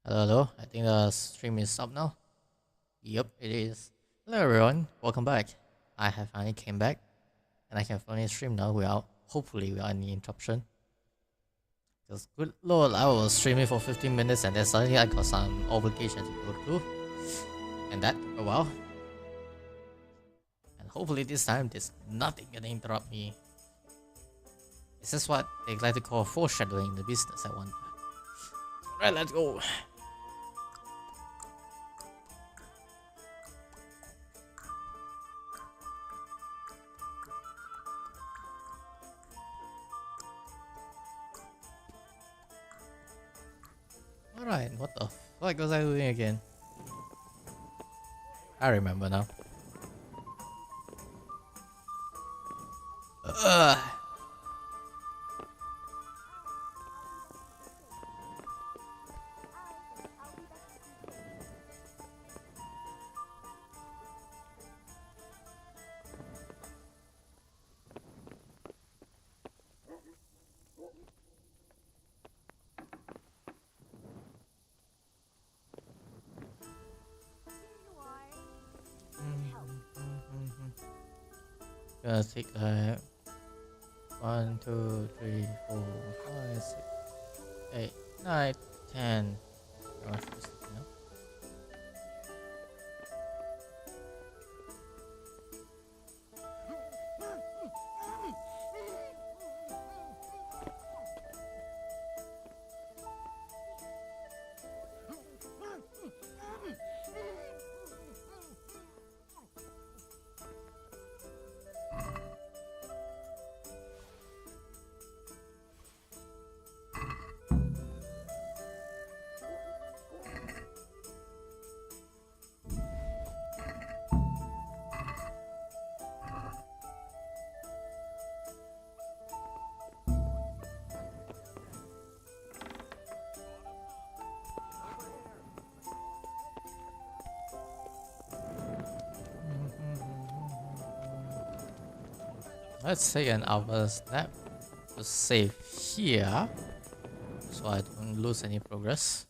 Hello, hello. I think the stream is up now. Yep, it is. Hello, everyone. Welcome back. I have finally came back, and I can finally stream now hopefully, without any interruption. Because, good lord, I was streaming for 15 minutes, and then suddenly I got some obligations to go through, and that took a while. And hopefully this time, there's nothing gonna interrupt me. This is what they like to call foreshadowing in the business, I wonder. Alright, let's go. Alright, what the fuck was I doing again? I remember now. Ugh. Gonna take 1, 2, 3, 4, 5, 6, 8, 9, 10. How much is it now? Let's take an hour snap to save here so I don't lose any progress.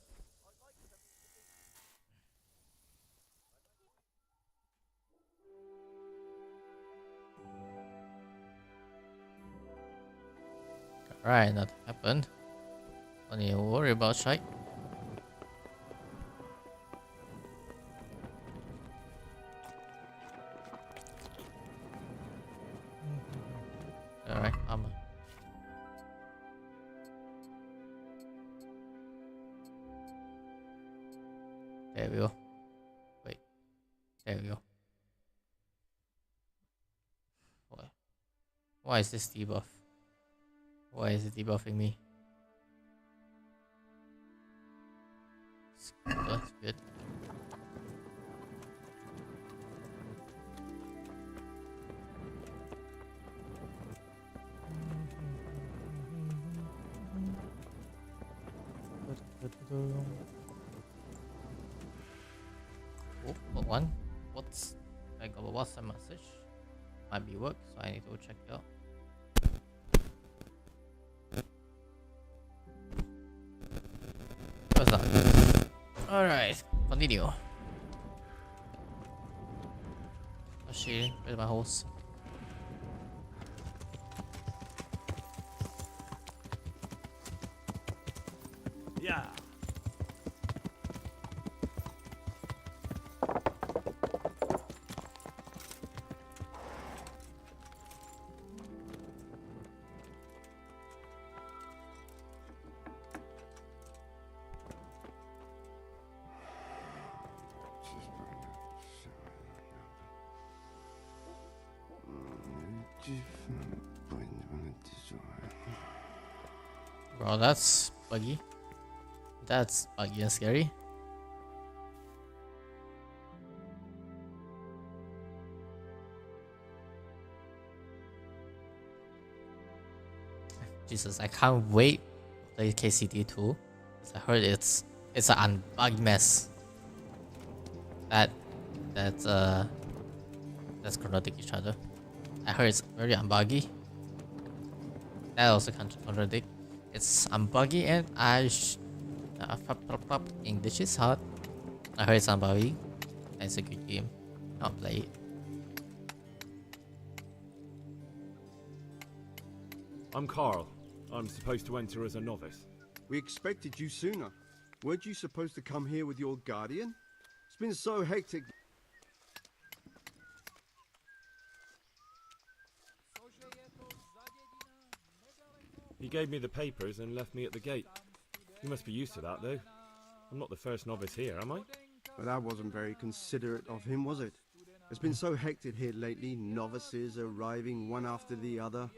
Alright, nothing happened. Don't need to worry about Shike. Alright, armor. There we go. Wait. There we go. Why is this debuff? Why is it debuffing me? That's good. Oh, hold on. I got a WhatsApp message. Might be work, so I need to check it out. What's that? Alright, continue. Oh shit, where's my horse? Yeah. Bro, that's buggy. That's buggy and scary. Jesus, I can't wait to play KCD2. I heard it's an unbuggy mess. That's contradict each other. I heard it's very unbuggy. That also can't contradict. It's unbuggy and English is hard. I heard somebody. That's a good game. I'll play it. I'm Carl. I'm supposed to enter as a novice. We expected you sooner. Weren't you supposed to come here with your guardian? It's been so hectic. He gave me the papers and left me at the gate. You must be used to that, though. I'm not the first novice here, am I? But that wasn't very considerate of him, was it? It's been so hectic here lately, novices arriving one after the other.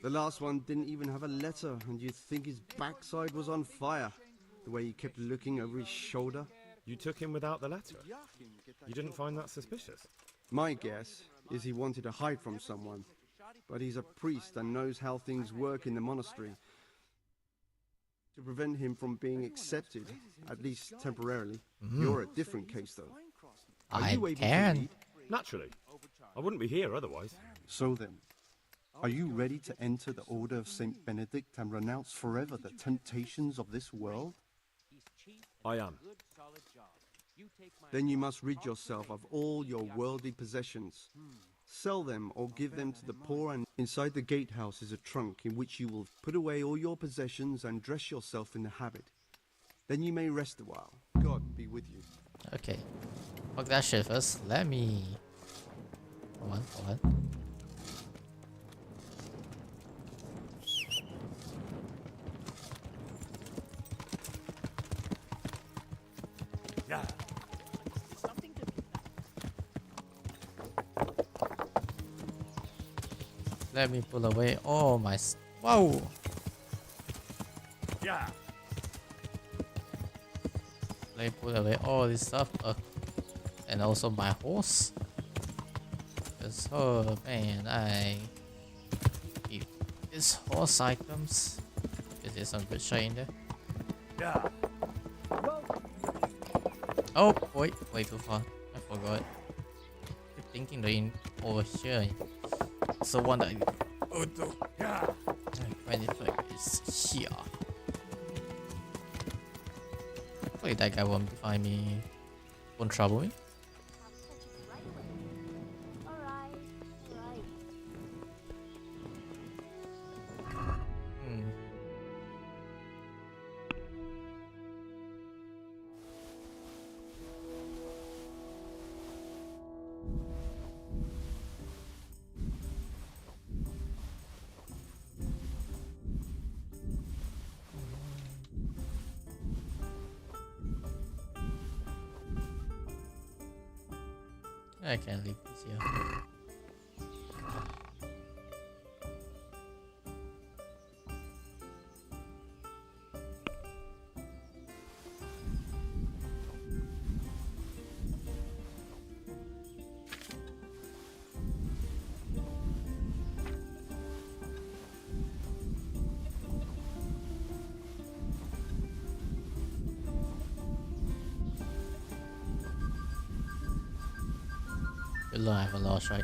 The last one didn't even have a letter, and you'd think his backside was on fire, the way he kept looking over his shoulder. You took him without the letter? You didn't find that suspicious? My guess is he wanted to hide from someone. But he's a priest and knows how things work in the monastery. To prevent him from being accepted, at least temporarily. You're a different case, though. Are you able to read? Naturally. I wouldn't be here otherwise. So then, are you ready to enter the Order of Saint Benedict and renounce forever the temptations of this world? I am. Then you must rid yourself of all your worldly possessions. Sell them or give them to the poor, and inside the gatehouse is a trunk in which you will put away all your possessions and dress yourself in the habit. Then you may rest a while. God be with you. Okay. Fuck that shit first. Let me... Hold on. Yeah. Let me pull away all my... Whoa! Yeah. Let me pull away all this stuff. And also my horse. Because, oh man, I need this horse items. Is there some good shit in there? Yeah. Oh, wait, way too far. I forgot. Keep thinking they're in over here. So one that I need. Oh, no. Yeah. When it is here. Hopefully that guy won't find me. Won't trouble me. I can't leave this here. Good luck, I have a loss, right?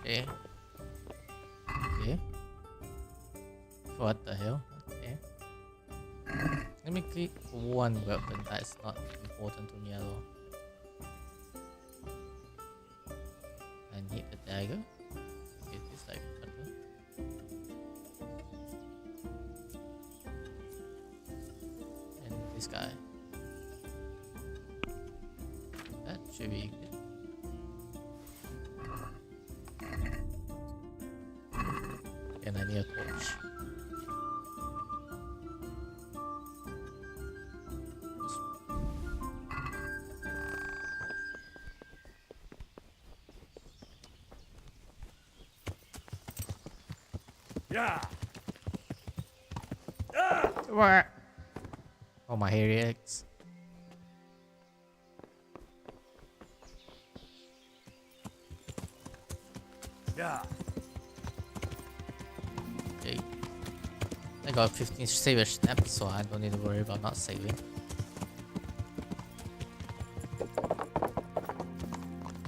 Okay. Okay. What the hell? Okay. Let me click one weapon that's not important to me at all. I need a dagger. It is like button. this guy. That should be good. And I need a torch. Yeah. Oh, my hair aches. Yeah. Okay. I got 15 save snaps, so I don't need to worry about not saving.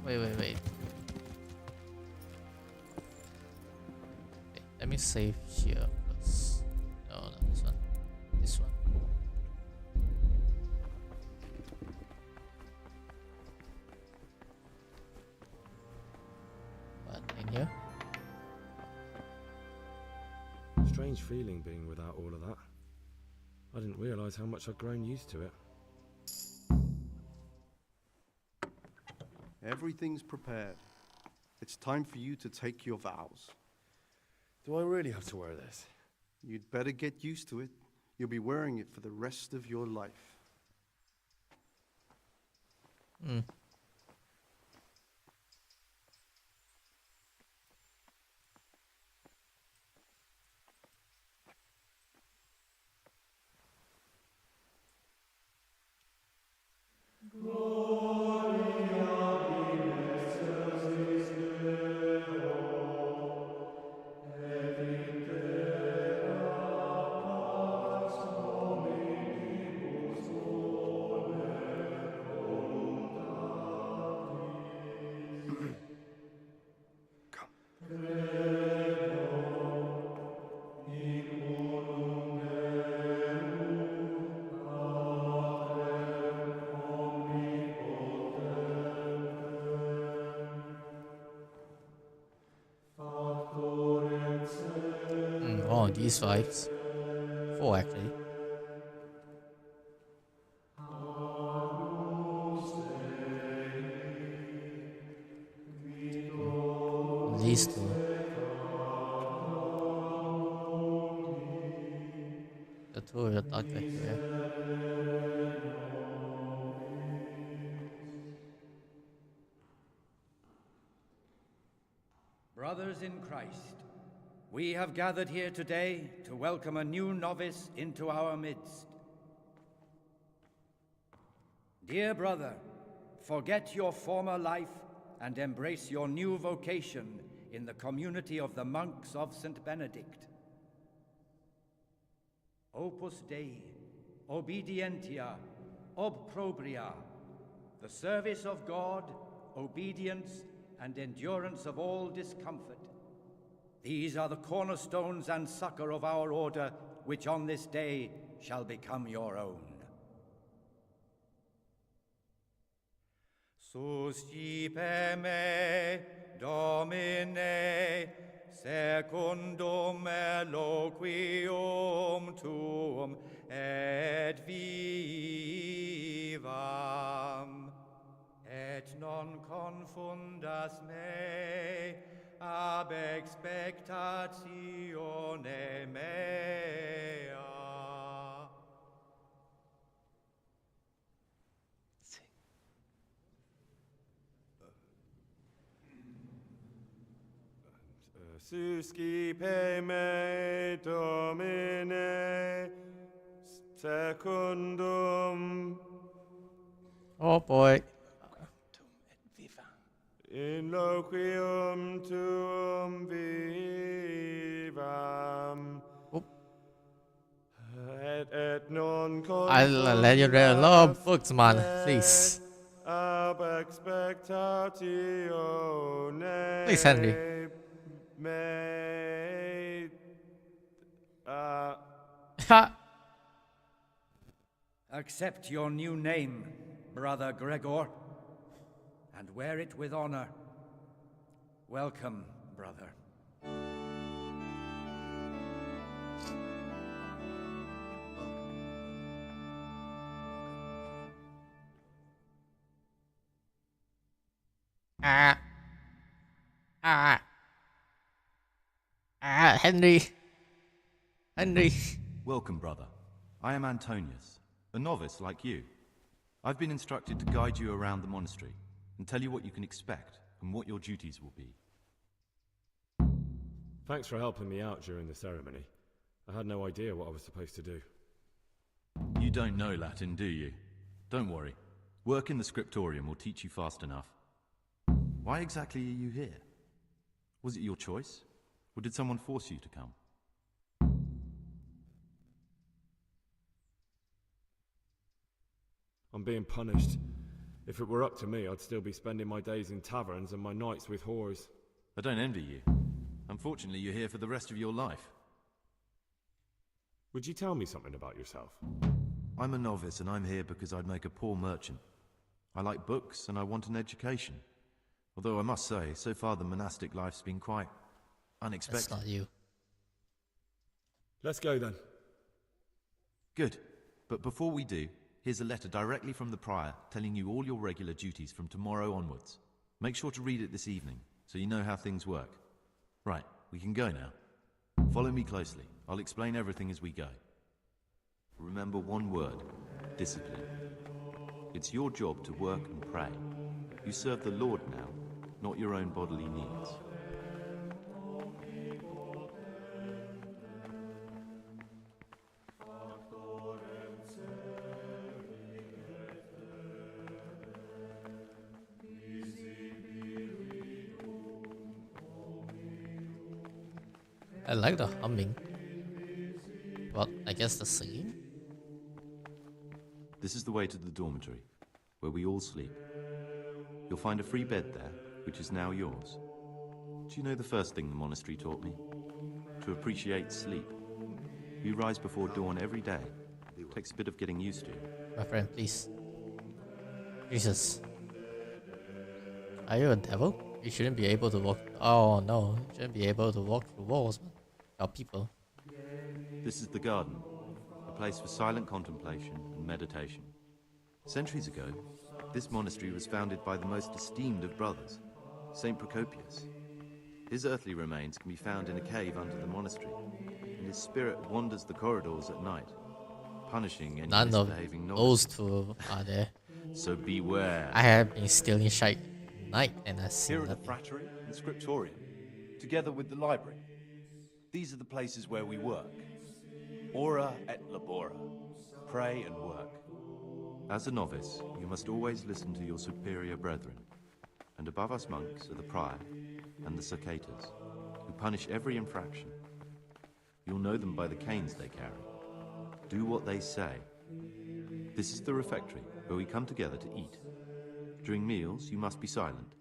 Wait. Okay, let me save here first. No, not this one. This one. What in here? Strange feeling being without all of that. I didn't realise how much I'd grown used to it. Everything's prepared. It's time for you to take your vows. Do I really have to wear this? You'd better get used to it. You'll be wearing it for the rest of your life. Oh, these vibes. 4 actually. These two. The two of the doctor here. Brothers in Christ, we have gathered here today to welcome a new novice into our midst. Dear brother, forget your former life and embrace your new vocation in the community of the monks of St. Benedict. Opus Dei, obedientia, obprobria, the service of God, obedience, and endurance of all discomfort. These are the cornerstones and succor of our order, which on this day shall become your own. Suscipe me, Domine, secundum eloquium tuum, et vivam, et non confundas me ab expectatione mea. Suscipe me, Domine, secundum Oh boy. in loquium tuum vivam. Oop. Et non I'll let you read a lot of books, man. Please. ab expectatione Please, Henry. mei. Ha! Accept your new name, Brother Gregor, and wear it with honor. Welcome, brother. Ah, ah, Henry. Henry. Welcome, brother. I am Antonius, a novice like you. I've been instructed to guide you around the monastery and tell you what you can expect and what your duties will be. Thanks for helping me out during the ceremony. I had no idea what I was supposed to do. You don't know Latin, do you? Don't worry. Work in the scriptorium will teach you fast enough. Why exactly are you here? Was it your choice? Or did someone force you to come? I'm being punished. If it were up to me, I'd still be spending my days in taverns and my nights with whores. I don't envy you. Unfortunately, you're here for the rest of your life. Would you tell me something about yourself? I'm a novice and I'm here because I'd make a poor merchant. I like books and I want an education. Although I must say, so far the monastic life's been quite unexpected. That's not you. Let's go then. Good. But before we do, here's a letter directly from the prior telling you all your regular duties from tomorrow onwards. Make sure to read it this evening so you know how things work. Right, we can go now. Follow me closely. I'll explain everything as we go. Remember one word: discipline. It's your job to work and pray. You serve the Lord now, not your own bodily needs. I like the humming. Well, I guess the singing? This is the way to the dormitory, where we all sleep. You'll find a free bed there, which is now yours. Do you know the first thing the monastery taught me? To appreciate sleep. We rise before dawn every day. It takes a bit of getting used to. My friend, please. Jesus. Are you a devil? You shouldn't be able to walk. Oh no, you shouldn't be able to walk through walls, man. Or people. This is the garden, a place for silent contemplation and meditation. Centuries ago, this monastery was founded by the most esteemed of brothers, Saint Procopius. His earthly remains can be found in a cave under the monastery, and his spirit wanders the corridors at night, punishing any None of misbehaving those novices. two are there. So beware. I have been stealing shite at night and I see Here are the nothing. frattery and scriptorium, together with the library. These are the places where we work. Ora et labora. Pray and work. As a novice, you must always listen to your superior brethren. And above us monks are the prior and the circators, who punish every infraction. You'll know them by the canes they carry. Do what they say. This is the refectory, where we come together to eat. During meals, you must be silent.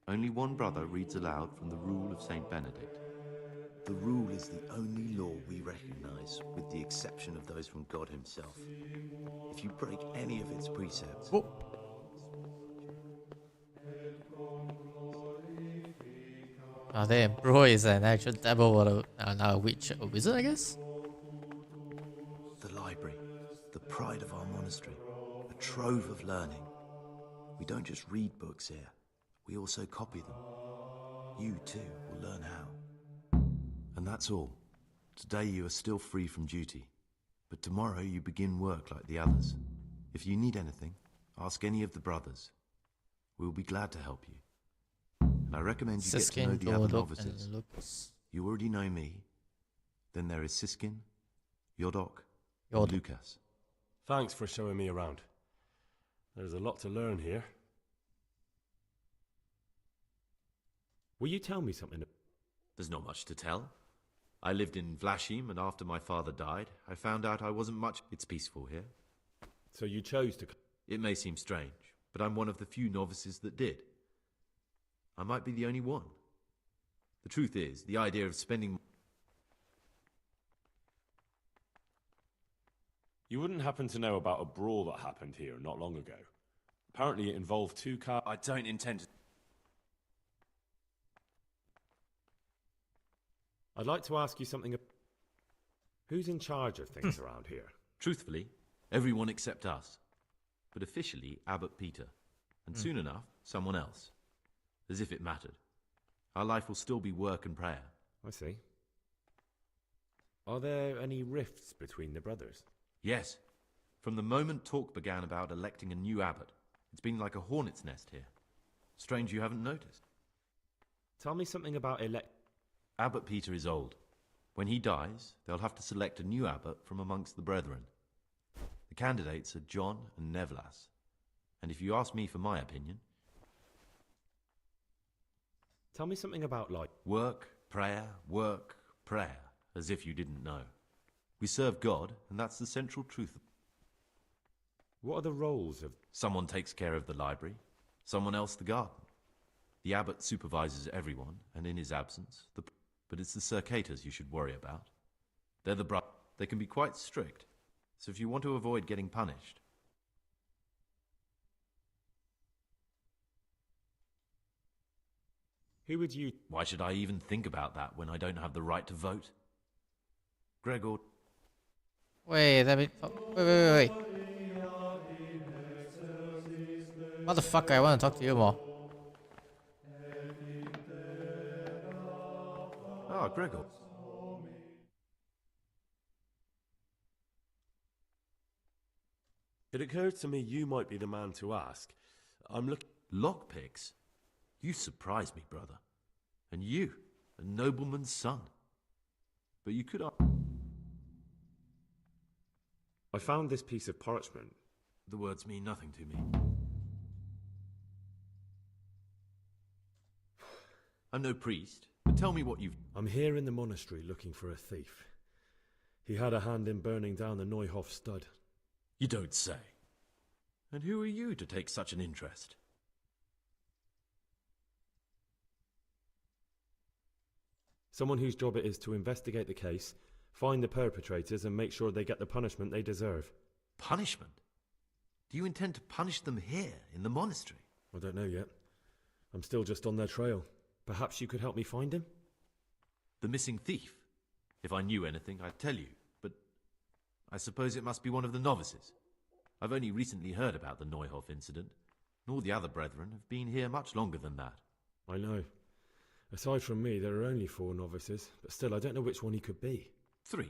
Only one brother reads aloud from the Rule of Saint Benedict. The rule is the only law we recognize, with the exception of those from God himself. If you break any of its precepts... Oh. Oh damn, bro is an actual devil or a witch, a wizard, I guess? The library, the pride of our monastery, a trove of learning. We don't just read books here, we also copy them. You too will learn how. And that's all. Today you are still free from duty, but tomorrow you begin work like the others. If you need anything, ask any of the brothers. We'll be glad to help you. And I recommend you get to know Siskin, the other Dodok, novices. and Lucas. You already know me. Then there is Siskin, Yodok, Yod. and Lucas. Thanks for showing me around. There's a lot to learn here. Will you tell me something? There's not much to tell. I lived in Vlashim, and after my father died, I found out I wasn't much. It's peaceful here. So you chose to... It may seem strange, but I'm one of the few novices that did. I might be the only one. The truth is, the idea of spending... You wouldn't happen to know about a brawl that happened here not long ago? Apparently it involved two cars... I don't intend to... I'd like to ask you something... Who's in charge of things around here? Truthfully, everyone except us. But officially, Abbot Peter. And soon enough, someone else. As if it mattered. Our life will still be work and prayer. I see. Are there any rifts between the brothers? Yes. From the moment talk began about electing a new abbot, it's been like a hornet's nest here. Strange you haven't noticed. Tell me something about Abbot Peter is old. When he dies, they'll have to select a new abbot from amongst the brethren. The candidates are John and Nevlas. And if you ask me for my opinion... Tell me something about, like... Work, prayer, as if you didn't know. We serve God, and that's the central truth. What are the roles of... Someone takes care of the library, someone else the garden. The abbot supervises everyone, and in his absence, but it's the circators you should worry about. They're the They can be quite strict, so if you want to avoid getting punished... Who would you... Why should I even think about that when I don't have the right to vote? Gregor... Wait, wait. Motherfucker, I want to talk to you more. Ah, Gregor. It occurs to me you might be the man to ask. I'm looking... Lockpicks? You surprise me, brother. And you, a nobleman's son. But you could... I found this piece of parchment. The words mean nothing to me. I'm no priest, but tell me what you've... I'm here in the monastery looking for a thief. He had a hand in burning down the Neuhof stud. You don't say. And who are you to take such an interest? Someone whose job it is to investigate the case, find the perpetrators and make sure they get the punishment they deserve. Punishment? Do you intend to punish them here, in the monastery? I don't know yet. I'm still just on their trail. Perhaps you could help me find him? The missing thief? If I knew anything, I'd tell you, but I suppose it must be one of the novices. I've only recently heard about the Neuhof incident, and all the other brethren have been here much longer than that. I know. Aside from me, there are only 4 novices, but still, I don't know which one he could be. 3?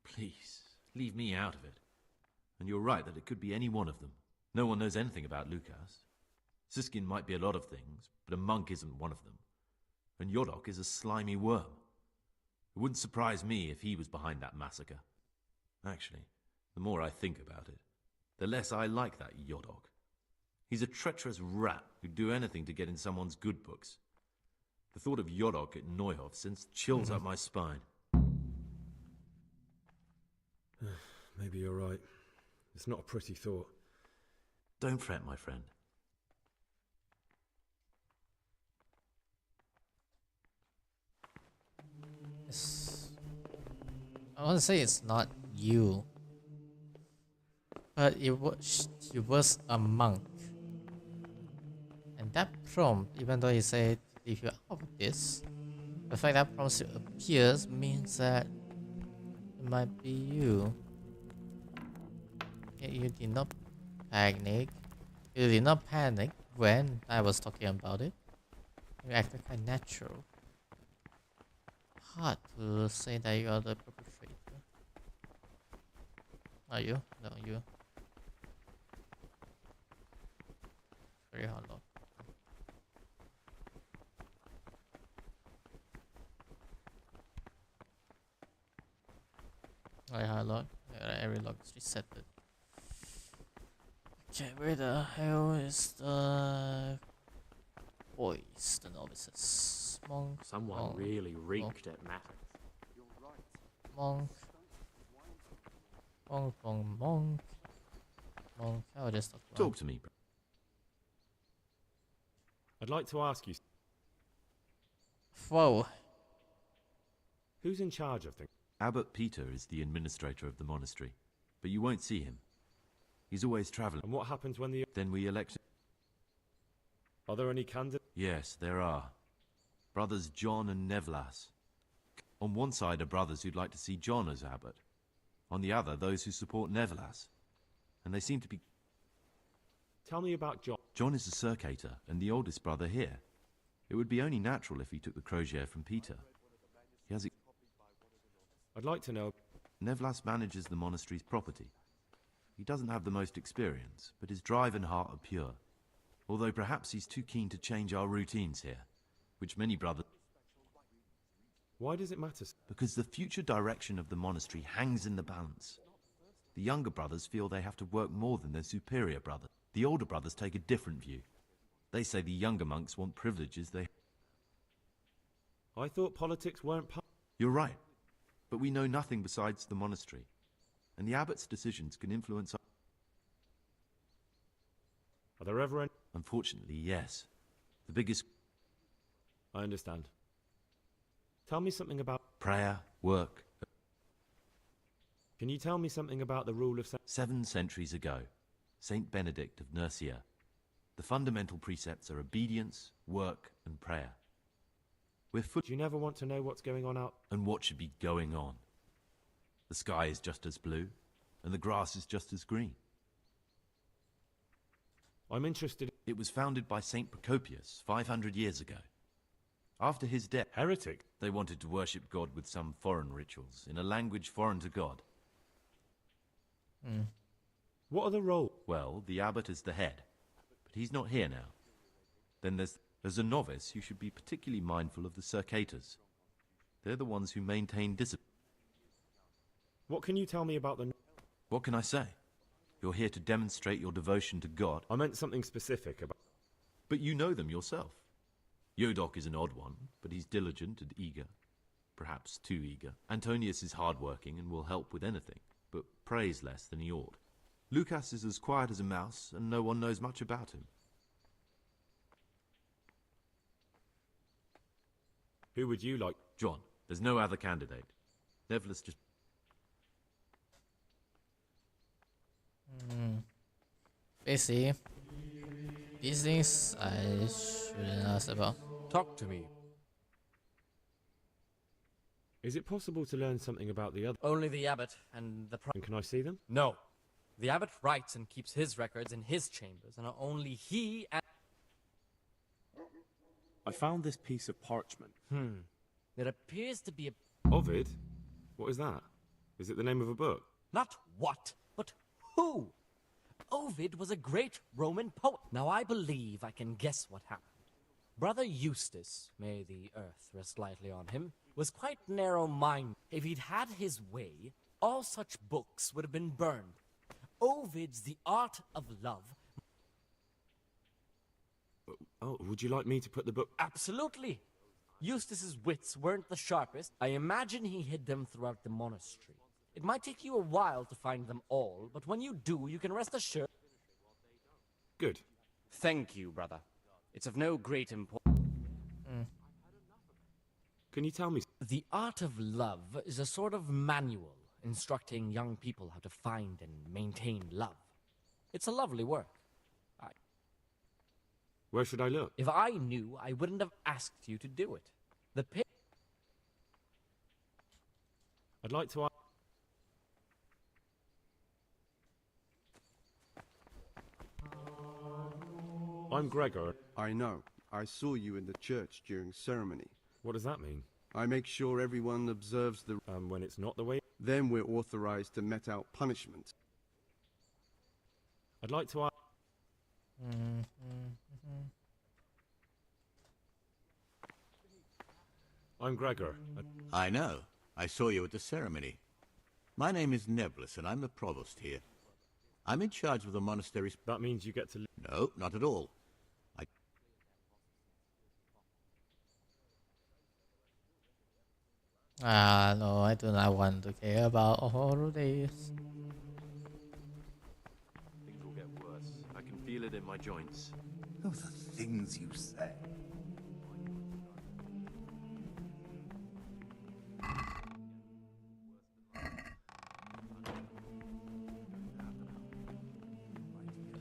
Please, leave me out of it. And you're right that it could be any one of them. No one knows anything about Lukas. Siskin might be a lot of things, but a monk isn't one of them. And Yodok is a slimy worm. It wouldn't surprise me if he was behind that massacre. Actually, the more I think about it, the less I like that Yodok. He's a treacherous rat who'd do anything to get in someone's good books. The thought of Yodok at Neuhof sends chills up my spine. Maybe you're right. It's not a pretty thought. Don't fret, my friend. I want to say it's not you, but he was a monk. And that prompt, even though he said if you're out of this, the fact that prompt still appears means that it might be you. Yet you did not panic. You did not panic when I was talking about it. You acted quite natural. Hard to say that you are the perpetrator. Are you? No, you. Very hard lock. Very hard lock. Every lock is reset. Okay, where the hell is the boys, the novices? Monk. Someone monk, really reeked at matters. monk. Monk. I'll just Talk to me, bro. I'd like to ask you, Whoa. who's in charge of things? Abbot Peter is the administrator of the monastery, but you won't see him. He's always travelling. And what happens when the... Then we elect... Are there any candidates? Yes, there are. Brothers John and Nevlas. On one side are brothers who'd like to see John as abbot. On the other, those who support Nevlas. And they seem to be... Tell me about John. John is a circator and the oldest brother here. It would be only natural if he took the crosier from Peter. He has I'd like to know. Nevlas manages the monastery's property. He doesn't have the most experience, but his drive and heart are pure. Although perhaps he's too keen to change our routines here, which many brothers... Why does it matter? Because the future direction of the monastery hangs in the balance. The younger brothers feel they have to work more than their superior brother. The older brothers take a different view. They say the younger monks want privileges they... I thought politics weren't part. You're right, but we know nothing besides the monastery, and the abbot's decisions can influence our... Are there ever any? Unfortunately, yes. The biggest... I understand. Tell me something about. Prayer, work... Can you tell me something about the rule of? 7 centuries ago, Saint Benedict of Nursia. The fundamental precepts are obedience, work, and prayer. We're full... Do you never want to know what's going on out? And what should be going on? The sky is just as blue, and the grass is just as green. I'm interested. It was founded by Saint Procopius 500 years ago. After his death, Heretic. they wanted to worship God with some foreign rituals, in a language foreign to God. What are the roles? Well, the abbot is the head, but he's not here now. Then as a novice, you should be particularly mindful of the circators. They're the ones who maintain discipline. What can you tell me about the? What can I say? You're here to demonstrate your devotion to God. I meant something specific about. But you know them yourself. Yodok is an odd one, but he's diligent and eager. Perhaps too eager. Antonius is hard-working and will help with anything, but prays less than he ought. Lucas is as quiet as a mouse, and no one knows much about him. Who would you like? John, there's no other candidate. Nevlas just... Basically, these things I shouldn't ask about. Talk to me. Is it possible to learn something about the other? Only the abbot and the And can I see them? No. The abbot writes and keeps his records in his chambers, and only he and... I found this piece of parchment. It appears to be a... Ovid? What is that? Is it the name of a book? Not what, but who? Ovid was a great Roman poet. Now I believe I can guess what happened. Brother Eustace, may the earth rest lightly on him, was quite narrow-minded. If he'd had his way, all such books would have been burned. Ovid's The Art of Love. Oh, would you like me to put the book? Absolutely. Eustace's wits weren't the sharpest. I imagine he hid them throughout the monastery. It might take you a while to find them all, but when you do, you can rest assured. Good. Thank you, brother. It's of no great importance. Can you tell me? The Art of Love is a sort of manual instructing young people how to find and maintain love. It's a lovely work. Where should I look? If I knew, I wouldn't have asked you to do it. The pit. I'd like to. I'm Gregor. I know. I saw you in the church during ceremony. What does that mean? I make sure everyone observes the... When it's not the way. Then we're authorized to mete out punishment. I'd like to. I'm Gregor. I know. I saw you at the ceremony. My name is Nebulus, and I'm the provost here. I'm in charge of the monastery's... That means you get to... No, not at all. No, I do not want to care about all of this. Things will get worse. I can feel it in my joints. Oh, the things you say.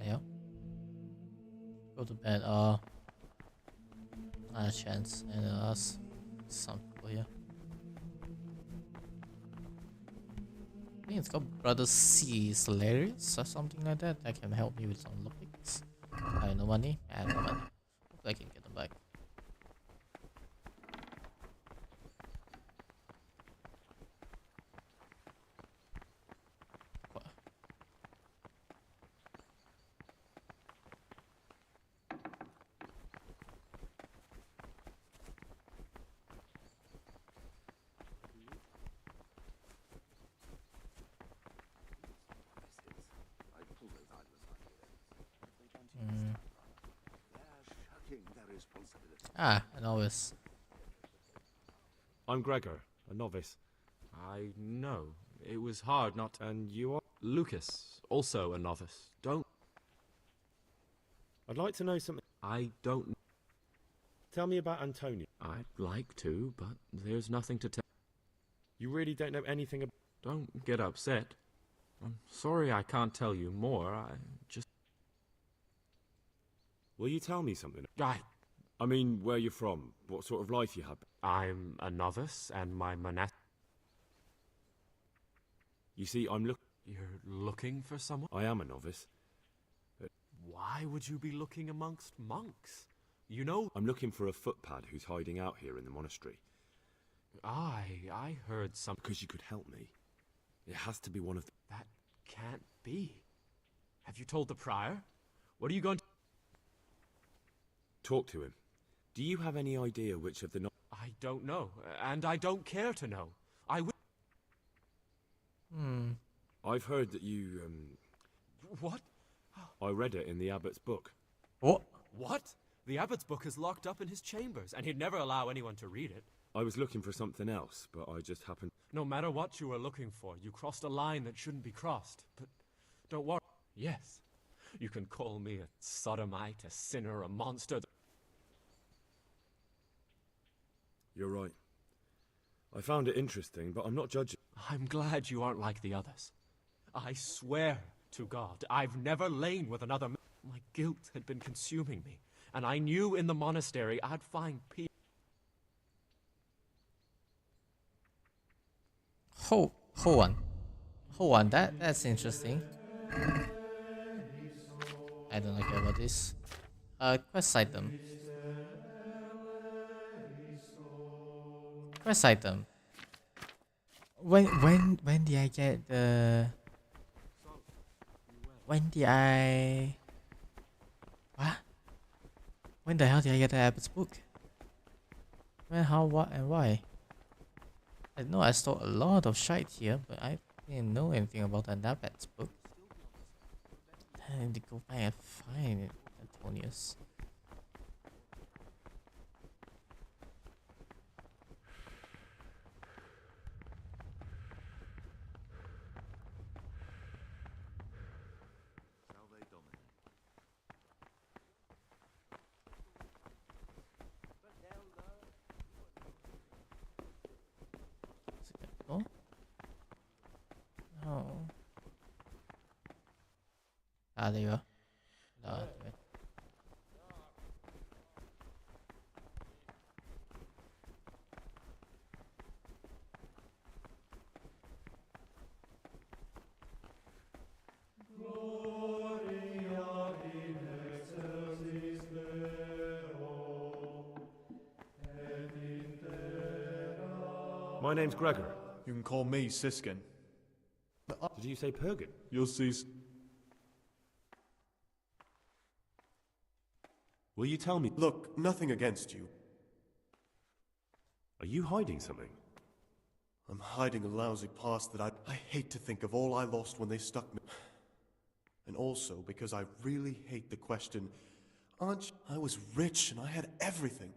Yeah. Go to bed. Not a chance. And us. Some people here. I think it's called Brother C's Hilarious or something like that. That can help me with some lockpicks. I have no money. I have no money. Hopefully I can get them back. Ah, a novice. I'm Gregor, a novice. I know. It was hard not to... And you are? Lucas, also a novice. Don't... I'd like to know something. I don't... Tell me about Antonio. I'd like to, but there's nothing to tell. You really don't know anything about... Don't get upset. I'm sorry I can't tell you more. I just... Will you tell me something? I mean, where you're from, what sort of life you had. I'm a novice, and my monastic... You see, You're looking for someone? I am a novice. Why would you be looking amongst monks? You know... I'm looking for a footpad who's hiding out here in the monastery. I heard some... Because you could help me. It has to be one of... That can't be. Have you told the prior? What are you going to... Talk to him. Do you have any idea which of the... I don't know, and I don't care to know. I will... I've heard that you, What? I read it in the abbot's book. What? What? The abbot's book is locked up in his chambers, and he'd never allow anyone to read it. I was looking for something else, but I just happened... No matter what you were looking for, you crossed a line that shouldn't be crossed. But don't worry. Yes, you can call me a sodomite, a sinner, a monster. You're right. I found it interesting, but I'm not judging. I'm glad you aren't like the others. I swear to God, I've never lain with another man. My guilt had been consuming me, and I knew in the monastery I'd find peace. Hold on. That's interesting. I don't know about this. Quest item. Quest item. When did I get the... When did I... What? When the hell did I get the abbot's book? When, how, what, and why? I know I stole a lot of shite here, but I didn't know anything about the abbot's book. I need to go back and find it, Antonius. Oh. Oh. Ah, there you are. Wait. My name's Gregor. You can call me Siskin. Did you say Pergin? You'll see. Will you tell me? Look, nothing against you. Are you hiding something? I'm hiding a lousy past that I hate to think of all I lost when they stuck me. And also because I really hate the question, aren't you? I was rich and I had everything.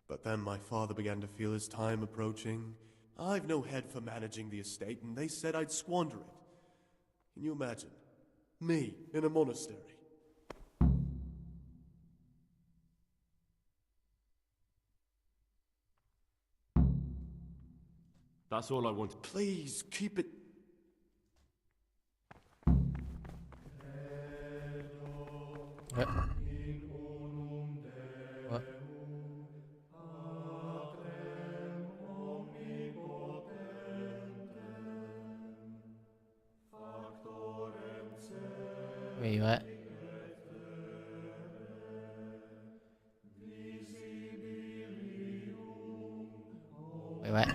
But then my father began to feel his time approaching. I've no head for managing the estate, and they said I'd squander it. Can you imagine? Me, in a monastery. That's all I wanted. Please, keep it... What? What? Wait, what? Wait, what?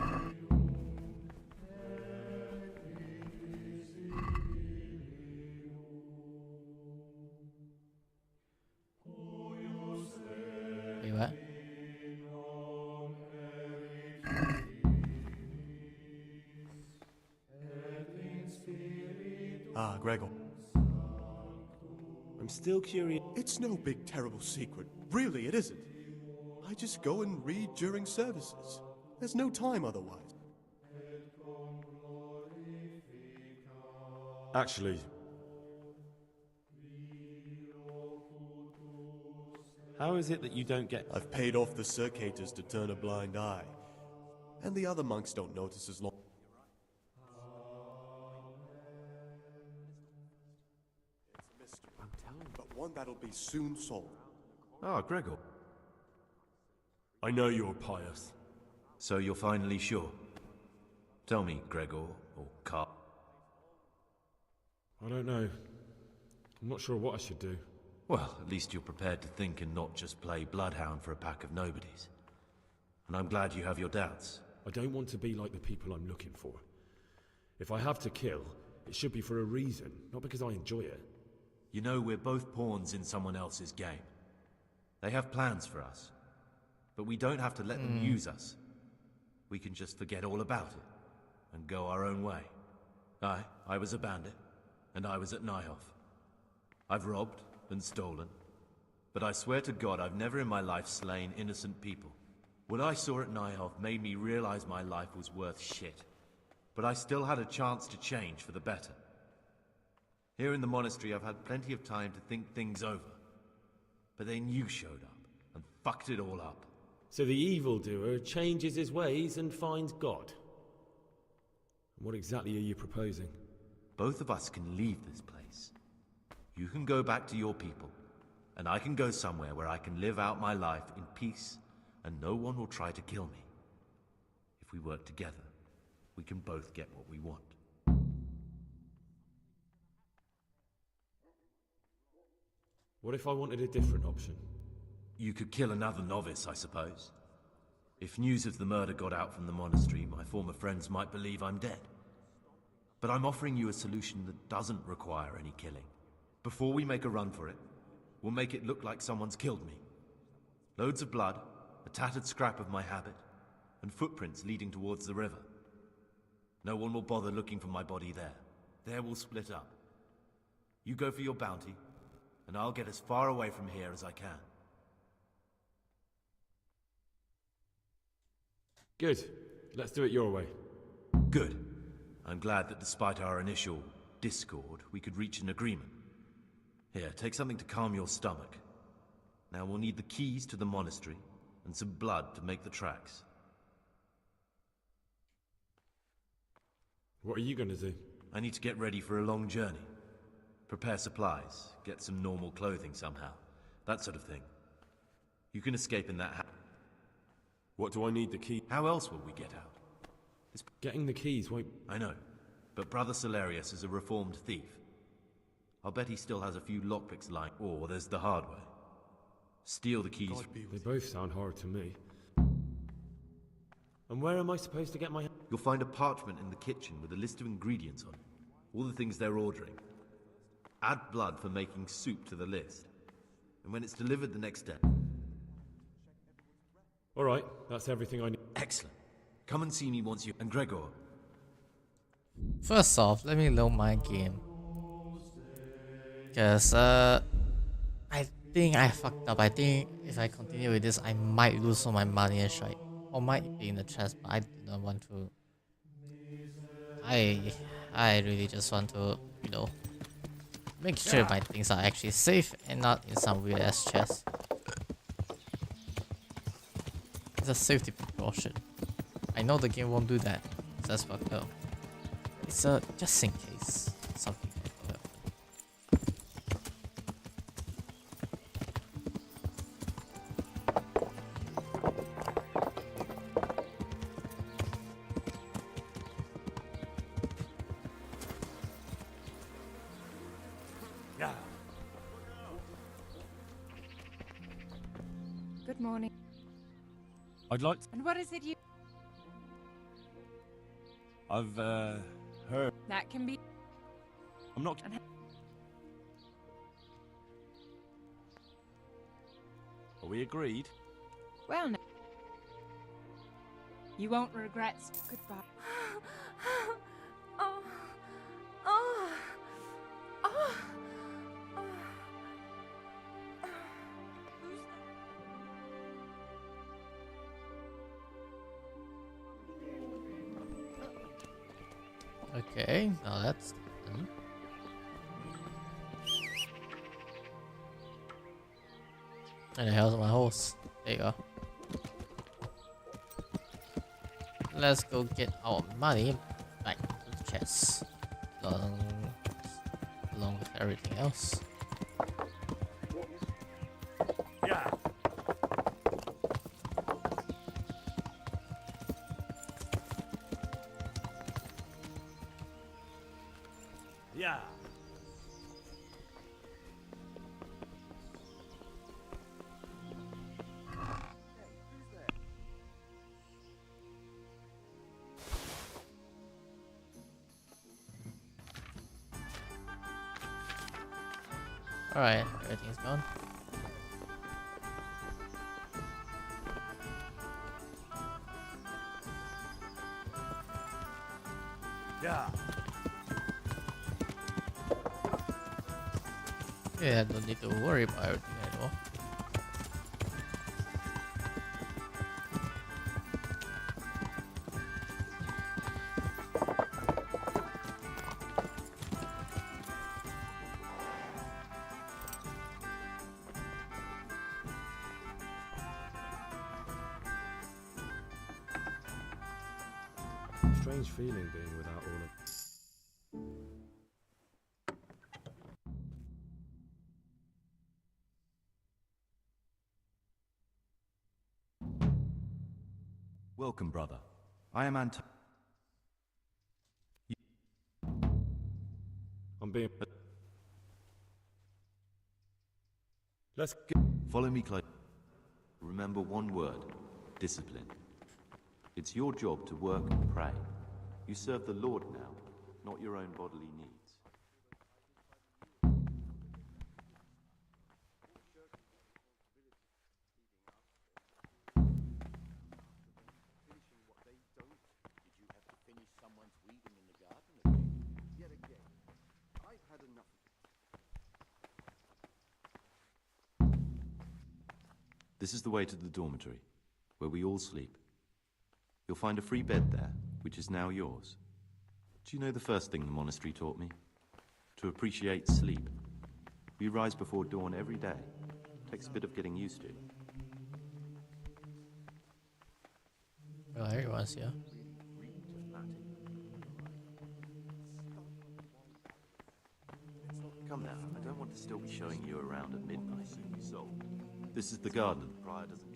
Wait, what? Ah, Gregor. I'm still curious. It's no big, terrible secret. Really, it isn't. I just go and read during services. There's no time otherwise. Actually, how is it that you don't get... I've paid off the circators to turn a blind eye. And the other monks don't notice as long. It's a mystery, but one that'll be soon solved. Ah, Gregor. I know you're pious. So you're finally sure? Tell me, Gregor, or Carl. I don't know. I'm not sure what I should do. Well, at least you're prepared to think and not just play bloodhound for a pack of nobodies. And I'm glad you have your doubts. I don't want to be like the people I'm looking for. If I have to kill, it should be for a reason, not because I enjoy it. You know, we're both pawns in someone else's game. They have plans for us. But we don't have to let them use us. We can just forget all about it and go our own way. I was a bandit, and I was at Nyhoff. I've robbed and stolen, but I swear to God I've never in my life slain innocent people. What I saw at Nyhoff made me realize my life was worth shit. But I still had a chance to change for the better. Here in the monastery I've had plenty of time to think things over. But then you showed up and fucked it all up. So the evildoer changes his ways and finds God. What exactly are you proposing? Both of us can leave this place. You can go back to your people, and I can go somewhere where I can live out my life in peace, and no one will try to kill me. If we work together, we can both get what we want. What if I wanted a different option? You could kill another novice, I suppose. If news of the murder got out from the monastery, my former friends might believe I'm dead. But I'm offering you a solution that doesn't require any killing. Before we make a run for it, we'll make it look like someone's killed me. Loads of blood, a tattered scrap of my habit, and footprints leading towards the river. No one will bother looking for my body there. There we'll split up. You go for your bounty, and I'll get as far away from here as I can. Good. Let's do it your way. Good. I'm glad that despite our initial discord, we could reach an agreement. Here, take something to calm your stomach. Now we'll need the keys to the monastery, and some blood to make the tracks. What are you gonna do? I need to get ready for a long journey. Prepare supplies, get some normal clothing somehow. That sort of thing. You can escape in that What do I need the key? How else will we get out? Getting the keys won't... I know, but Brother Salarius is a reformed thief. I'll bet he still has a few lockpicks lying, or there's the hard way. Steal the keys. They both sound hard to me. And where am I supposed to get my... You'll find a parchment in the kitchen with a list of ingredients on it. All the things they're ordering. Add blood for making soup to the list. And when it's delivered the next day... Alright, that's everything I need. Excellent. Come and see me once you... And Gregor. First off, let me load my game. Because, I think I fucked up. I think if I continue with this, I might lose all my money and shit. Or might be in the chest, but I do not want to. I really just want to, you know, make sure my things are actually safe and not in some weird ass chest. It's a safety precaution. I know the game won't do that, so that's fucked up. It's a just in case something could happen. Good morning. I'd like to... And what is it you... I've, heard... That can be... I'm not... Are we agreed? Well, no. You won't regret... Goodbye. Oh. Oh. Oh. Okay, now that's done. Where the hell's my horse? There you go. Let's go get our money back to the chest. Along with everything else. Yeah. Yeah. Alright, everything's gone. Yeah. Yeah, don't need to worry about everything anymore. Strange feeling being without all of... Welcome, brother. I am I'm being... Let's go. Follow me close. Remember one word. Discipline. It's your job to work and pray. You serve the Lord now, not your own bodily needs. This is the way to the dormitory, where we all sleep. You'll find a free bed there, which is now yours. Do you know the first thing the monastery taught me? To appreciate sleep. We rise before dawn every day. Takes a bit of getting used to. Well, everyone's here. Come now, I don't want to still be showing you around at midnight. This is the garden,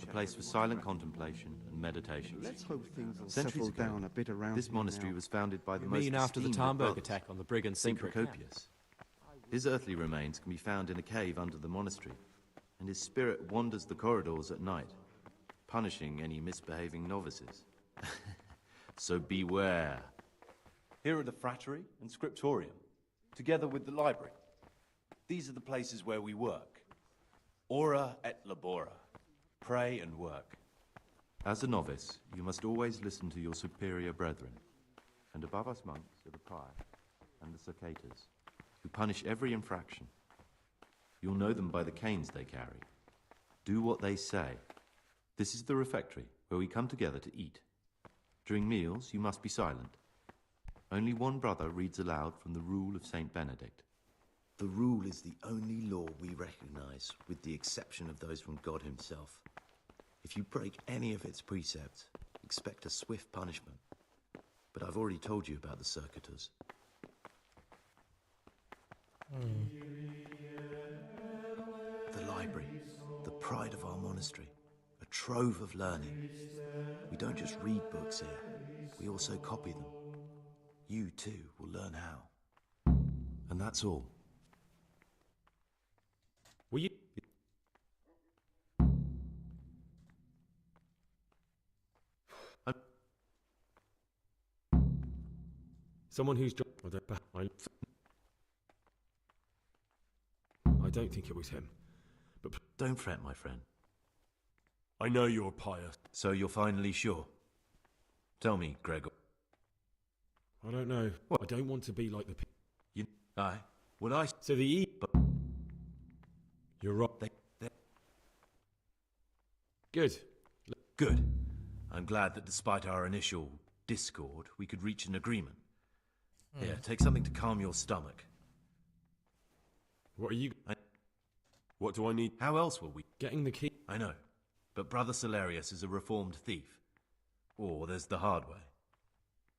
a place for silent contemplation and meditation. Let's hope things will Centuries settle ago, down a bit around this here monastery now. was founded by the You most mean after the esteemed of Tarnberg brothers, attack on the brigand Saint secret? Procopius. His earthly remains can be found in a cave under the monastery, and his spirit wanders the corridors at night, punishing any misbehaving novices. So beware. Here are the frattery and scriptorium, together with the library. These are the places where we work. Ora et labora. Pray and work. As a novice, you must always listen to your superior brethren. And above us monks are the prior and the cicatas, who punish every infraction. You'll know them by the canes they carry. Do what they say. This is the refectory, where we come together to eat. During meals, you must be silent. Only one brother reads aloud from the Rule of Saint Benedict. The rule is the only law we recognize, with the exception of those from God himself. If you break any of its precepts, expect a swift punishment. But I've already told you about the circuitors. The library, the pride of our monastery, a trove of learning. We don't just read books here, we also copy them. You too will learn how. And that's all. Will you... Someone who's... I don't think it was him. But don't fret, my friend. I know you're pious. So you're finally sure? Tell me, Gregor. I don't know. What? I don't want to be like the... You... Aye. What I... So the But... You're right. Good. Good. I'm glad that despite our initial discord, we could reach an agreement. Here, take something to calm your stomach. What are you... What do I need? How else will we... Getting the key... I know, but Brother Solarius is a reformed thief. Or there's the hard way.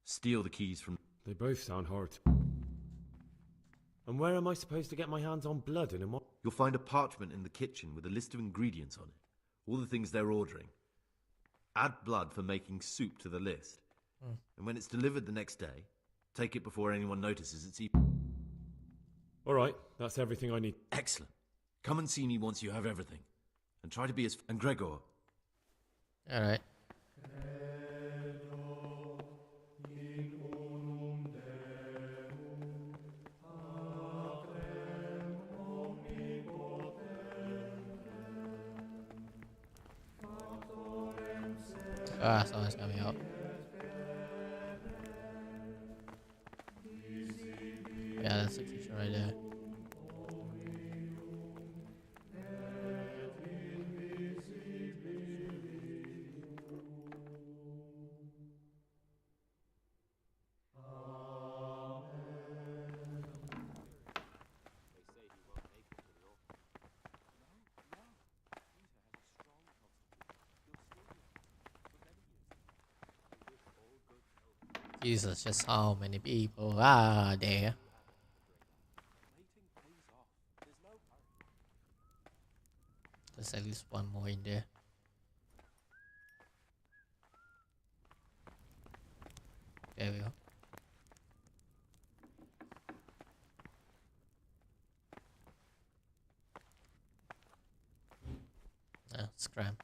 Steal the keys from... They both sound hard. And where am I supposed to get my hands on blood in a mo... You'll find a parchment in the kitchen with a list of ingredients on it. All the things they're ordering. Add blood for making soup to the list. And when it's delivered the next day, take it before anyone notices it's eaten. Alright, that's everything I need. Excellent. Come and see me once you have everything. And try to be as... And Gregor. Alright. Ah, someone's coming out. Yeah, that's the kitchen right there. Jesus, just how many people are there? There's at least one more in there. There we go. Scram.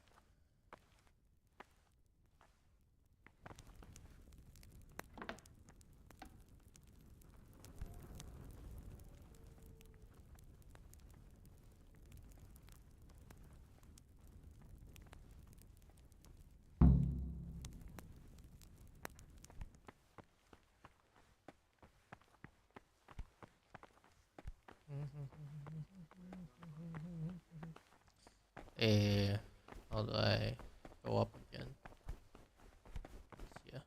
How do I go up again? Yeah.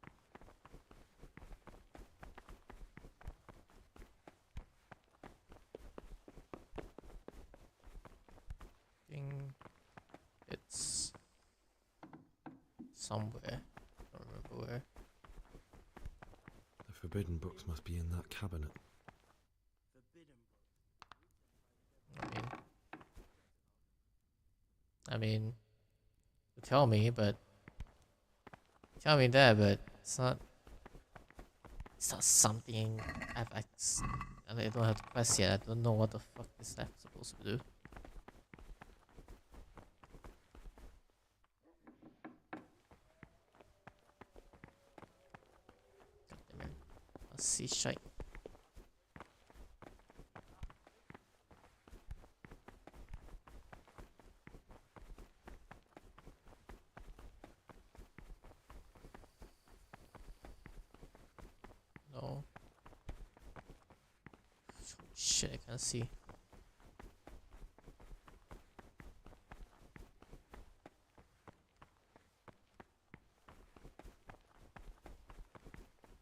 I think it's somewhere. Don't remember where. The forbidden books must be in that cabinet. I mean, you tell me, but tell me that, but it's not something and I don't have the quest yet. I don't know what the fuck is that supposed to do. God damn it. Let's see shite. No. Shit, I can't see.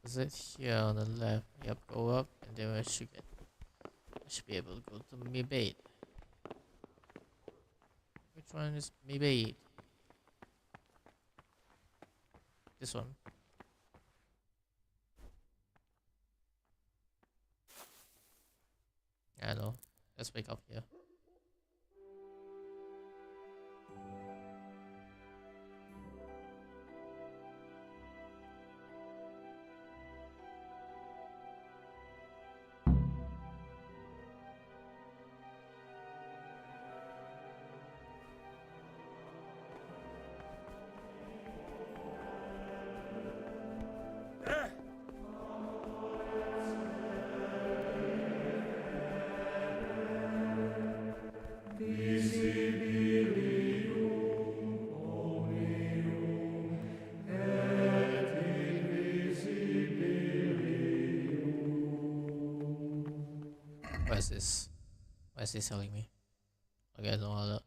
Is it here on the left? Yep, go up and then I should be able to go to Mibate. Which one is Mibate? This one. I know. Let's wake up here. What is this? Why is this telling me? Okay, no other.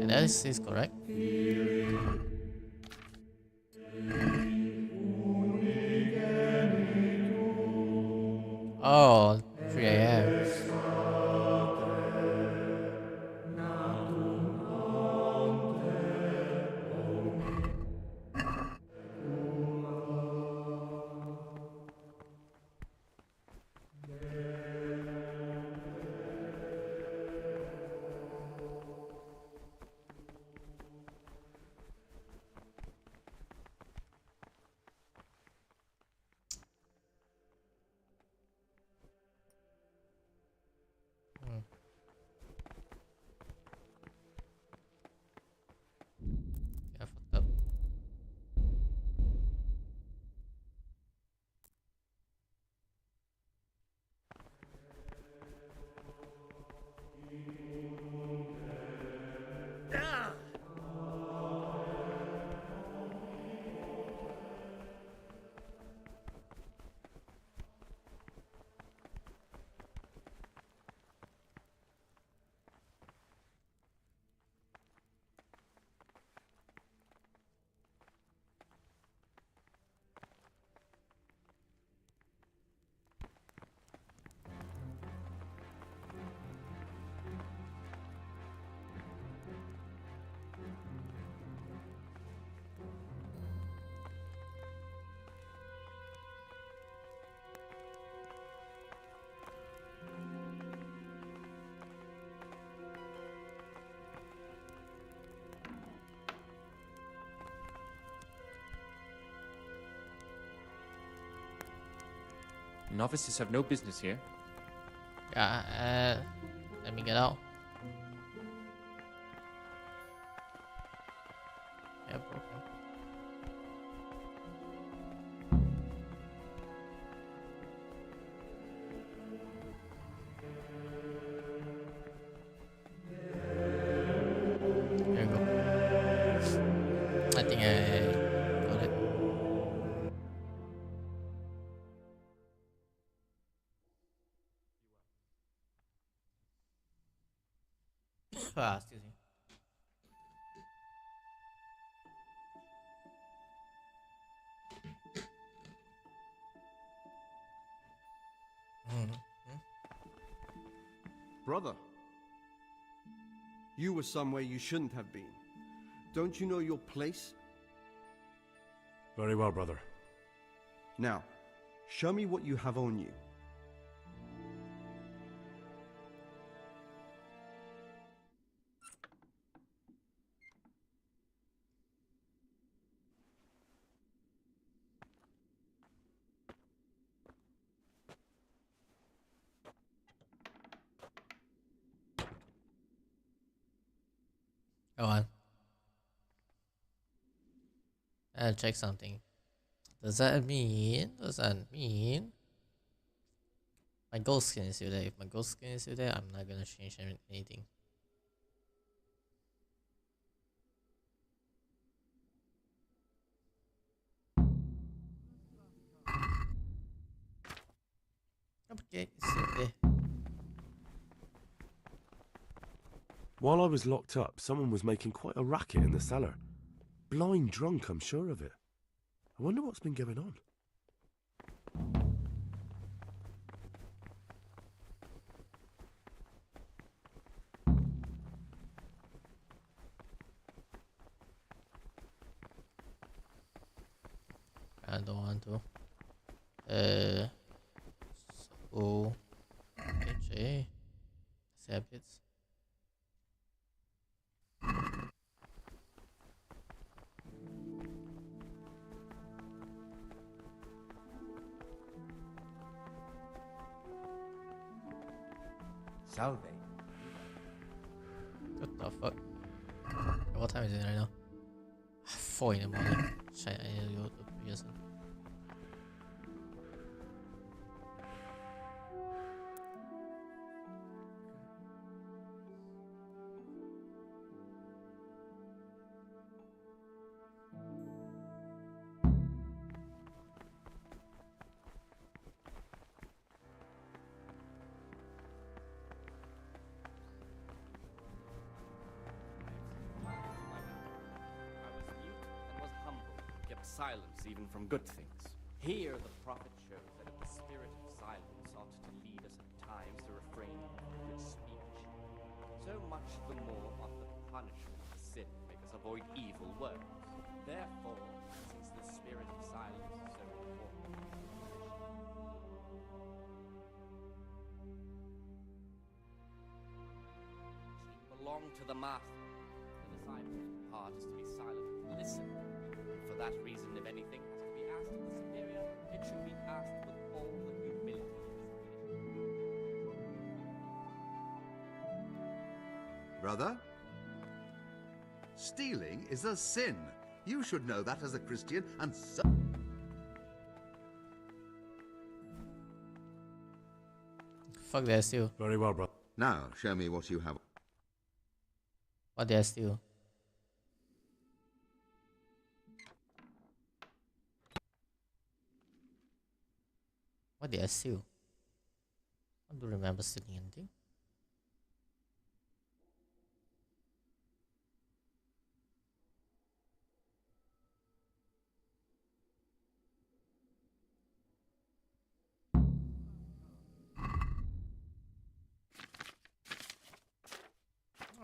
And that is correct. Oh, 3 a.m. Yeah, fucked up. Novices have no business here. Yeah, let me get out. Yeah, broken. There we go. I think I got it. Excuse me. Brother, you were somewhere you shouldn't have been. Don't you know your place? Very well, brother. Now, show me what you have on you. Go on. I'll check something. Does that mean my ghost skin is still there? If my ghost skin is still there, I'm not gonna change anything. Okay, it's still there. While I was locked up, someone was making quite a racket in the cellar. Blind drunk, I'm sure of it. I wonder what's been going on. I don't want to. So HA habits. Salve. What the fuck? What time is it right now? 4 in the morning. Shit, I need to go to Pearson. Silence even from good things. Here the prophet shows that if the spirit of silence ought much the more ought the punishment for sin make us avoid evil works. Therefore, since the spirit of silence is so important, belong to the master. The disciples' part is to be silent and listen. For that reason, if anything has to be asked of the superior, it should be asked with all the humility. Brother? Stealing is a sin. You should know that as a Christian, and so... Fuck, did I steal? Very well, brother. Now, show me what you have. What did I steal? What did I steal? I don't remember stealing anything.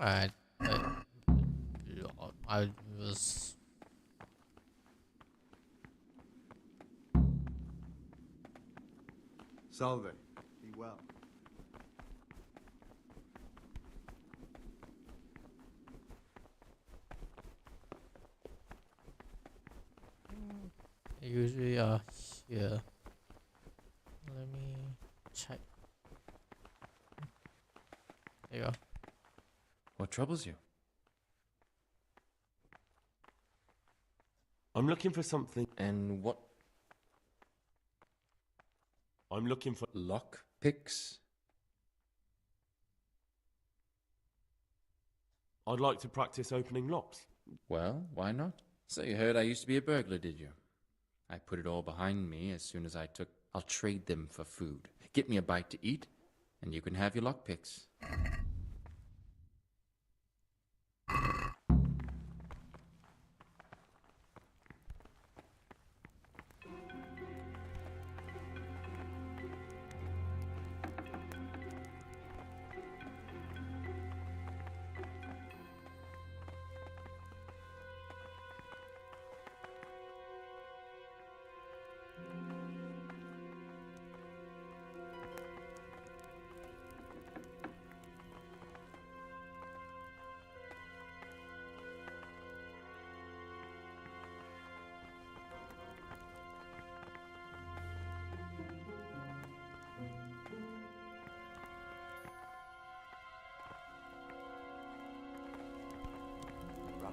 Alright. I was... Salve. Be well. They usually are here. Let me check. There you go. What troubles you? I'm looking for something. And what? I'm looking for lock picks. I'd like to practice opening locks. Well, why not? So you heard I used to be a burglar, did you? I put it all behind me as soon as I took... I'll trade them for food. Get me a bite to eat, and you can have your lockpicks.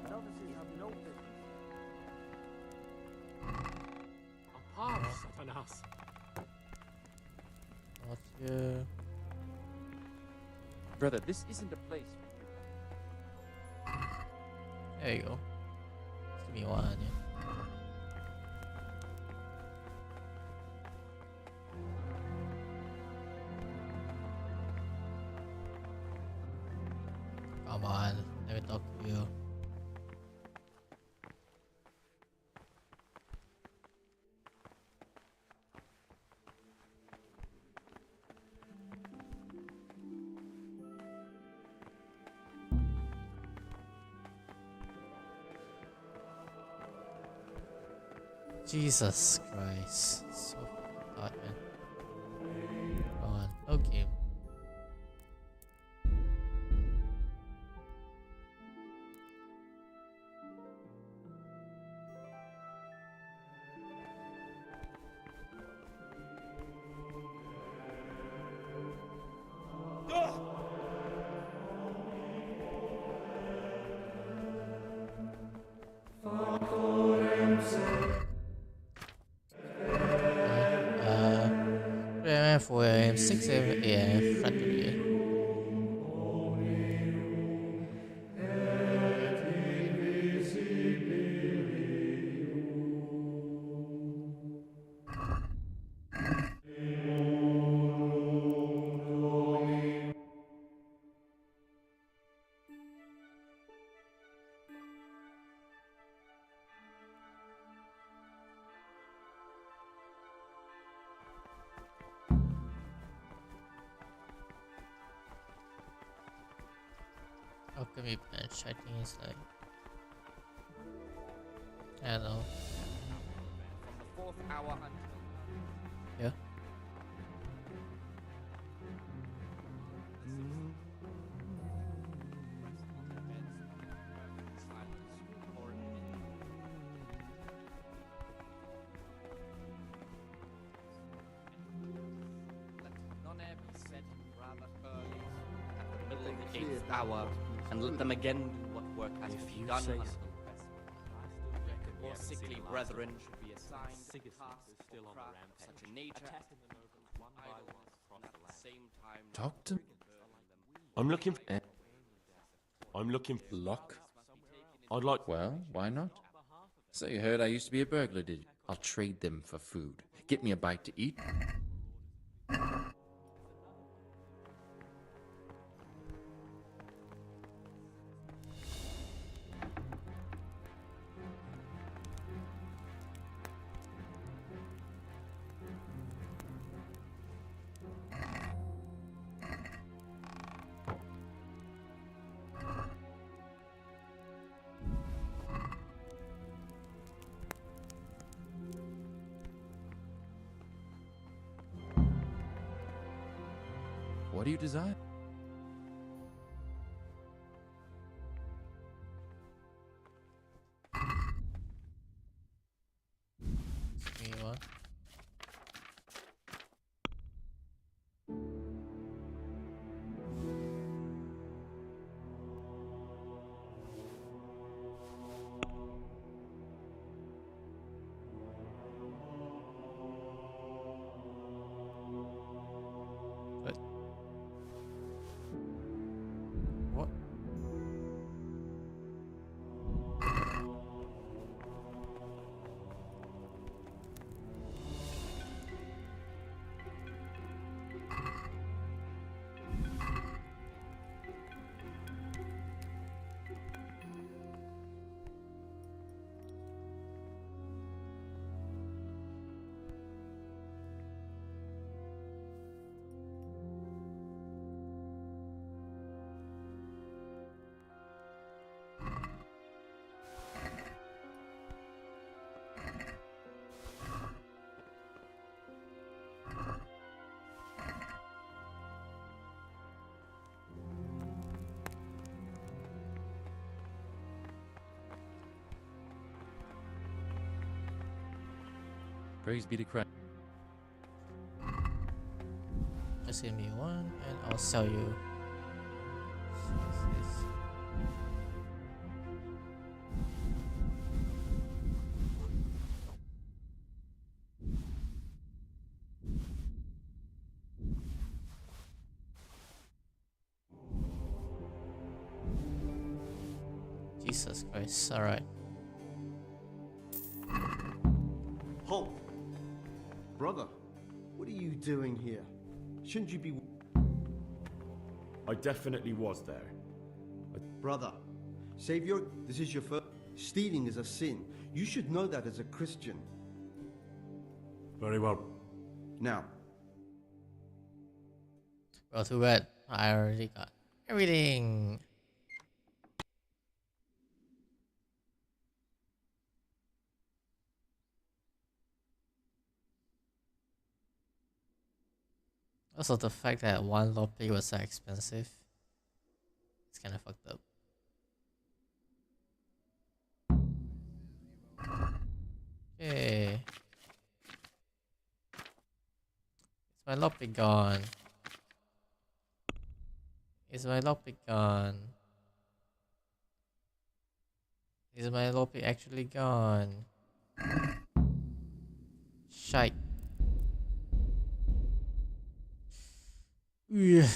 Novices have no business. Apart, Satanas. Not here. Brother, this isn't a place for you. There you go. Just give me one. Yeah. Come on, let me talk to you. Jesus Christ. So hard, man. Come on. Okay. For 6 a.m. Friday. Alchemy bench, I think it's like, I don't know. From the fourth hour until Yeah. none ere be said rather early at the middle of the 8th hour, and let them again do what work has If been you done say until so. present. More sickly brethren should be assigned Sigismund tasks is still or on the crafts of such a rampage, nature attacking the nobles one by one across and at the the land. same time Talk to I'm looking. I'm looking. Luck? I'd like. Well, why not? So you heard I used to be a burglar, did you? I'll trade them for food. Get me a bite to eat. What do you desire? Give me one. What? What? Praise be to Christ. Just give me one and I'll sell you. Jesus Christ, alright. Halt! Brother, what are you doing here? Shouldn't you be... I definitely was there. Brother, save your... This is your first... Stealing is a sin. You should know that as a Christian. Very well. Now, Well, too bad. I already got everything. Also, the fact that one loppy was so expensive, it's kind of fucked up. Okay. Is my loppy gone? Is my loppy gone? Is my loppy actually gone? Shite. Yeah.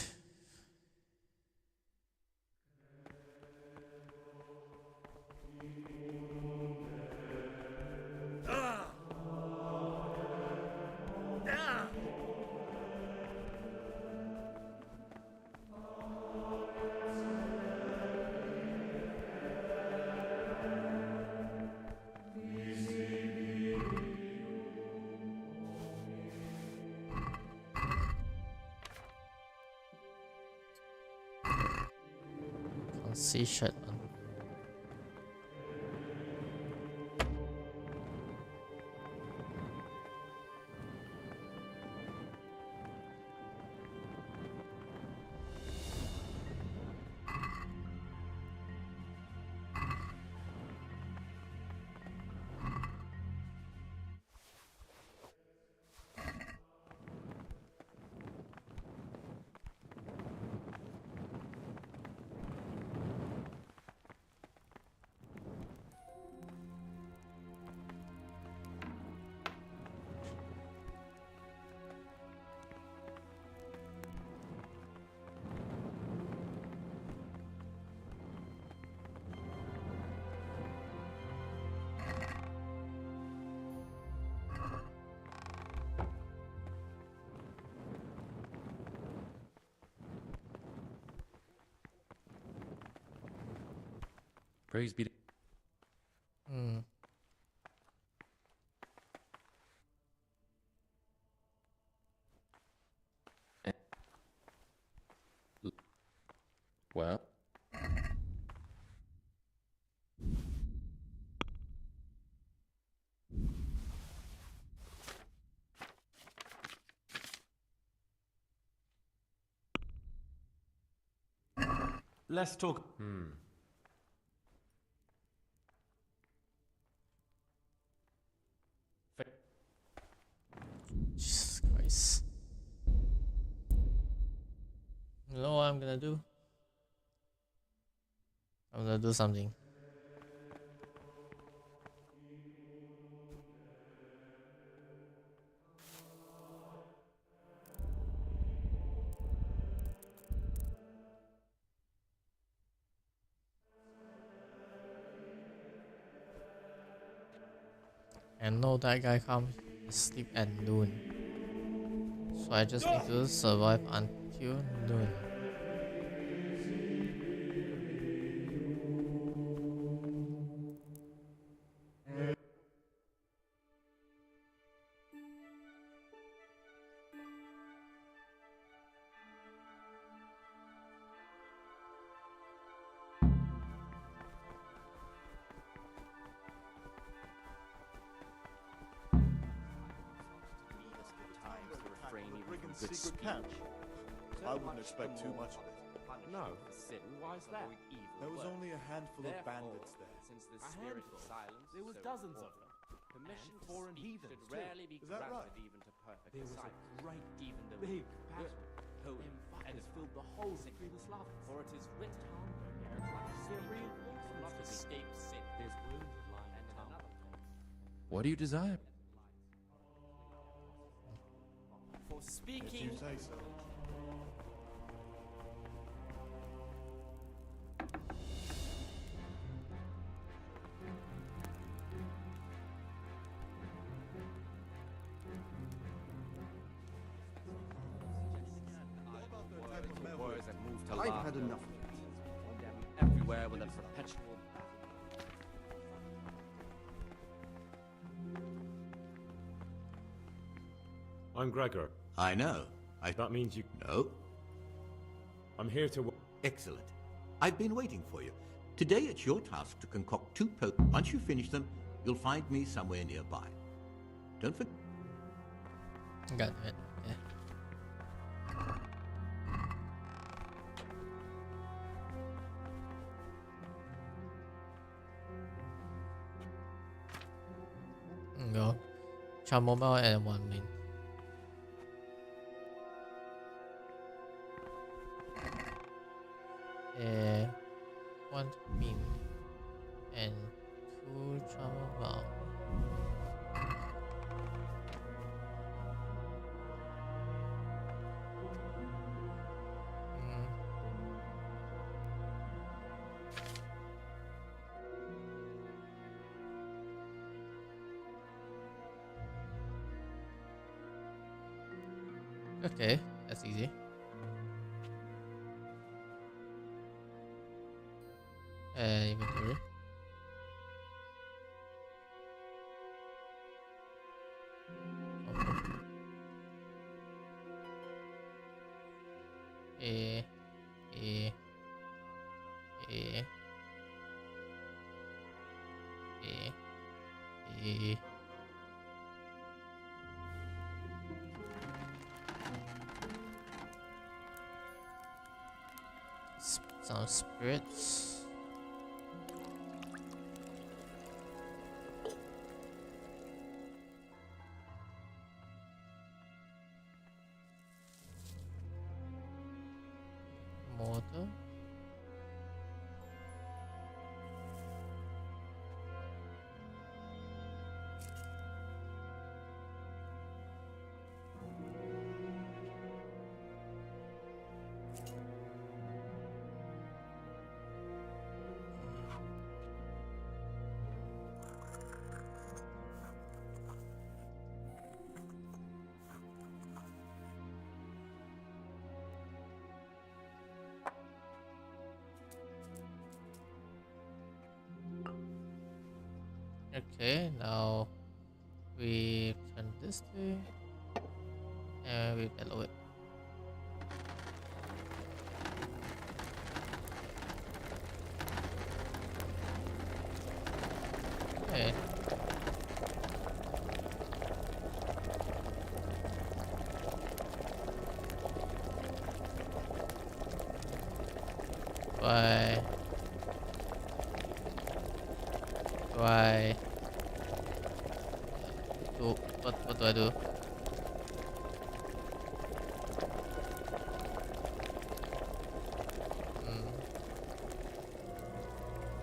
sea shirt on. Praise be to... Hmm. Well... Let's talk. Jesus Christ. You know what I'm gonna do? I'm gonna do something. And know that guy comes to sleep at noon. So I just need to survive until noon. Good catch. I wouldn't expect too much of it. No. Why is that? There was only a handful of bandits there. Since the A spirit handful? of silence There was so dozens of important, them. permission And to foreign speak heathens, should too. rarely be Is that granted right? even to perfect There was a silence. great, even the big most battle. holy, Them and fuckers divine. filled the whole of Yugoslavia. For it is written, They're reinforcements not to me. escape sin. There's wounded lying And in town. another place, What do you desire? for If speaking you say so. words that move to I've laughter. had enough of it. Them everywhere with a perpetual battle. I'm Gregor. I know. That means you... No. I'm here to... Excellent. I've been waiting for you. Today it's your task to concoct 2 Once you finish them, you'll find me somewhere nearby. Don't forget... Got it. Yeah. Go. Charm mobile and 1 main. Uh, 1 min and 2 charm mobile. Okay, that's easy. Inventory. A, A, A. Eh. Eh. Some spirits. Mortar. Okay, now we turn this way and we bellow it. Okay. Why? Why? What do I do?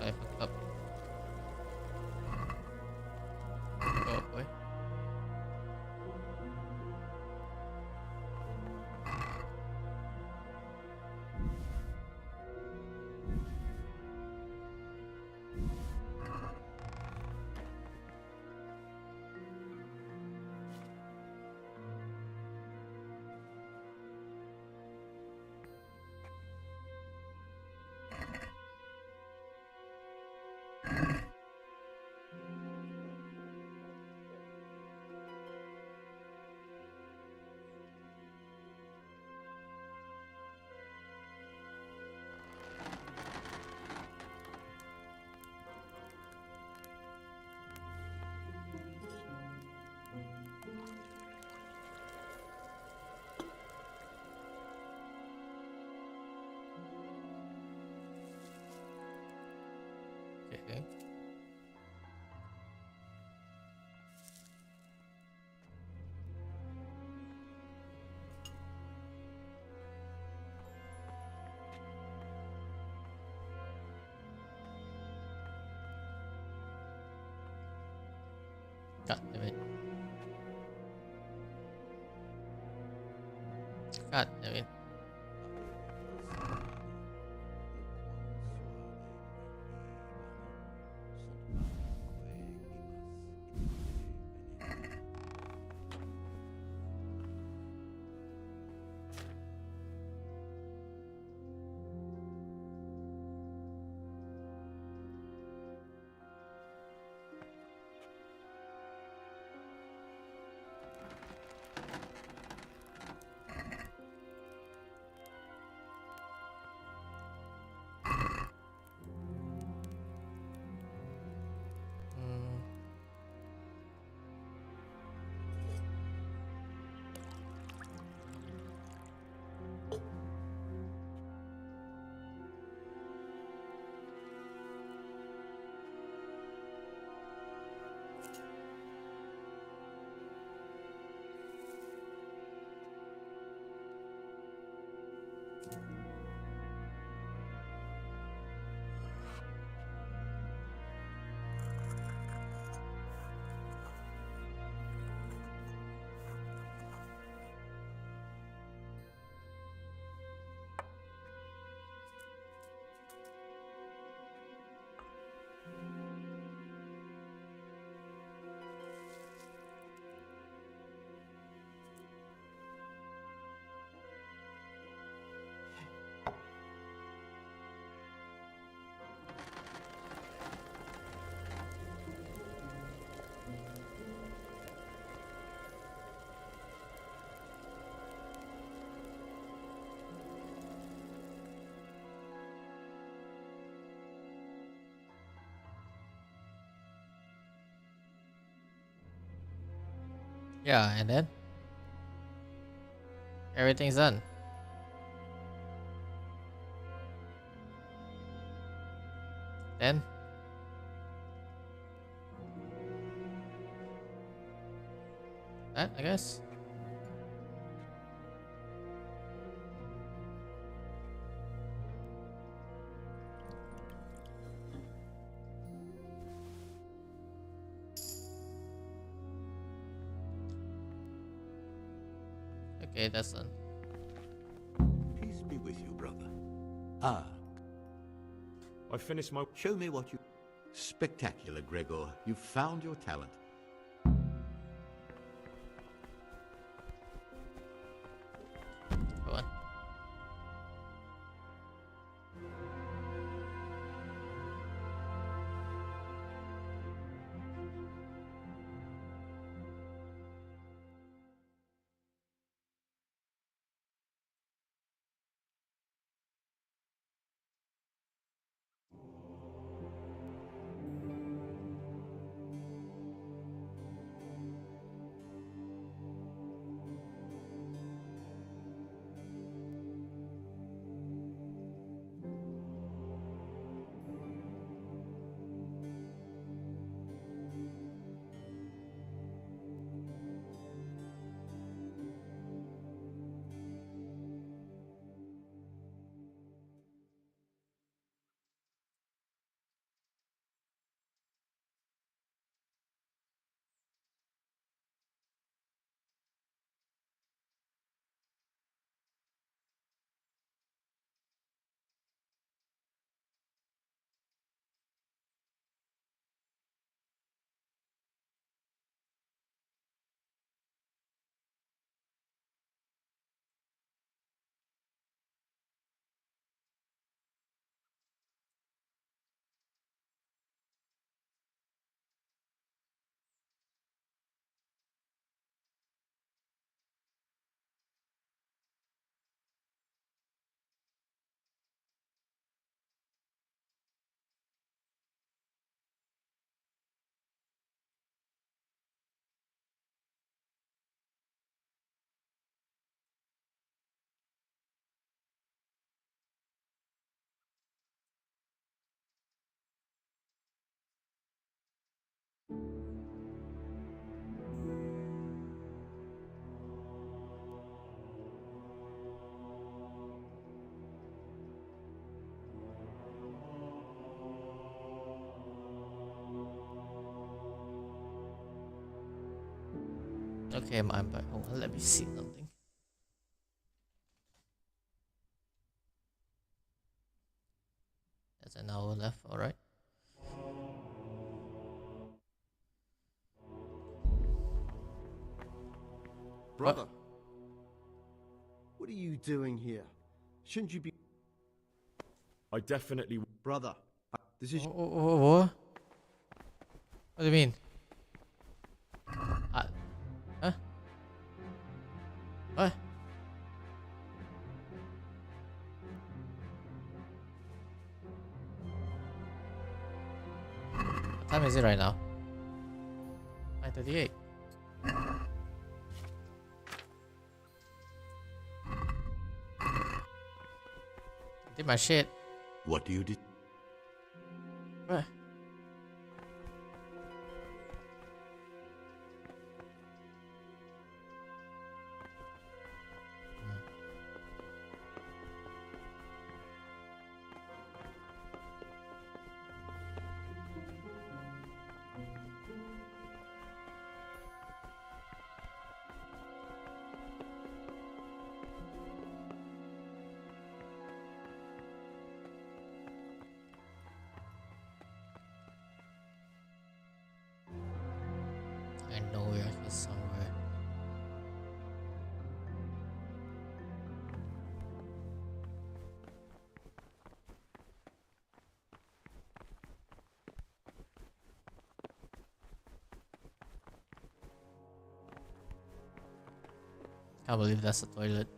I fucked up. Oh boy. Okay. God damn it. God damn it. Yeah, and then everything's done. Then that, I guess. Okay, that's done. Peace be with you, brother. Ah. I finished my... Show me what you... Spectacular, Gregor. You've found your talent. Go on. Okay, I'm back. Hold on, let me see something. There's an hour left, alright. Brother, what are you doing here? Shouldn't you be... I definitely... Brother, this is... What? What do you mean? Huh? What? What time is it right now? 9:38. Did my shit. What do you do? What? I know you're here somewhere. Can't believe that's the toilet.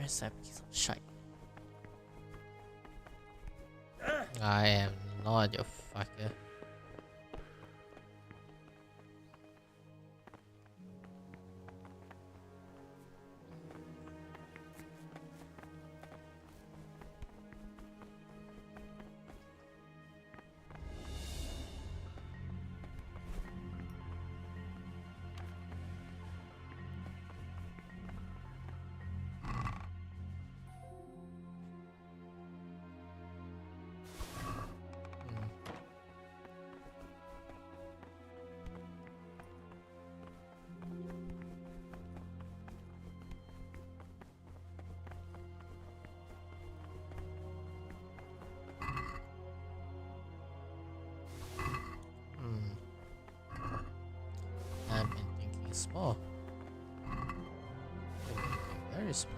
Where's that piece of shit? I am not your fucker. I've been thinking small. Very small.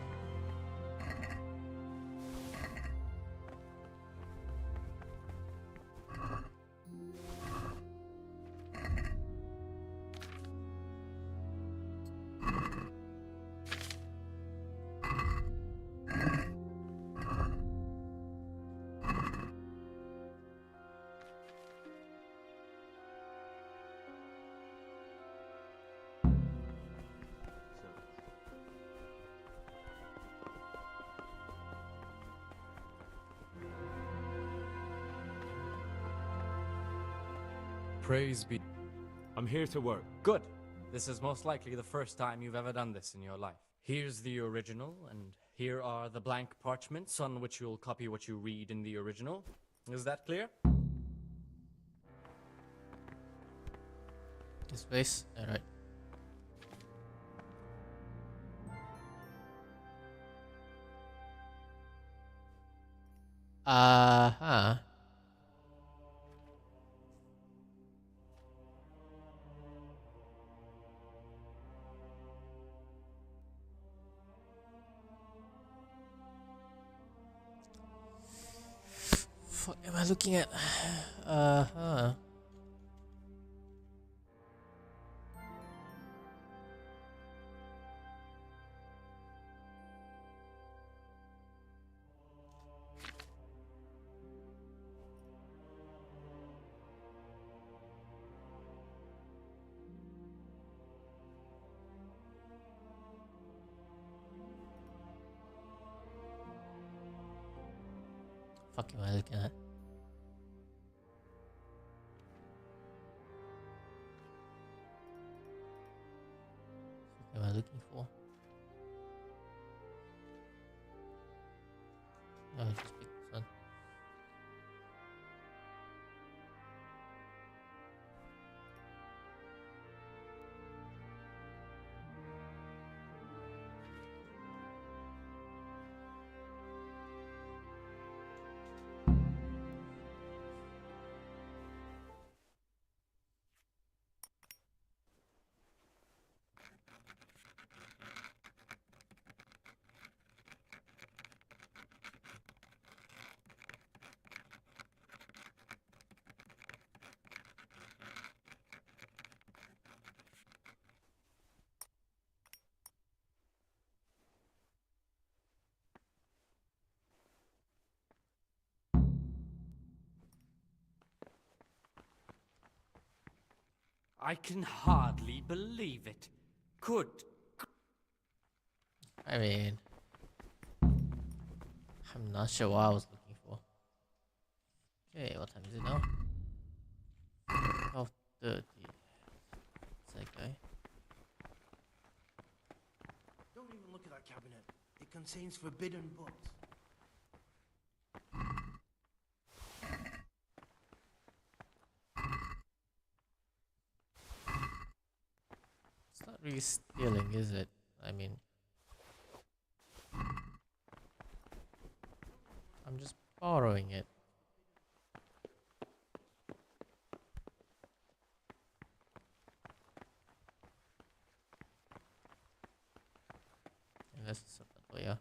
Praise be. I'm here to work. Good. This is most likely the first time you've ever done this in your life. Here's the original, and here are the blank parchments on which you'll copy what you read in the original. Is that clear? This place? Alright. Uh-huh. What am I looking at? Uh-huh. Fuck am I looking at? What am I looking for? No, just pick this one. I can hardly believe it. Good. I mean, I'm not sure what I was looking for. Okay, what time is it now? 12:30. Is that guy? Don't even look at that cabinet. It contains forbidden books. It's not really stealing, is it? I mean, I'm just borrowing it. Unless it's that way, yeah.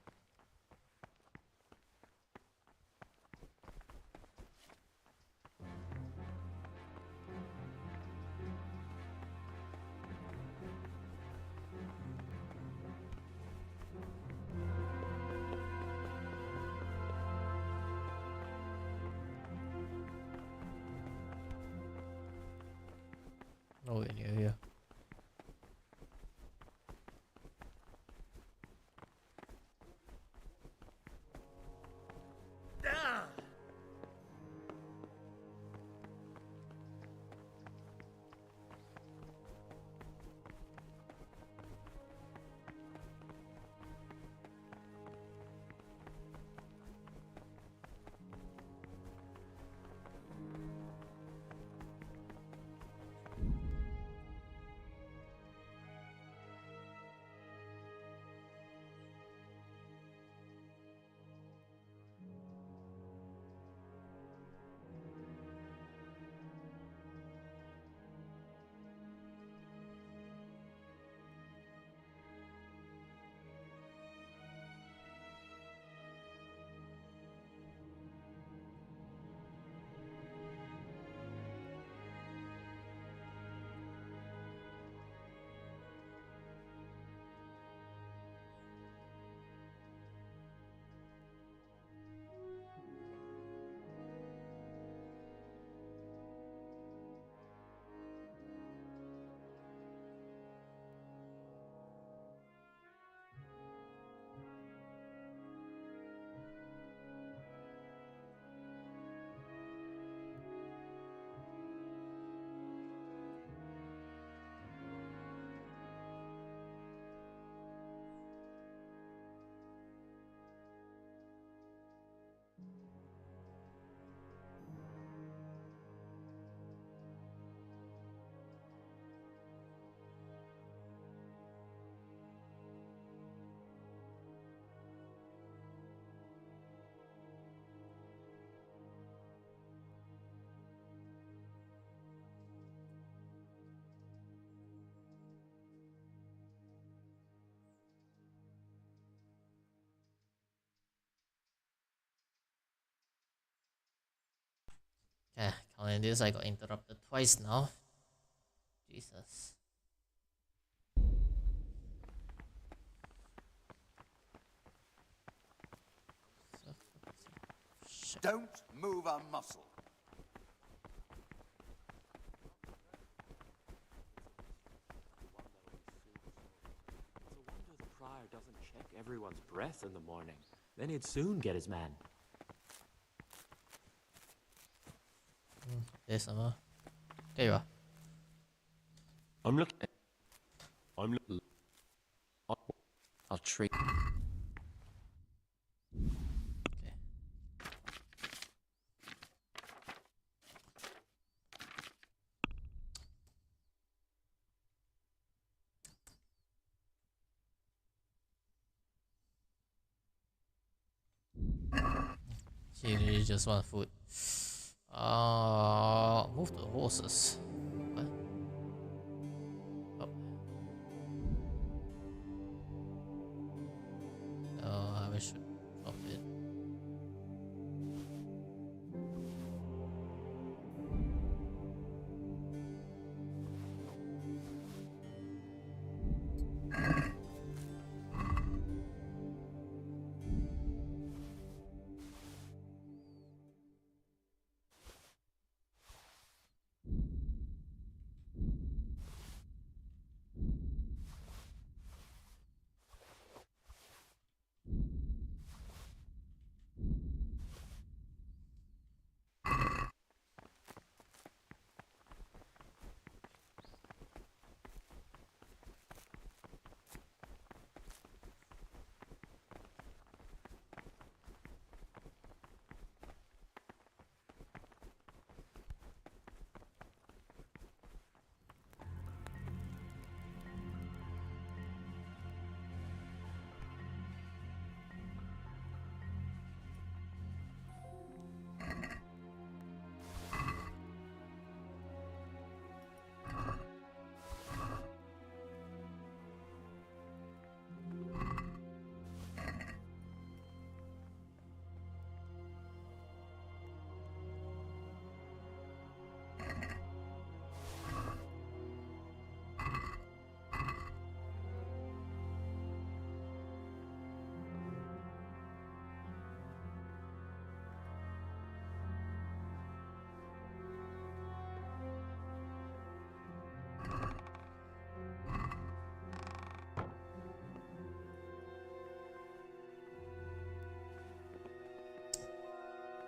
nowhere near here. Okay, counting this, I got interrupted twice now. Jesus. Don't move a muscle. It's a wonder the prior doesn't check everyone's breath in the morning. Then he'd soon get his man. There's some. There you are. I'm looking. I'll trade. She really just want food. Move the horses. What? Oh. No, I should drop it.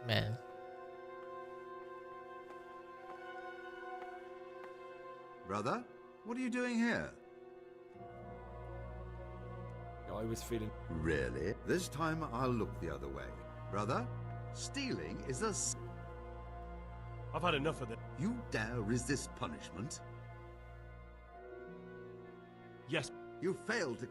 Man. Brother, what are you doing here? I was feeling... Really? This time I'll look the other way. Brother, stealing is a... I've had enough of it. You dare resist punishment? Yes. You failed to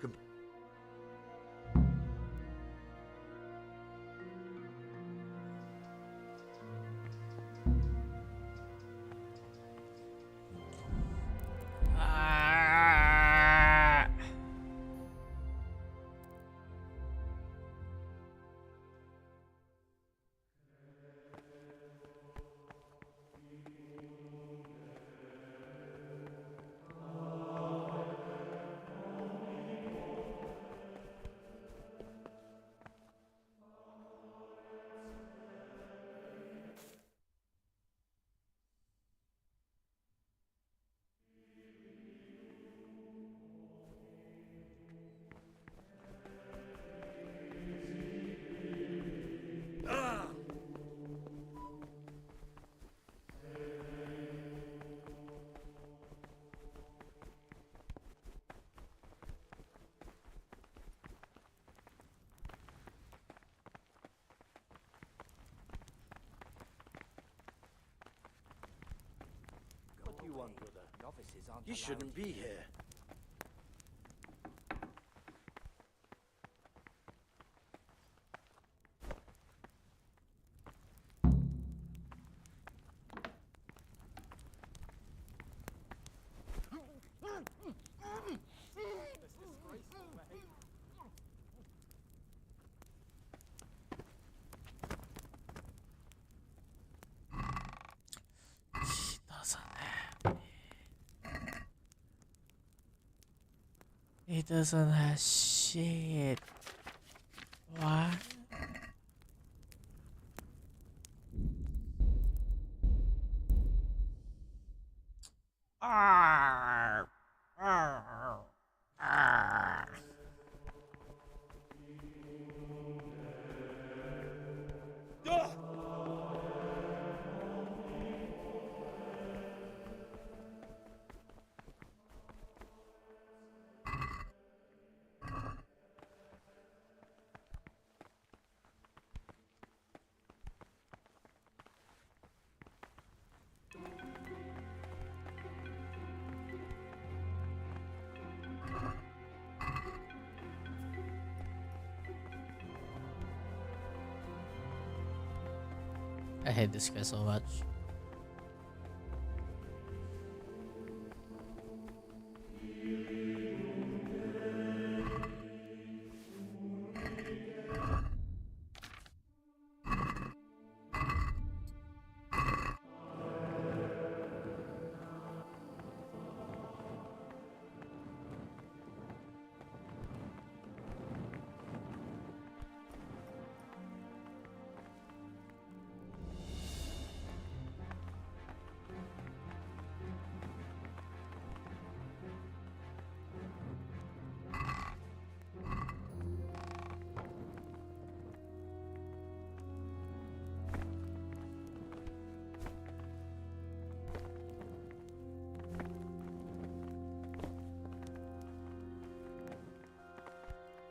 What do you want, brother? Novices aren't You shouldn't be here. He doesn't have shit. What? Arr, arr, arr. I hate this guy so much.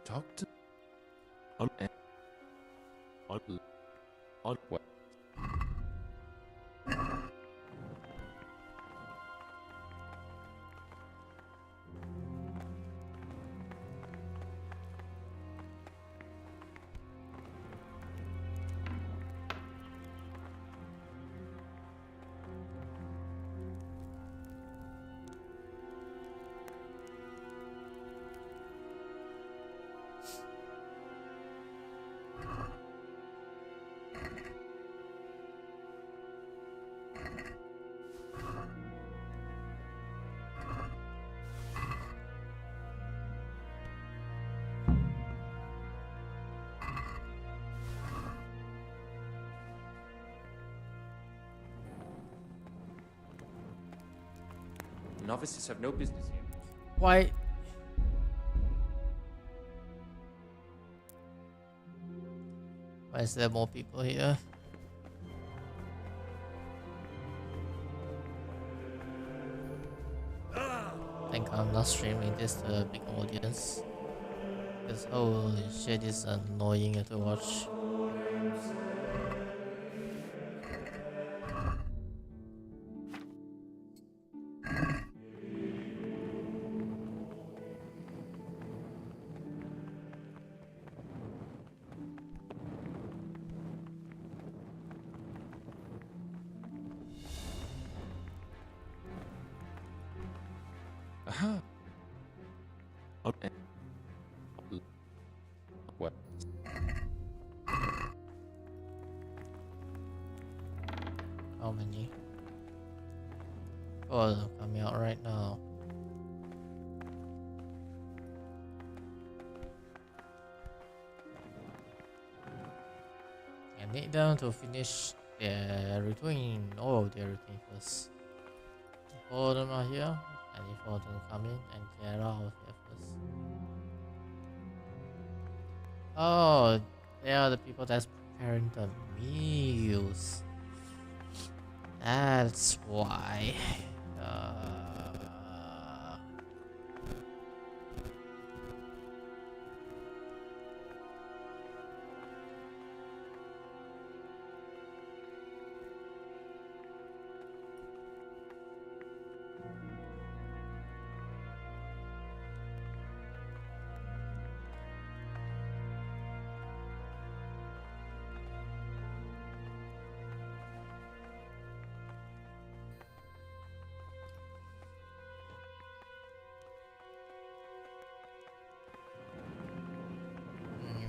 Talk to... On what? Novices have no business here. Why? Why is there more people here? I'm not streaming this to a big audience. Because holy shit, it's annoying to watch. Aha. Okay. What? How many? Oh, coming out right now. I need them to finish their routine, all of their routine first. All of them are here. I need for them to come in and get out of here first. Oh, they are the people that's preparing the meals. That's why.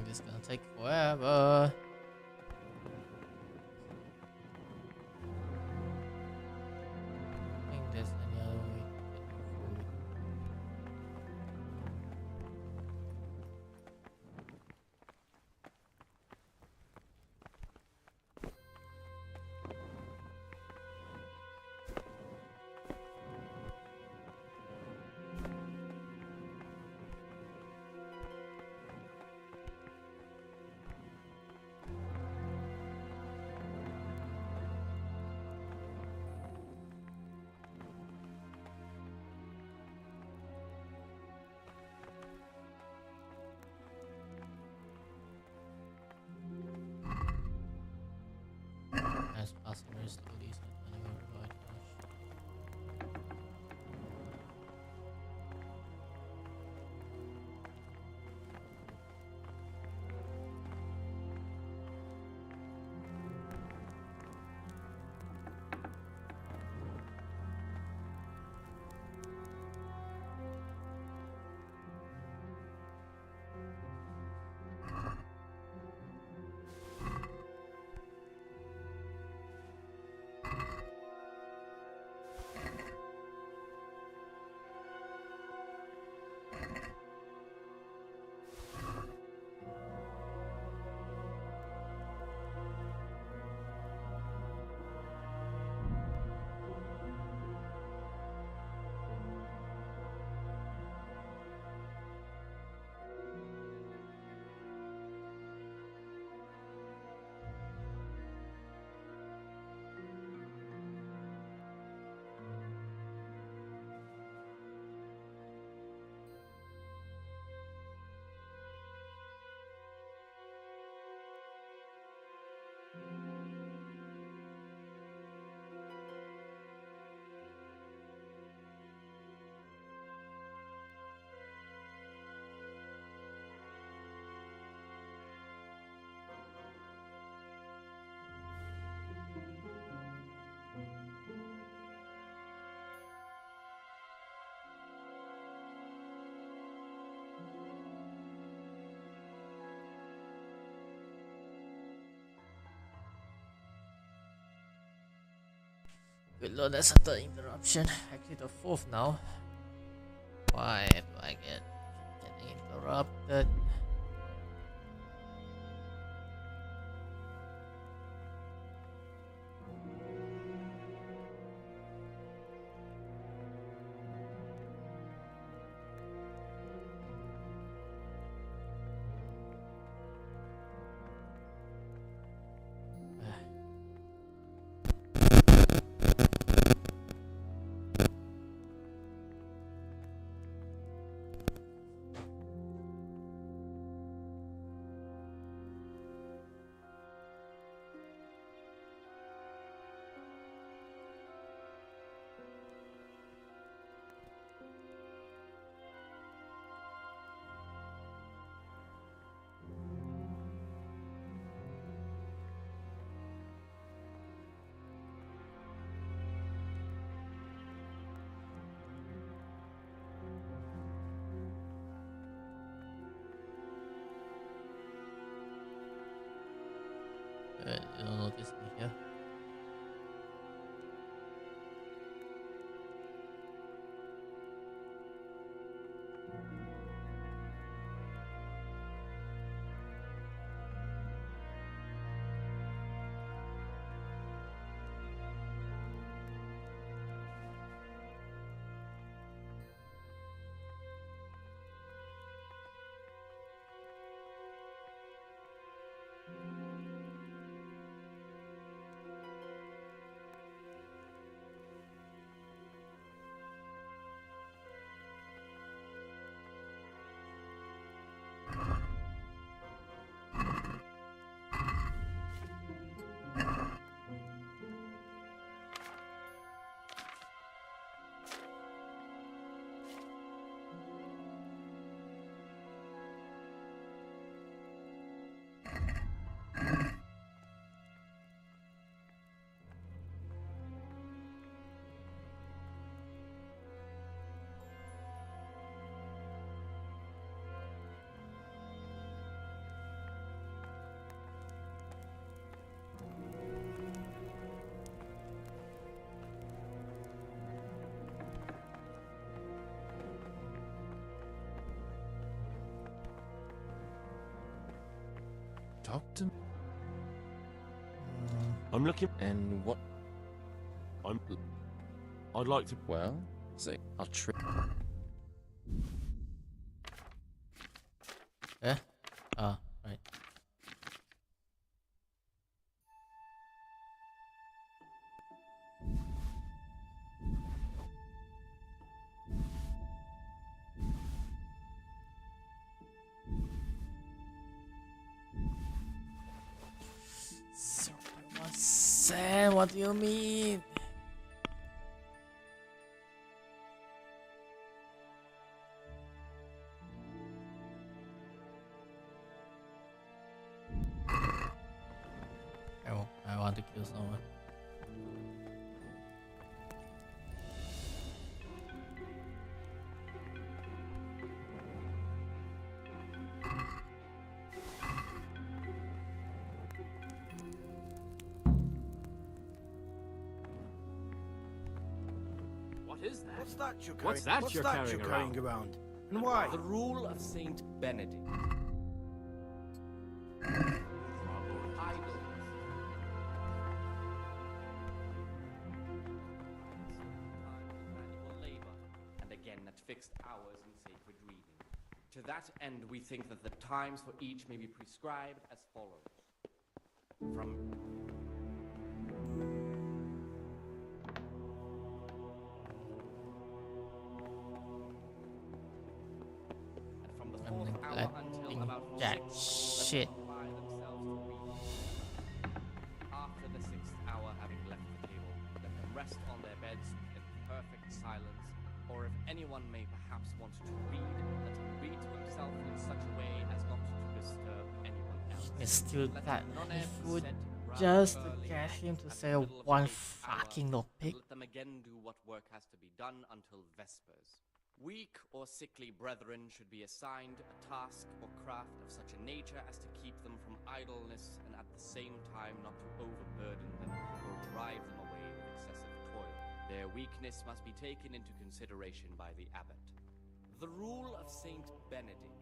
This is gonna take forever. I think there's any other way to get food. As passing very slowly, so I don't even realize much. Good lord, that's a third interruption. Actually, the fourth now. Why do I get interrupted? You don't notice me here. Talk to me. I'm looking. And what? I'd like to. Well, say I'll try. Eh? Ah, right. Sam, what do you mean? I want to kill someone. What is that? What's that you're carrying? What's that you're carrying around? And why? The rule of Saint Benedict. And again at fixed hours in sacred reading. To that end, we think that the times for each may be prescribed as follows. From the fourth hour until about Jack shit. After the sixth hour, having left the table, let them rest on their beds in perfect silence, or if anyone may perhaps want to read, let him read to himself in such a way as not to disturb anyone else. It's still Let that none if be would set rather just to early get him to at say the middle of one the eighth hour, fucking lockpick. Let them again do what work has to be done until vespers. Weak or sickly brethren should be assigned a task or craft of such a nature as to keep them from idleness and at the same time not to overburden them or drive them away with excessive toil. Their weakness must be taken into consideration by the abbot. The rule of Saint Benedict.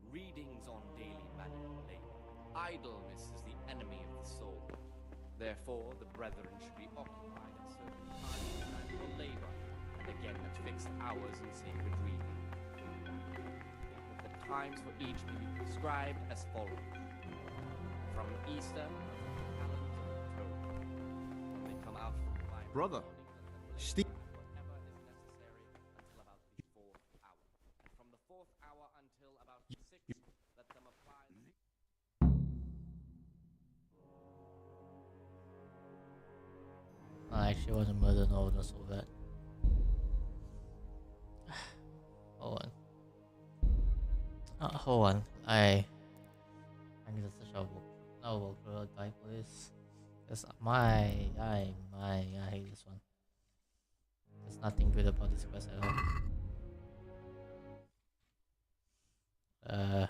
Readings on daily manual labor. Idleness is the enemy of the soul. Therefore, the brethren should be occupied at certain times of manual labor, and again at fixed hours in sacred reading. The times for each may be prescribed as follows. From Easter until the calends of October. When they come out from the Bible Brother, Steve. whatever is necessary until about the fourth hour. And from the fourth hour until about the sixth, let them apply the I actually want to murder Nova so bad. Hold on. Hold on. I need to search out a guide for this. Cause I hate this one. There's nothing good about this quest at all.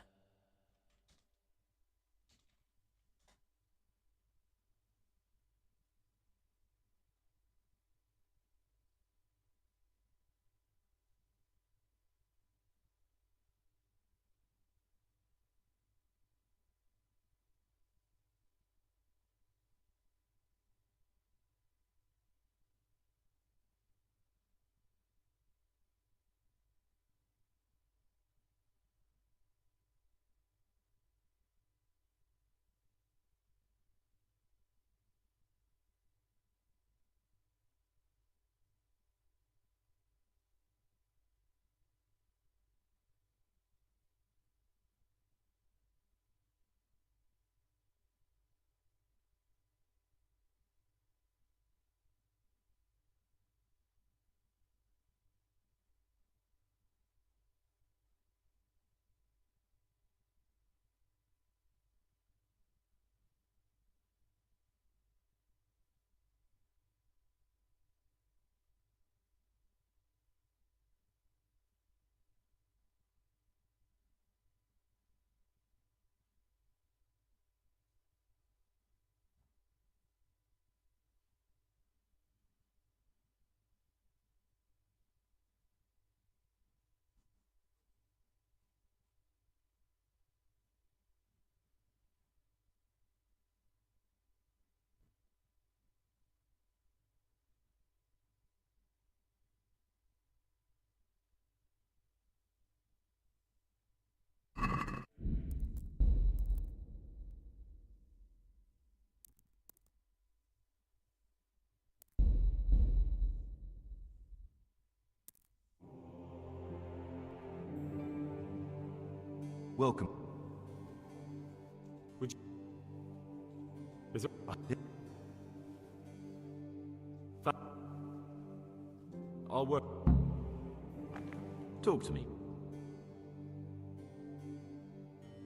Welcome. Would you... Is it... I'll work... Talk to me.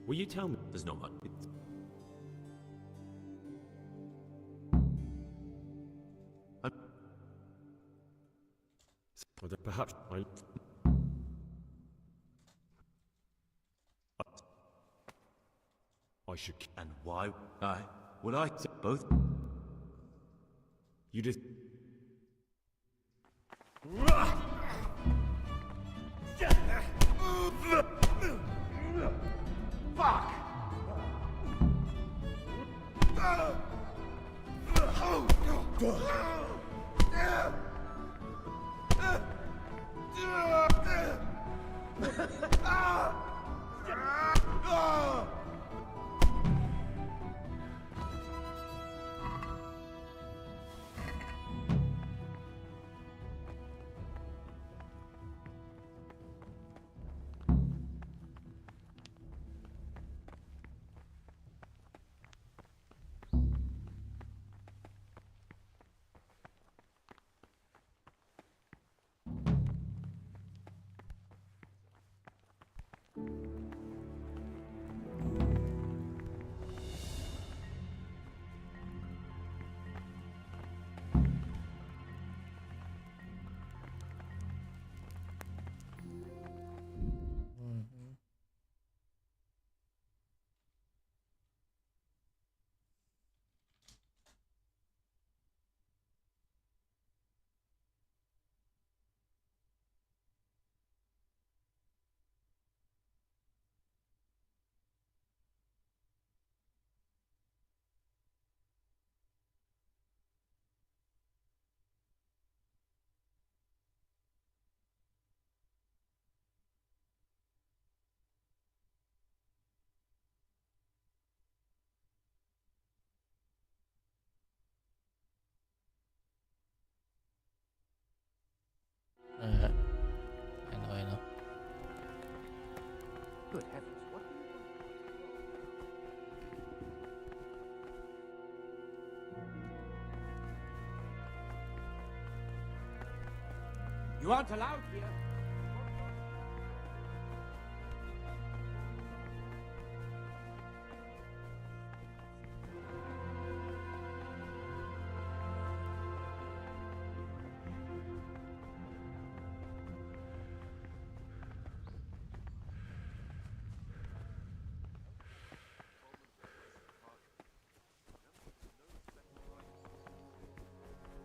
Will you tell me? There's not much. Well, then perhaps I should... And why? Would I... Both? You just... Fuck! I know. Good heavens, what? You aren't allowed here.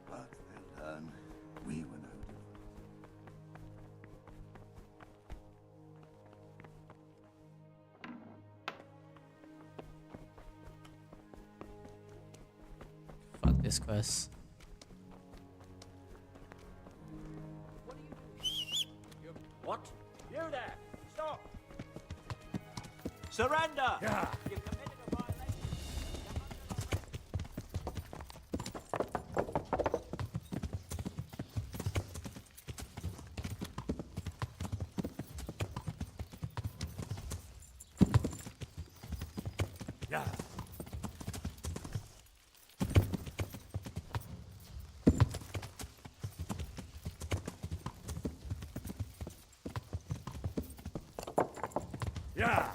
But they'll learn. We were no different. Fuck this quest. What? You there! Stop! Surrender! Yeah. You've committed a violation. Yeah. Yeah.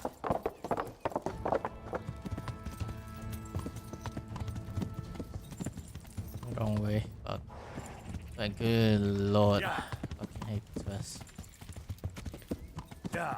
Wrong way. Fuck. But good lord. Fucking hate this quest. Yeah.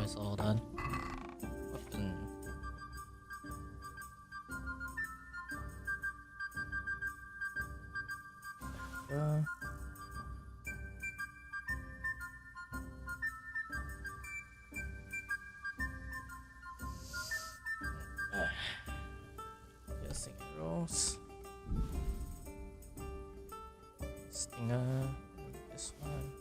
it's all done. Weapon. Piercing arrows. Stinger. This one.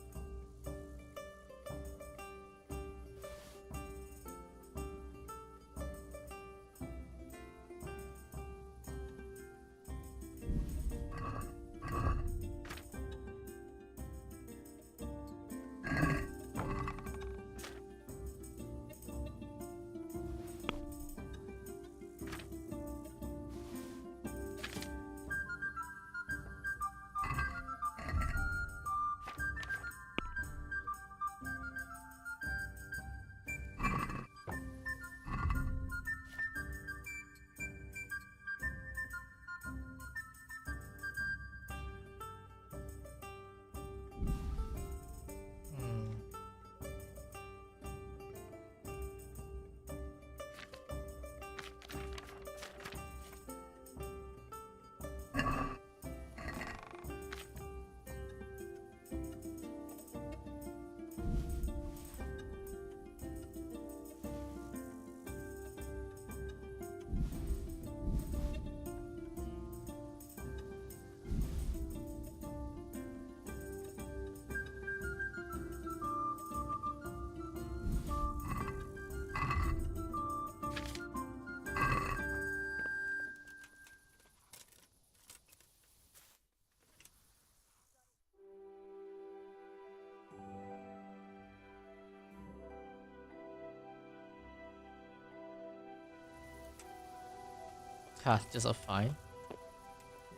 Ha, just a fine.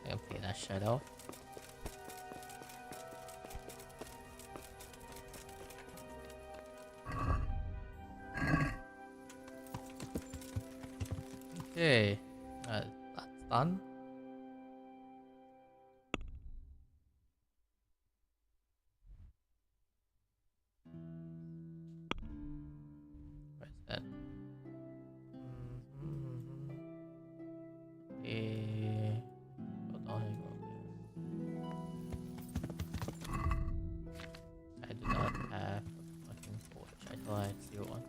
I can pay that shit off. Okay, that's done. Where's that? Go down and go there. I do not have a fucking torch. I thought I had 01.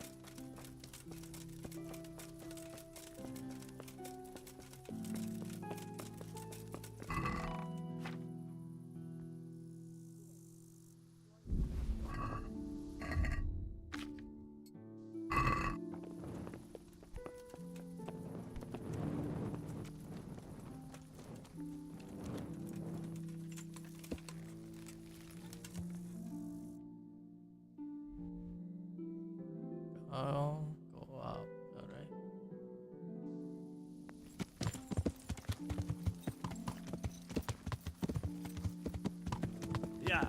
I'll go up, alright. Yeah.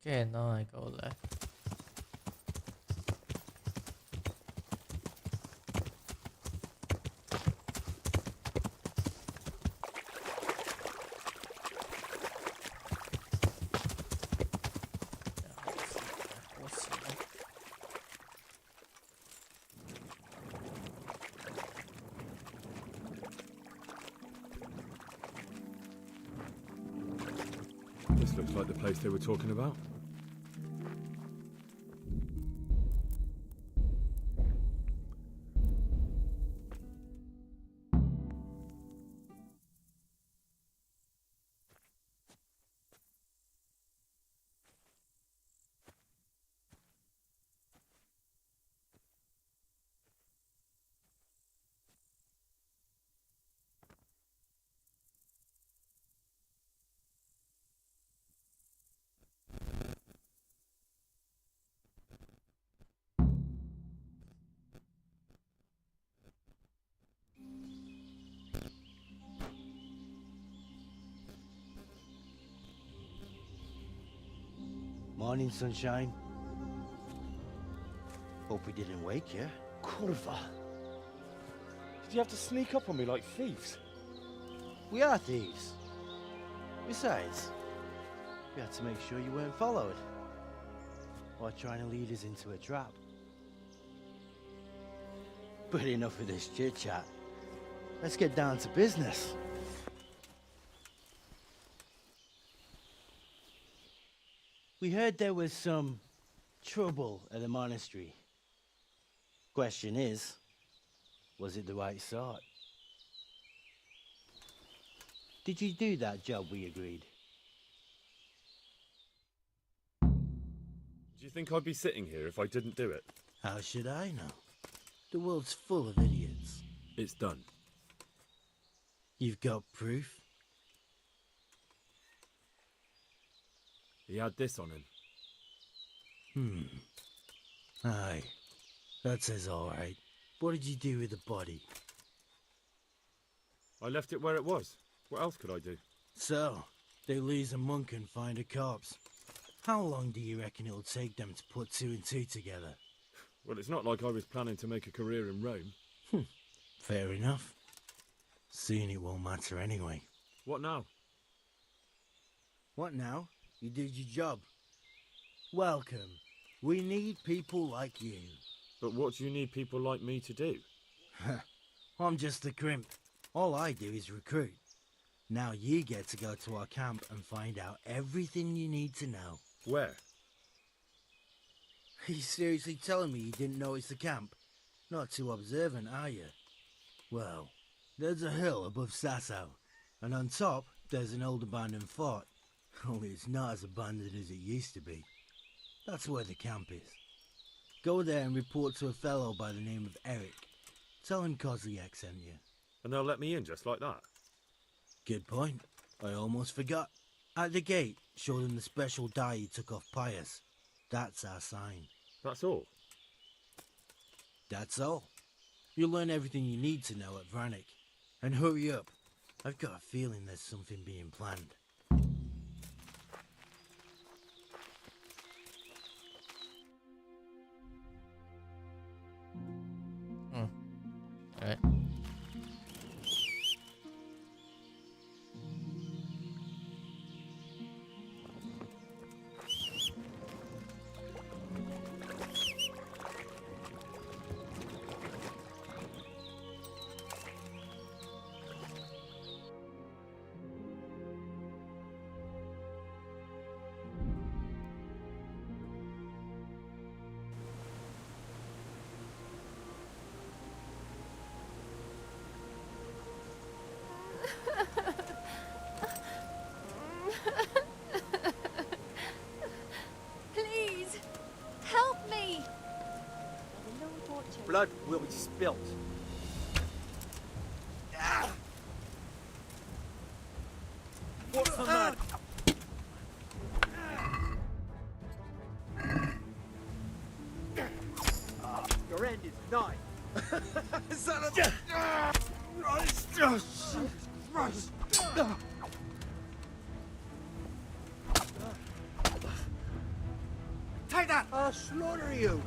Okay, now I go left. This looks like the place they were talking about. Morning, sunshine. Hope we didn't wake you. Kurva! Did you have to sneak up on me like thieves? We are thieves. Besides, we had to make sure you weren't followed. Or trying to lead us into a trap. But enough of this chit-chat. Let's get down to business. We heard there was some trouble at the monastery. Question is, was it the right sort? Did you do that job we agreed? Do you think I'd be sitting here if I didn't do it? How should I know? The world's full of idiots. It's done. You've got proof? He had this on him. Aye. That says all right. What did you do with the body? I left it where it was. What else could I do? So, they lose a monk and find a corpse. How long do you reckon it'll take them to put two and two together? Well, it's not like I was planning to make a career in Rome. Fair enough. Soon it won't matter anyway. What now? What now? You did your job. Welcome. We need people like you. But what do you need people like me to do? I'm just a crimp. All I do is recruit. Now you get to go to our camp and find out everything you need to know. Where? Are you seriously telling me you didn't notice the camp? Not too observant, are you? Well, there's a hill above Sasau, and on top there's an old abandoned fort. Only it's not as abandoned as it used to be. That's where the camp is. Go there and report to a fellow by the name of Eric. Tell him Kozliak sent you. And they'll let me in just like that? Good point. I almost forgot. At the gate, show them the special dye you took off Pius. That's our sign. That's all? That's all. You'll learn everything you need to know at Vranik. And hurry up. I've got a feeling there's something being planned. Alright. Please, help me! Blood will be spilt. What's the matter? Your end is nigh. Son of a... Christ! Jesus Christ! Take that! I'll slaughter you!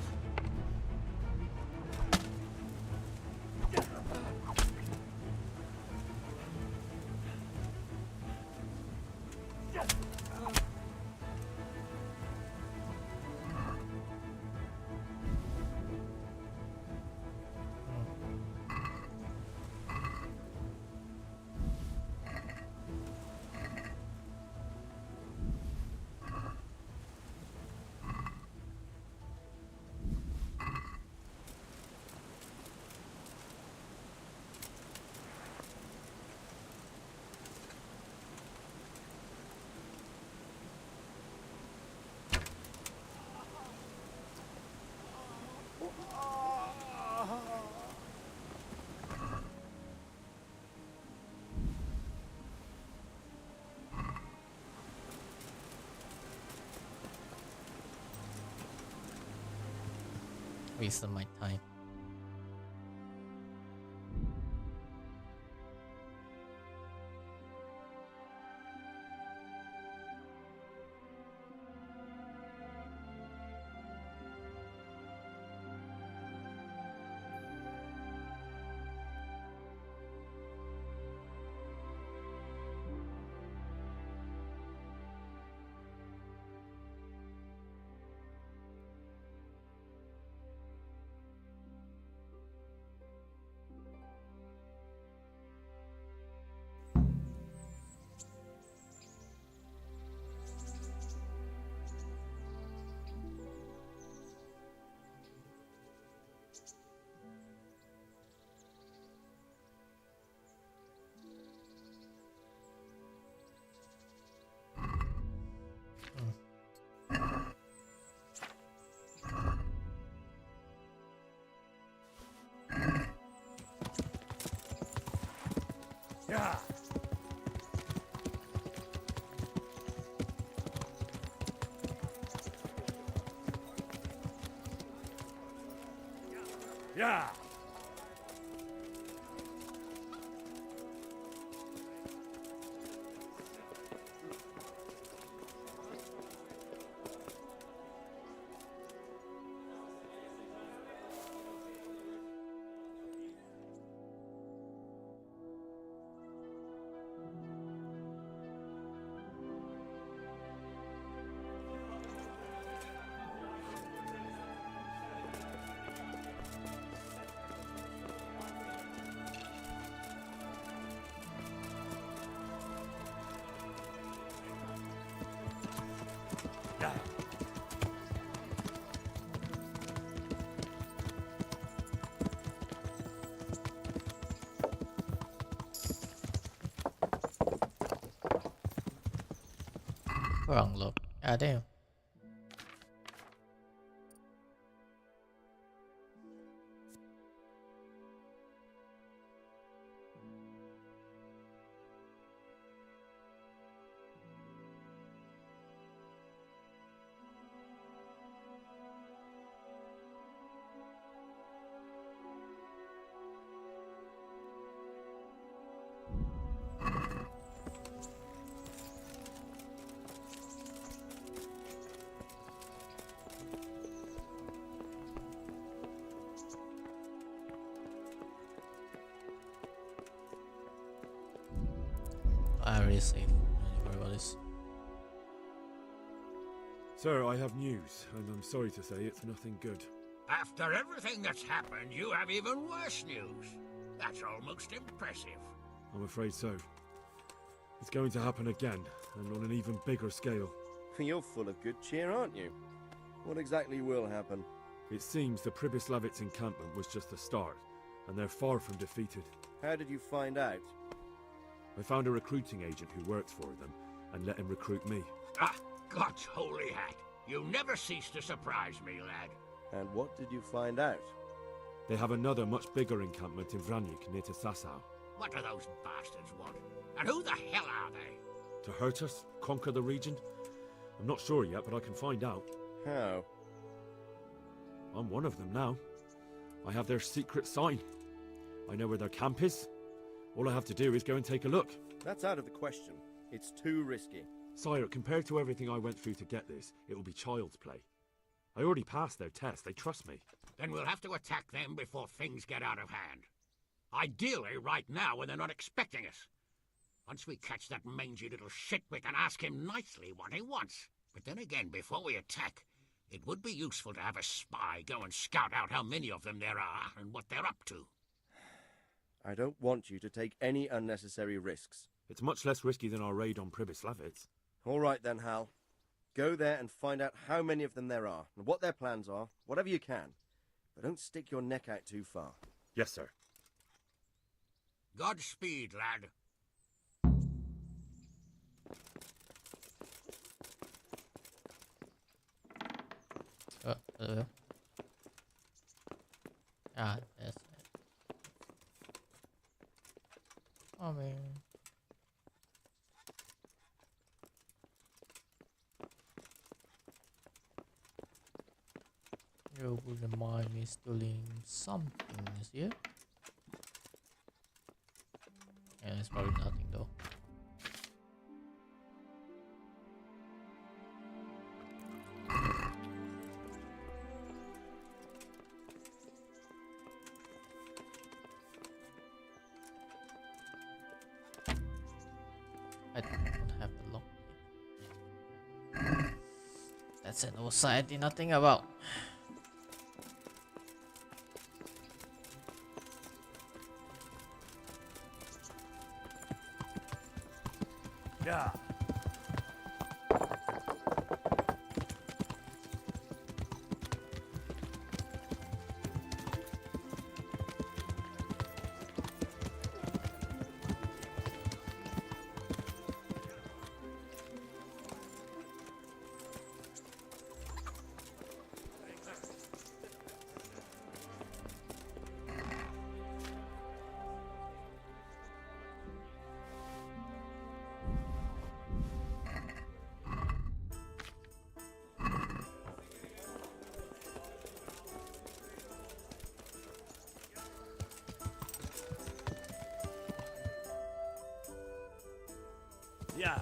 Waste of my time. Yeah. Yeah. Wrong look. Ah, damn. I already saved. Don't worry about this. Sir, I have news, and I'm sorry to say it's nothing good. After everything that's happened, you have even worse news. That's almost impressive. I'm afraid so. It's going to happen again, and on an even bigger scale. You're full of good cheer, aren't you? What exactly will happen? It seems the Pribyslavitz encampment was just the start, and they're far from defeated. How did you find out? I found a recruiting agent who works for them, and let him recruit me. Ah, God's holy hat. You never cease to surprise me, lad. And what did you find out? They have another much bigger encampment in Vranyuk near to Sasau. What do those bastards want? And who the hell are they? To hurt us? Conquer the region? I'm not sure yet, but I can find out. How? I'm one of them now. I have their secret sign. I know where their camp is. All I have to do is go and take a look. That's out of the question. It's too risky. Sire, compared to everything I went through to get this, it will be child's play. I already passed their test. They trust me. Then we'll have to attack them before things get out of hand. Ideally, right now, when they're not expecting us. Once we catch that mangy little shit, we can ask him nicely what he wants. But then again, before we attack, it would be useful to have a spy go and scout out how many of them there are and what they're up to. I don't want you to take any unnecessary risks. It's much less risky than our raid on Pribyslavitz. All right then, Hal. Go there and find out how many of them there are, and what their plans are, whatever you can. But don't stick your neck out too far. Yes, sir. Godspeed, lad. Ah, that's it. I mean... You wouldn't mind me stealing something here? Yeah, it's probably nothing though. I don't have the lock. That's an oversight I did nothing about. Yeah. Yeah.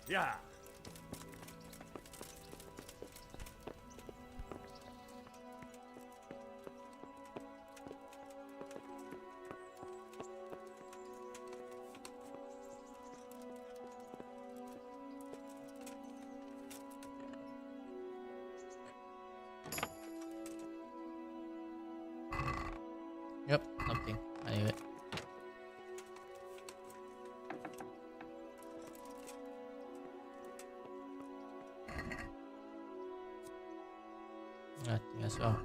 Yeah. Yep, nothing. I knew it. Nothing as well.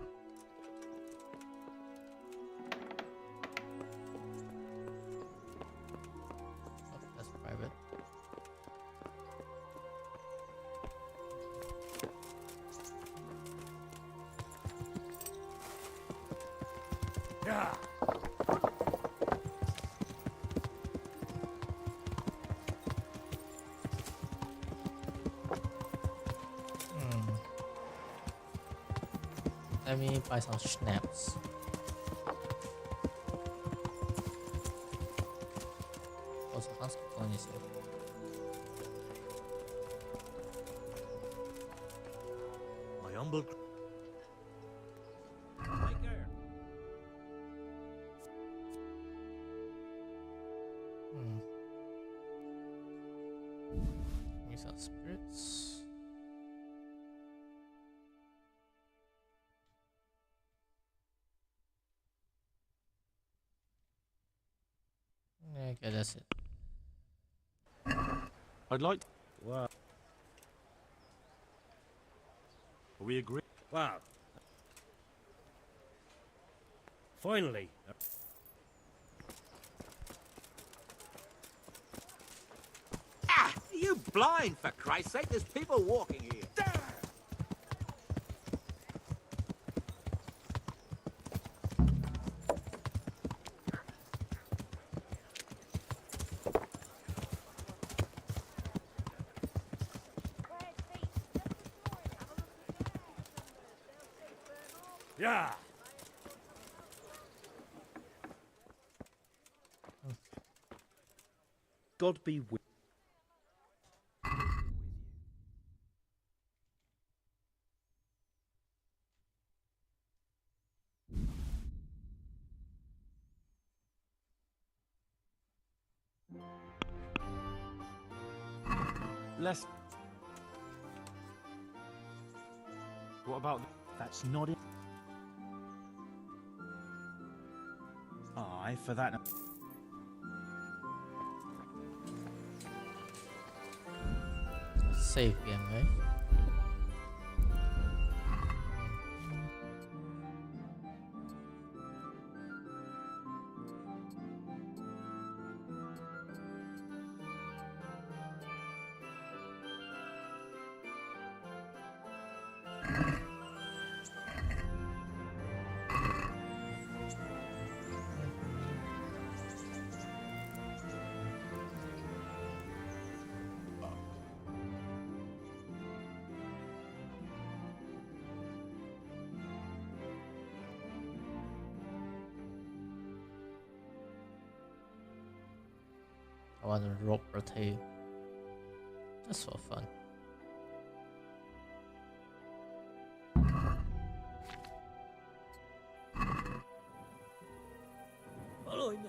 Oh, that's private. Yeah. Let me buy some schnapps. Also, how's the phone is here? My humble. Give me some spirits. Okay, that's it. I'd like. Wow. Are we agree? Wow. Finally. Ah! Are you blind, for Christ's sake? There's people walking here. Yeah. God be with. Let's. What about? That's not it. Aye, for that. Save game, right? I want to rope rotate. Just for fun. Well, I never.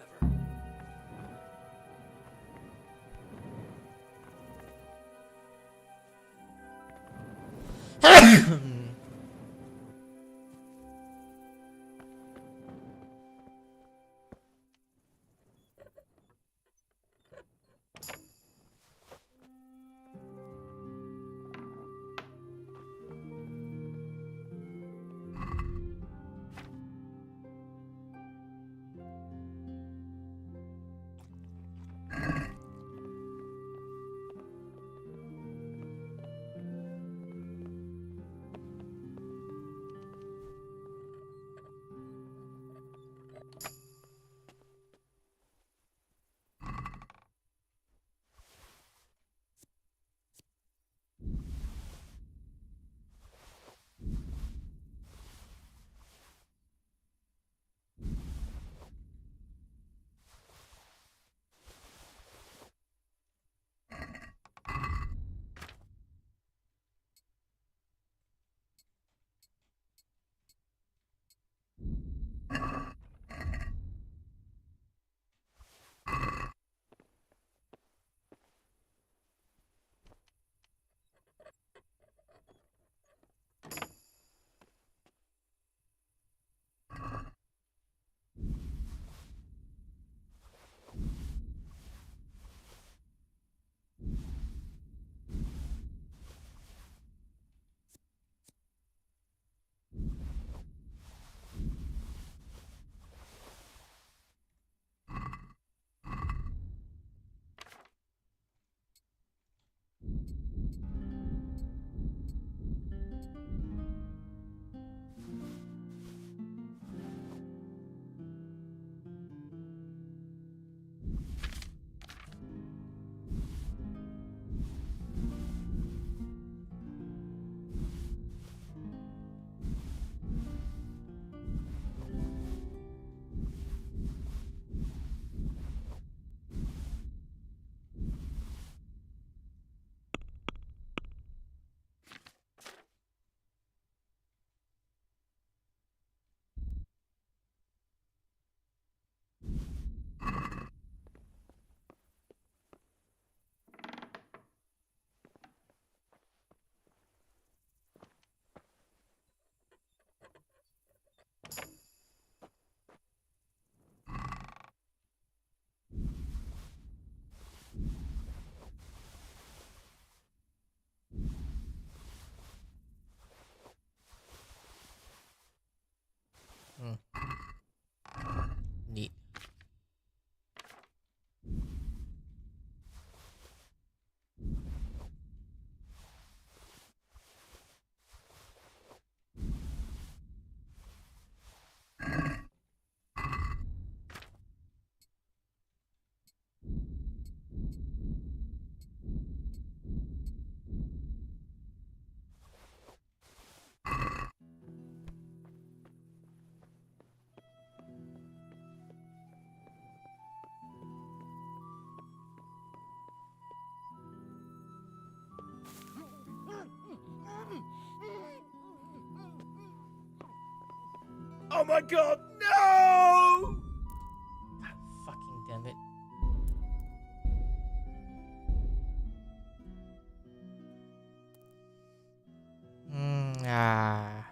Oh my god, no! God fucking damn it. Ah.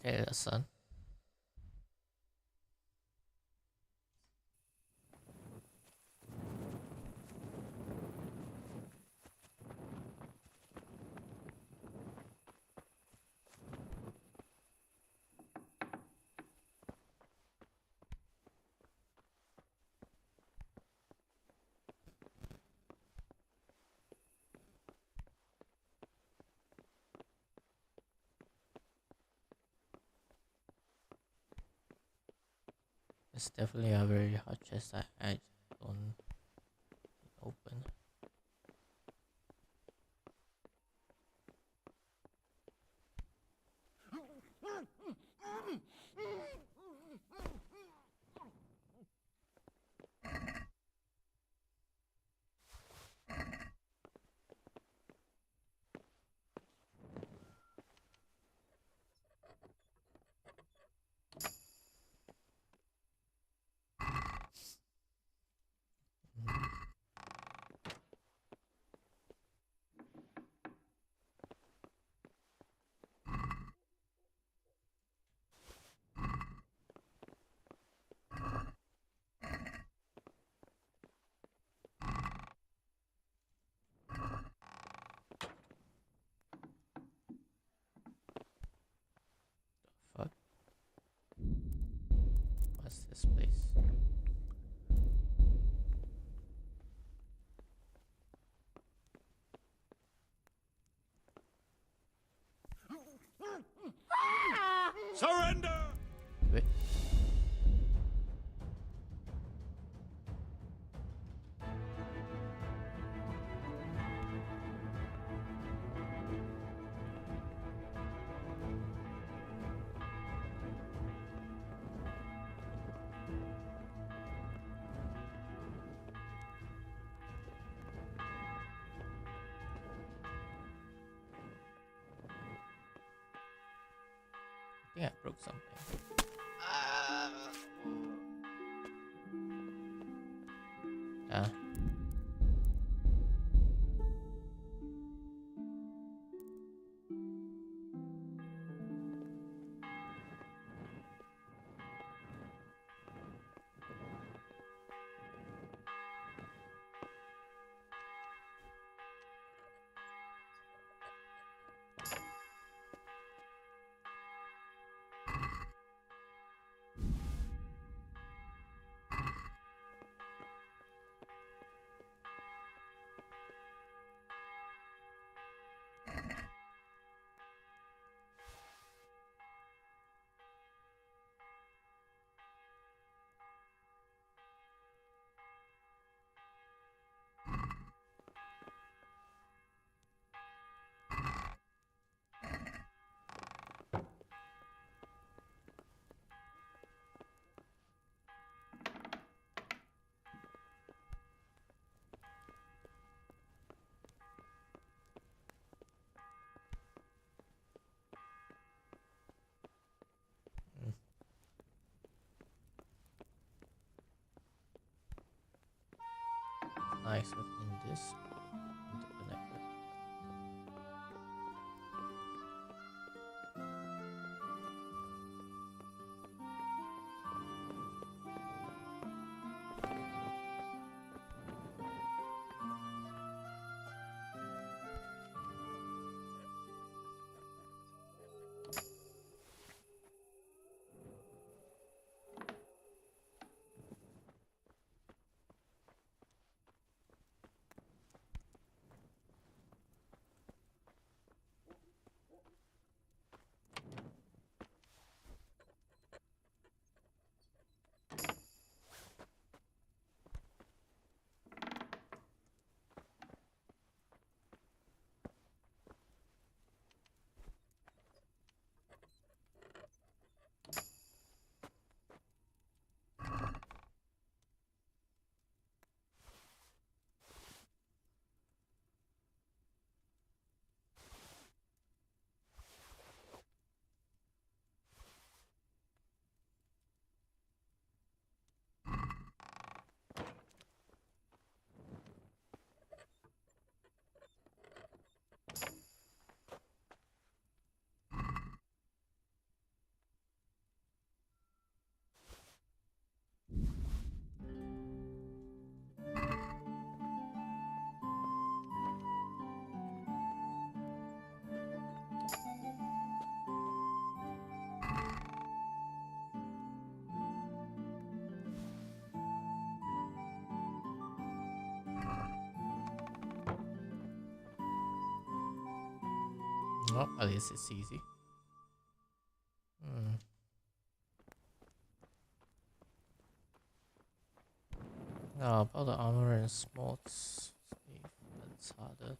Okay, that's done. It's definitely a very hard chest that I don't open. Fuck. What's this place? Surrender! Wait. I think I broke something. Yeah. Nice within this interconnected. Well, at least it's easy. Now about the armor and smarts. See if that's harder.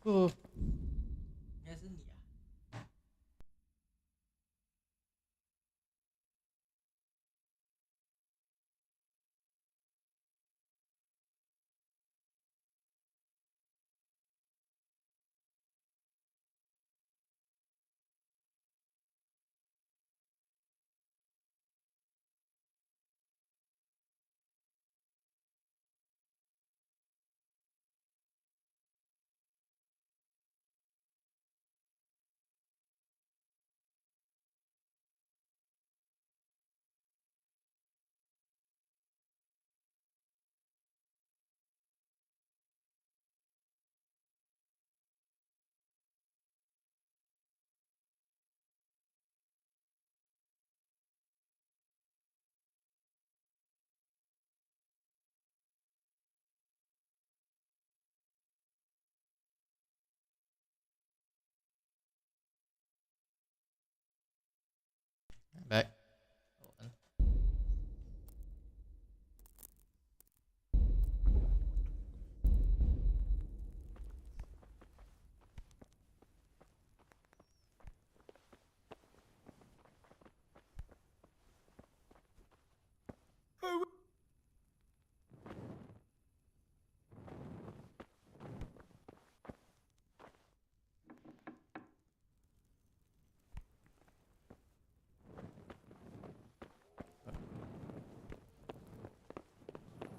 Oh. 应该是你啊。Back.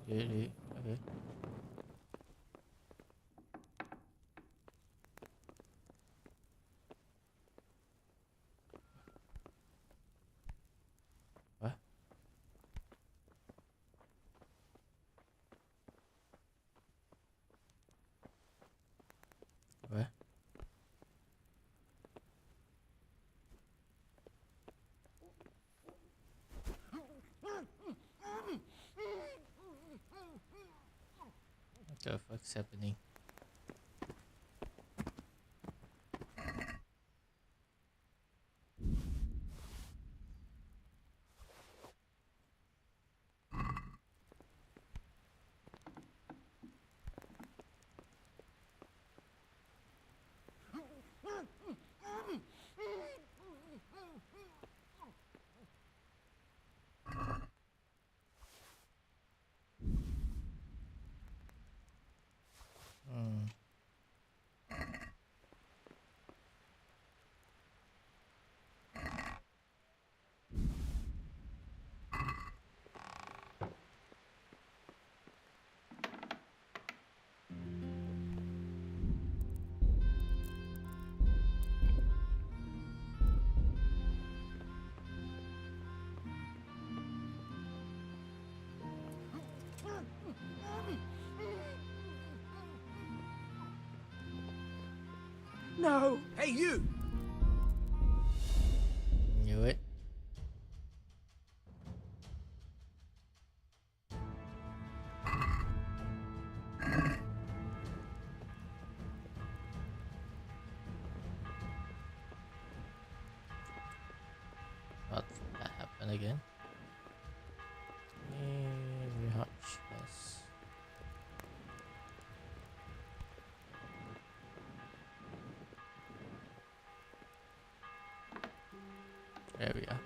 Really? Okay. What? What? What the fuck's happening? No! Hey, you! Knew it. What that happened again? Very much, yes. There we are.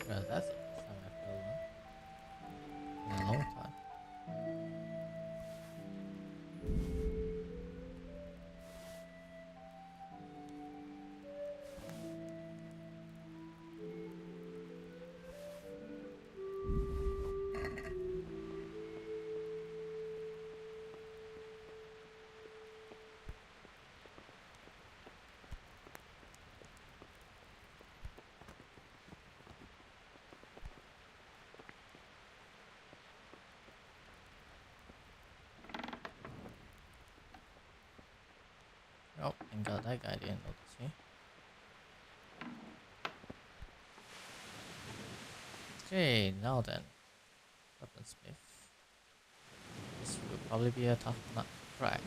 Well, that's the first time I've heard one in a long time. Oh, thank God that guy didn't notice me. Okay, now then. Weaponsmith. This will probably be a tough nut to crack.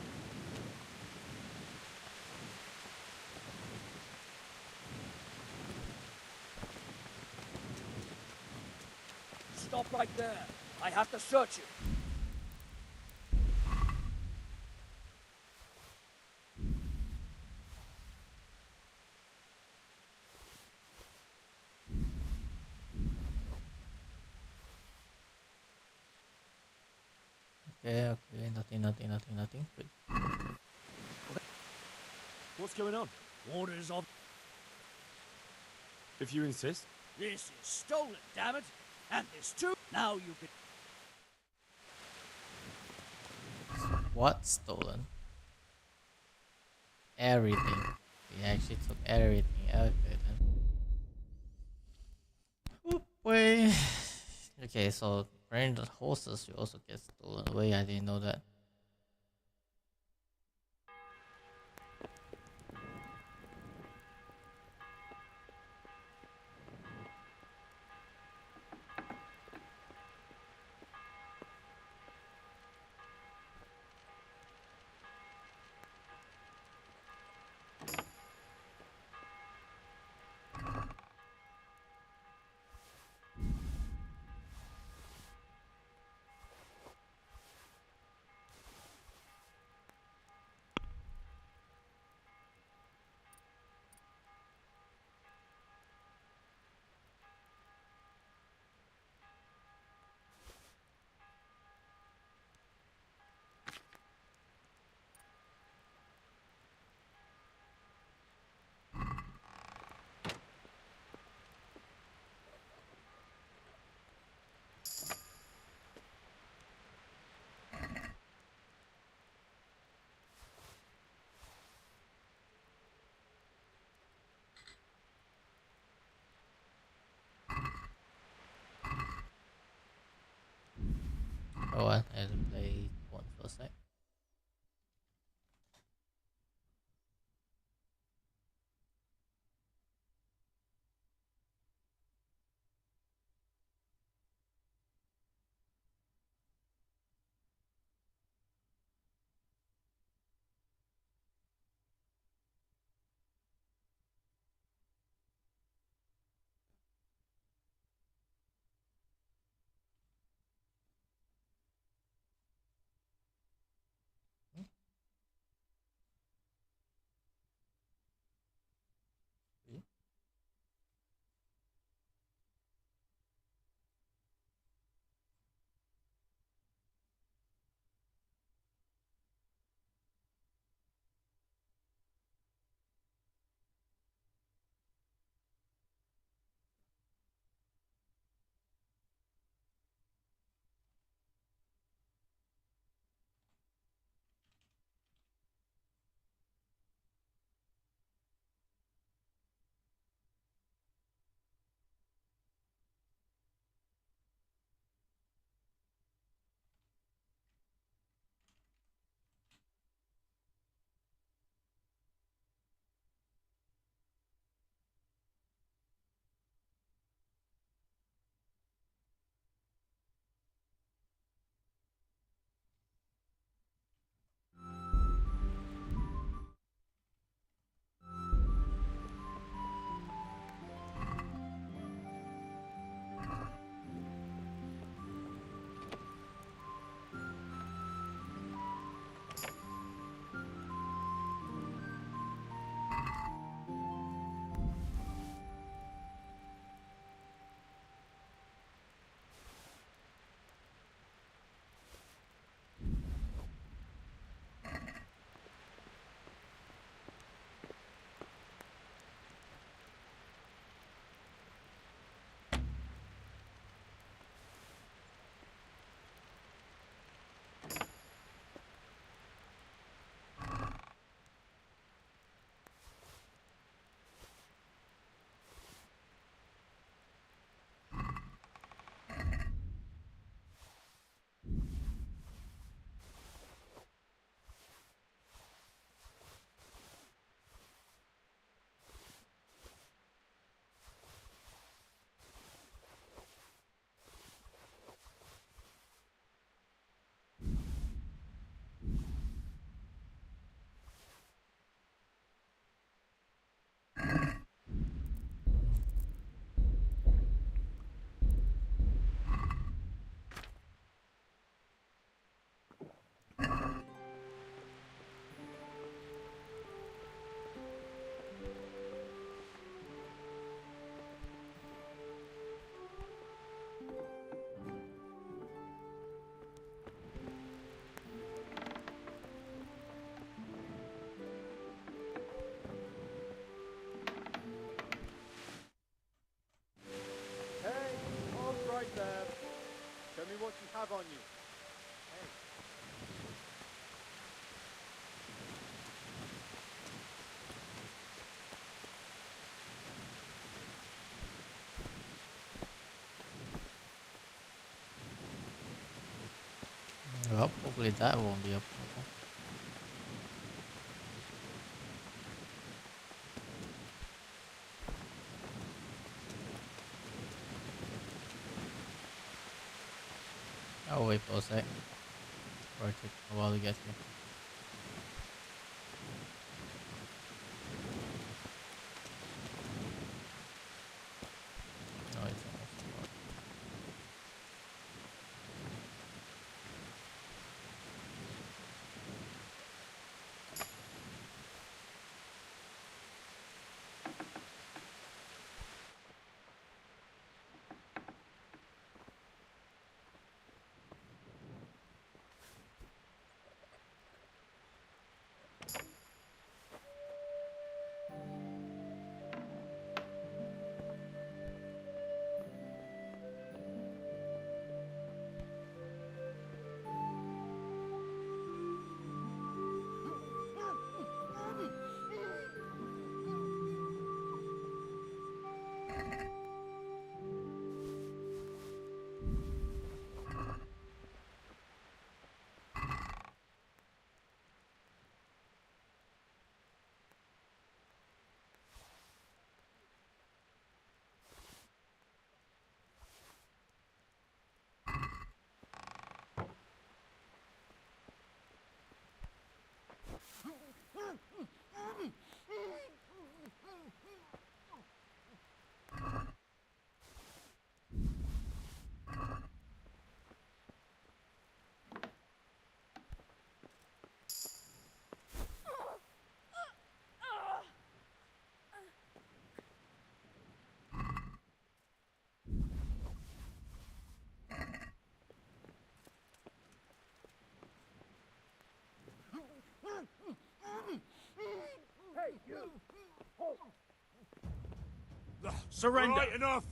Stop right there. I have to search you. Okay, nothing. Good. What's going on? Orders of... If you insist. This is stolen, damn it! And this too. Now you can... What stolen? Everything. We actually took everything. Okay then. Oop, wait. Okay, so apparently the horses will also get stolen away. I didn't know that. Oh, I had to play one for a sec. Well, hopefully that won't be a problem. I'll wait for a sec. Or it took a while to get here. No, it's almost gone. Hey, you! Surrender! Right, enough!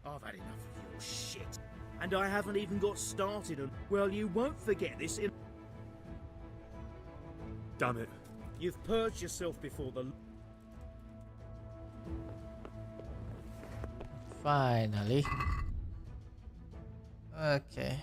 I've had enough of your shit. And I haven't even got started on... Well, you won't forget this in... Damn it. You've purged yourself before the... Finally. Okay.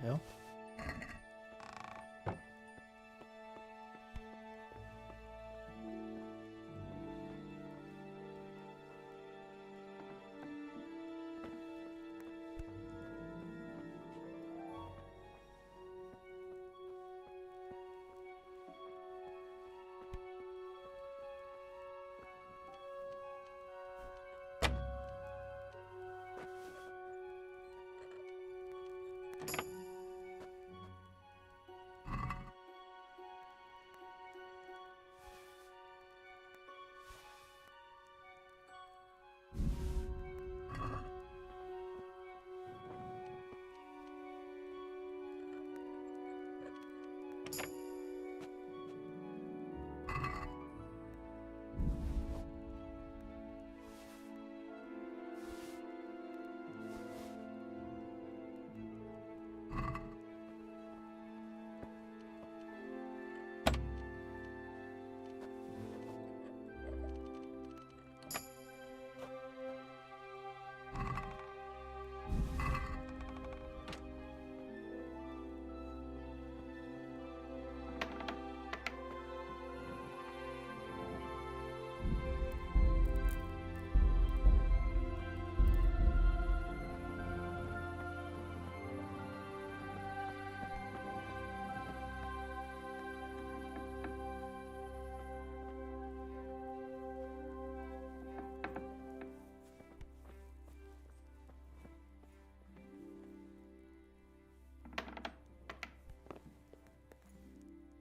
Yeah.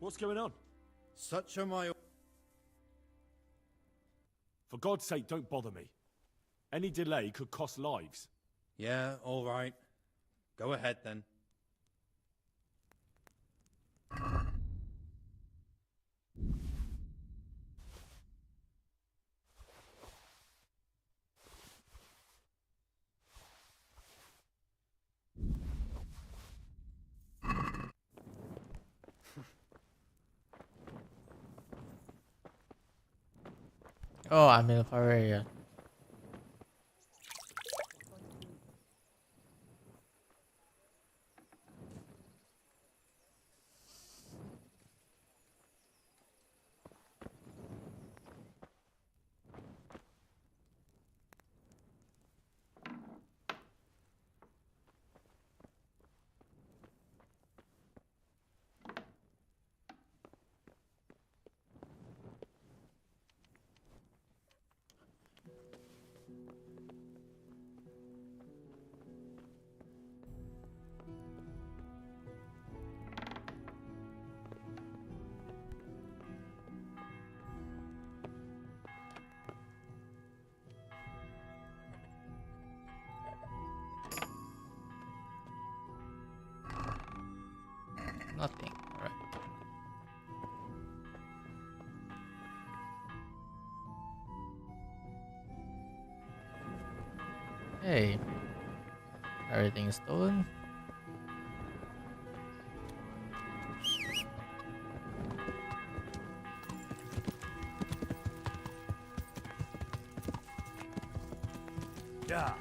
What's going on? Such are my... For God's sake, don't bother me. Any delay could cost lives. Yeah, all right. Go ahead then. Oh, I'm in the far area. Nothing. Alright. Hey. Everything is stolen. Yeah.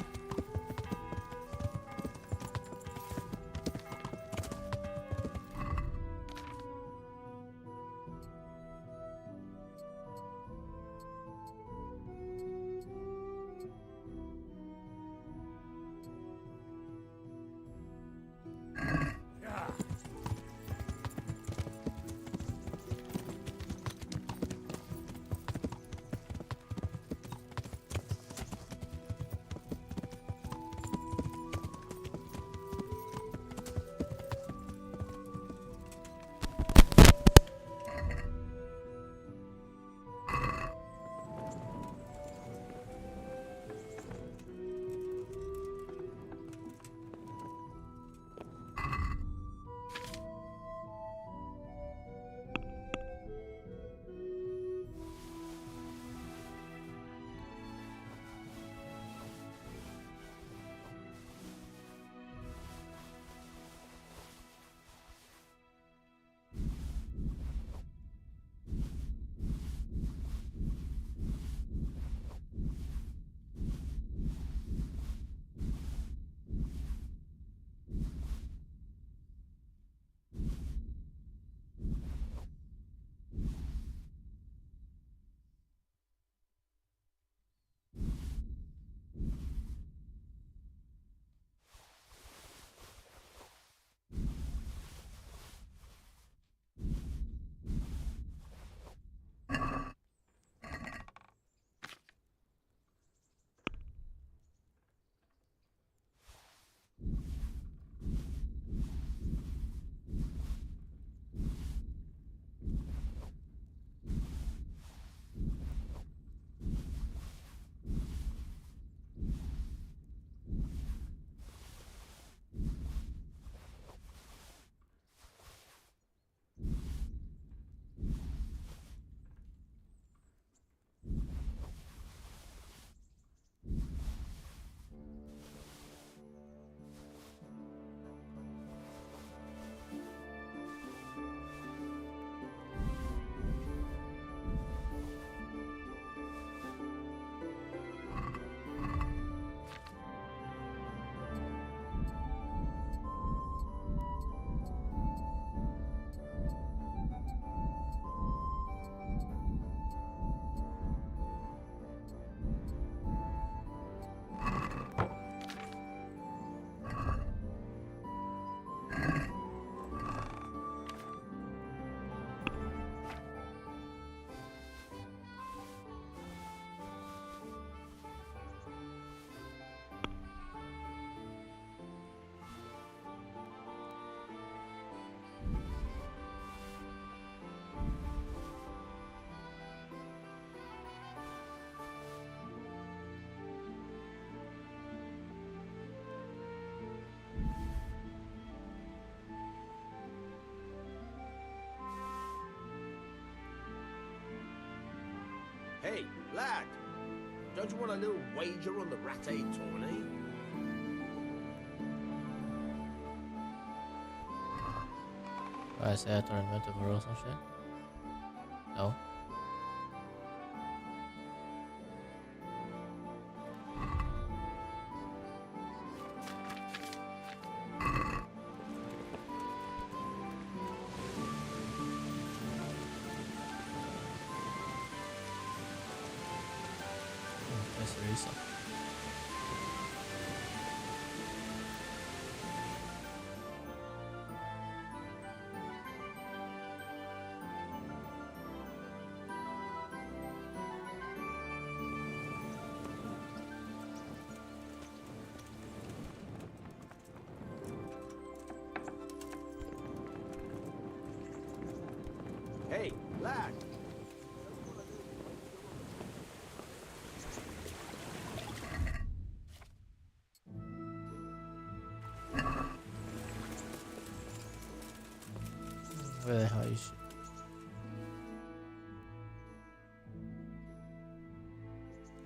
Hey, lad! Don't you want a little wager on the Ratte tourney? I say a tournament of rules and shit? No. That's the reason. Hey, lad! Where the hell is she?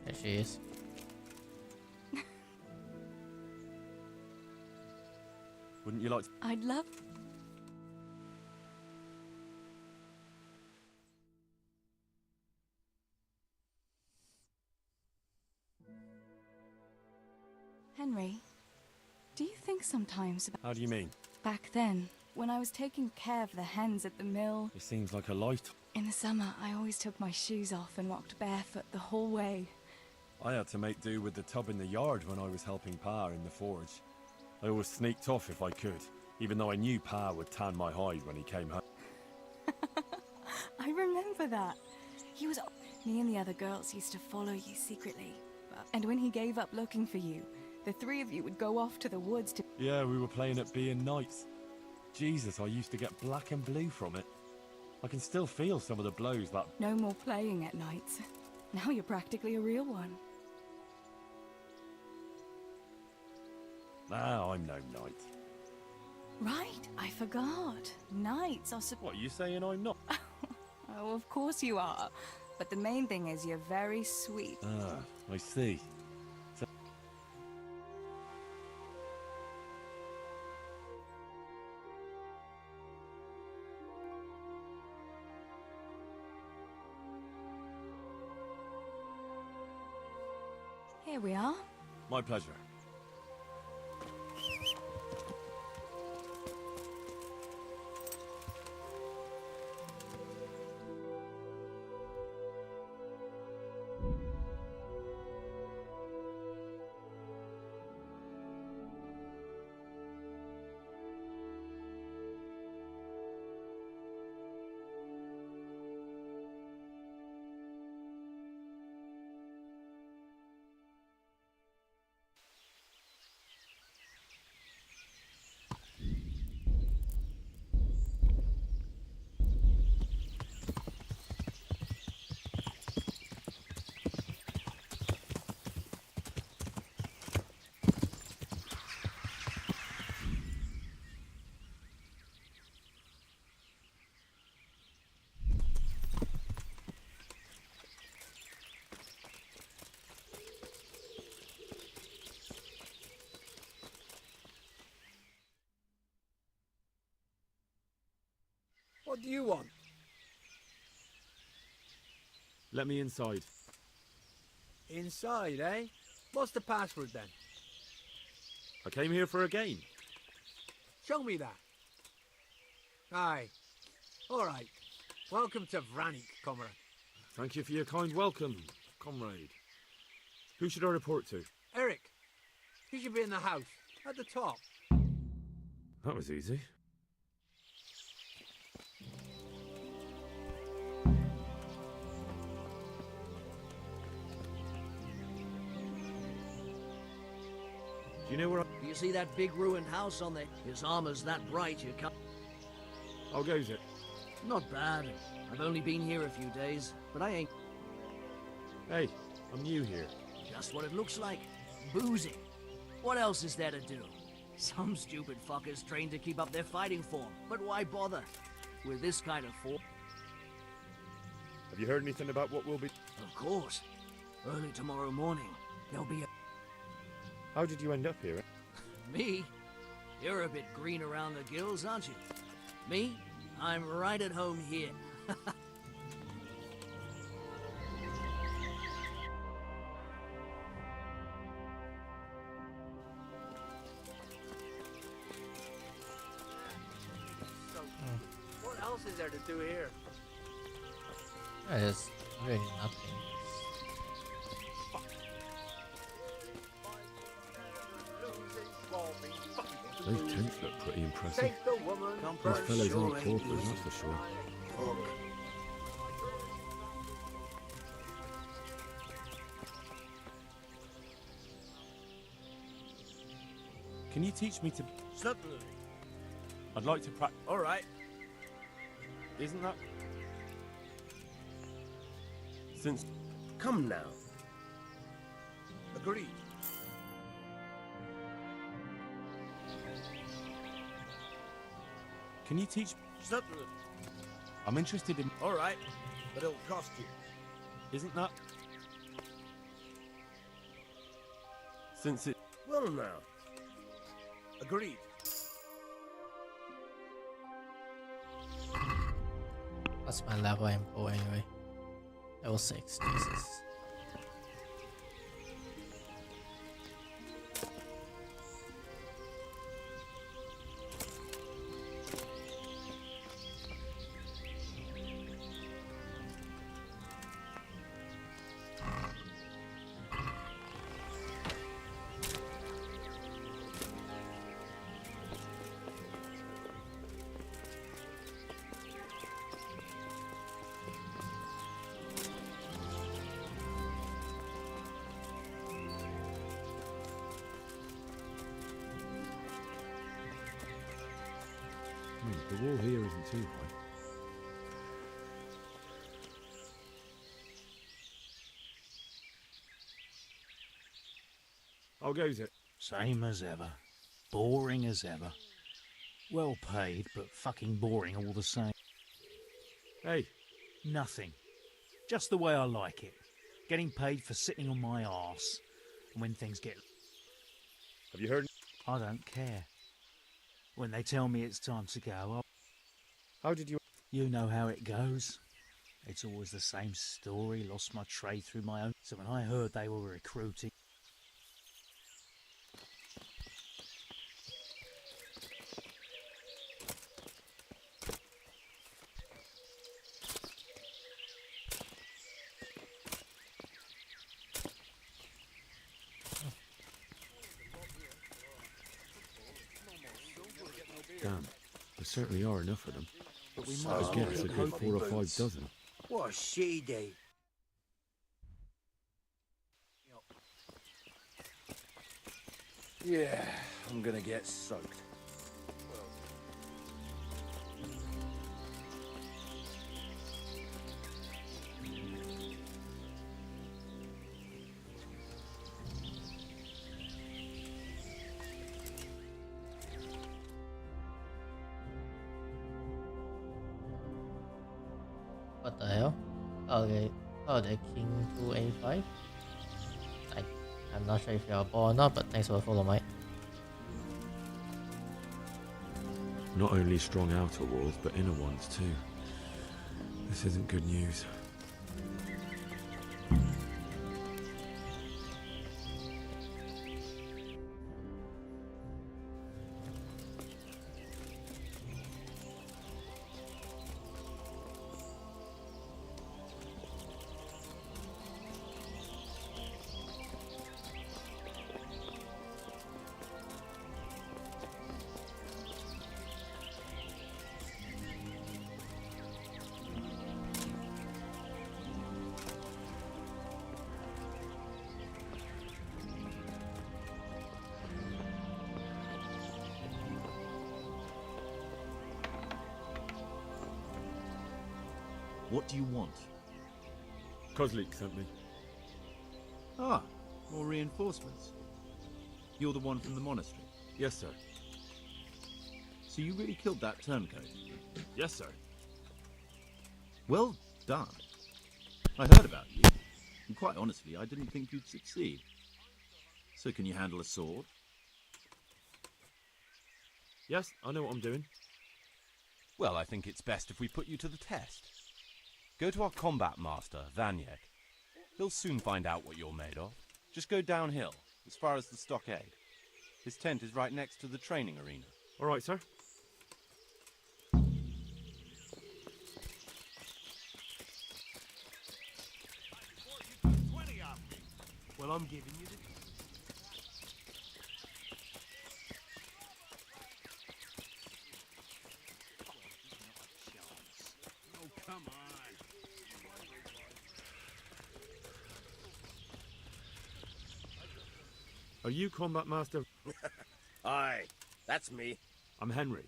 There she is. Wouldn't you like to... I'd love. Henry, do you think sometimes about How do you mean? back then, when I was taking care of the hens at the mill? It seems like a light. In the summer, I always took my shoes off and walked barefoot the whole way. I had to make do with the tub in the yard when I was helping Pa in the forge. I always sneaked off if I could, even though I knew Pa would tan my hide when he came home. I remember that. He was. Me and the other girls used to follow you secretly. And when he gave up looking for you, the three of you would go off to the woods to. Yeah, we were playing at being knights. Jesus, I used to get black and blue from it. I can still feel some of the blows that... No more playing at nights. Now you're practically a real one. Now I'm no knight. Right, I forgot. Knights are What, you saying I'm not? Oh, of course you are. But the main thing is you're very sweet. Ah, I see. So... Here we are. My pleasure. What do you want? Let me inside. Inside, eh? What's the password then? I came here for a game. Show me that. Aye. All right. Welcome to Vranik, comrade. Thank you for your kind welcome, comrade. Who should I report to? Eric, you should be in the house, at the top. That was easy. Do you know where I... You see that big ruined house on there? His armor's that bright you can't... How goes it? Not bad. I've only been here a few days, but I ain't... Hey, I'm new here. Just what it looks like. Boozing. What else is there to do? Some stupid fuckers trained to keep up their fighting form, but why bother? With this kind of form... Have you heard anything about what will be... Of course. Early tomorrow morning, there'll be a... How did you end up here? Me? You're a bit green around the gills, aren't you? Me? I'm right at home here. What else is there to do here? There's really nothing. Those tents look pretty impressive. Take the woman. Those fellows aren't paupers, that's for sure. Can you teach me to... Certainly. I'd like to practice... All right. Isn't that... Since... Come now. Agreed. Can you teach... Certainly. I'm interested in... All right, but it'll cost you. Isn't that... Since it... Well now. Agreed. What's my level info anyway? Level 6, Jesus. The wall here isn't too high. How goes it? Same as ever. Boring as ever. Well paid, but fucking boring all the same. Hey. Nothing. Just the way I like it. Getting paid for sitting on my arse. And when things get... Have you heard? I don't care. When they tell me it's time to go, How did you... You know how it goes. It's always the same story. Lost my trade through my own... So when I heard they were recruiting... Damn, there certainly are enough of them. But we I might guess a good 4 or 5 dozen. What's she do? Yeah, I'm gonna get soaked. What the hell? Okay, oh, the King 2A5? I'm not sure if you're a ball or not, but thanks for the follow, mate. Not only strong outer walls, but inner ones too. This isn't good news. What do you want? Kozlik sent me. Ah, more reinforcements. You're the one from the monastery? Yes, sir. So you really killed that turncoat? Yes, sir. Well done. I heard about you. And quite honestly, I didn't think you'd succeed. So can you handle a sword? Yes, I know what I'm doing. Well, I think it's best if we put you to the test. Go to our combat master, Vanyek. He'll soon find out what you're made of. Just go downhill, as far as the stockade. His tent is right next to the training arena. All right, sir. Well, I'm giving you the... Oh, come on. Are you Combat Master? Aye, that's me. I'm Henry.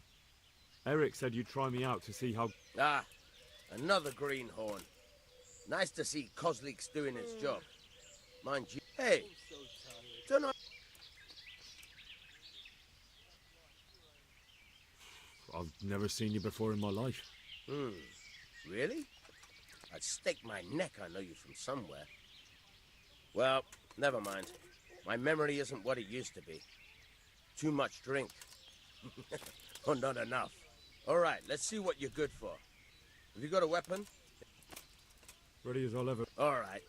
Eric said you'd try me out to see how... Ah, another greenhorn. Nice to see Kozlik's doing his job. Mind you... Hey, don't I... I've never seen you before in my life. Really? I'd stake my neck I know you from somewhere. Well, never mind. My memory isn't what it used to be. Too much drink. Or not enough. All right, let's see what you're good for. Have you got a weapon? Ready as I'll ever... All right.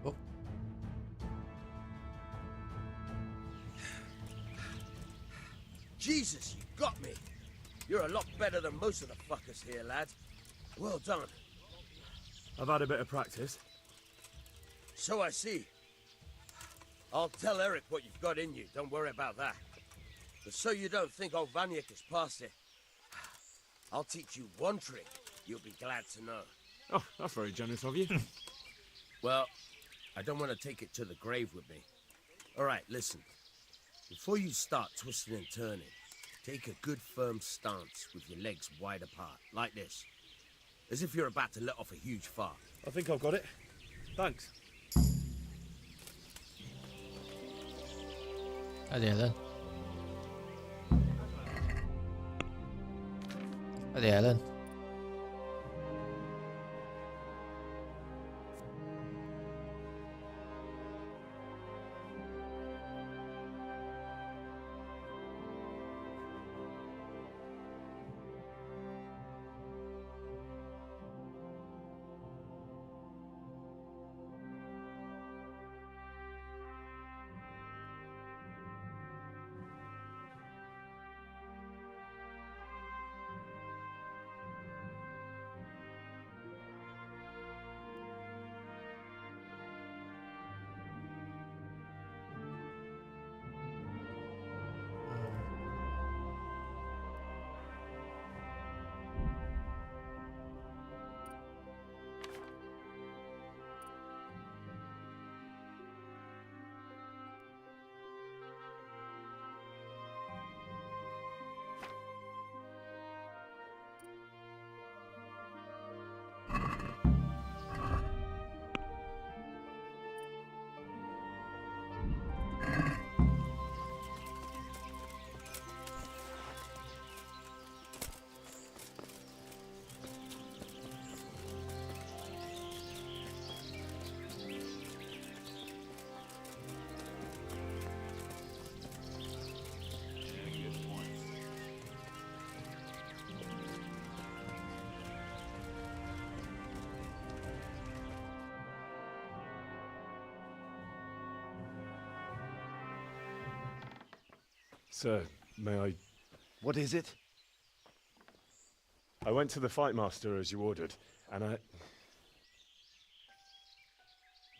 Oh. Jesus, you got me. You're a lot better than most of the fuckers here, lad. Well done. I've had a bit of practice. So I see. I'll tell Eric what you've got in you. Don't worry about that. But so you don't think old Vanyek has passed it, I'll teach you one trick you'll be glad to know. Oh, that's very generous of you. Well, I don't want to take it to the grave with me. All right, listen. Before you start twisting and turning, take a good firm stance with your legs wide apart, like this. As if you're about to let off a huge fart. I think I've got it. Thanks. Oh dear then. Oh dear then. Sir, may I... What is it? I went to the fight master as you ordered, and I...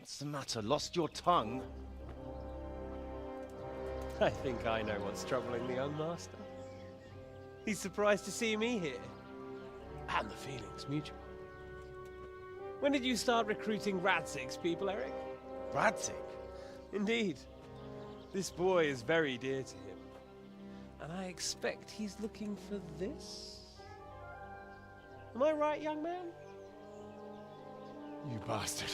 What's the matter? Lost your tongue? I think I know what's troubling the young master. He's surprised to see me here. And the feeling's mutual. When did you start recruiting Radzig's people, Eric? Radzig? Indeed. This boy is very dear to him. And I expect he's looking for this? Am I right, young man? You bastard.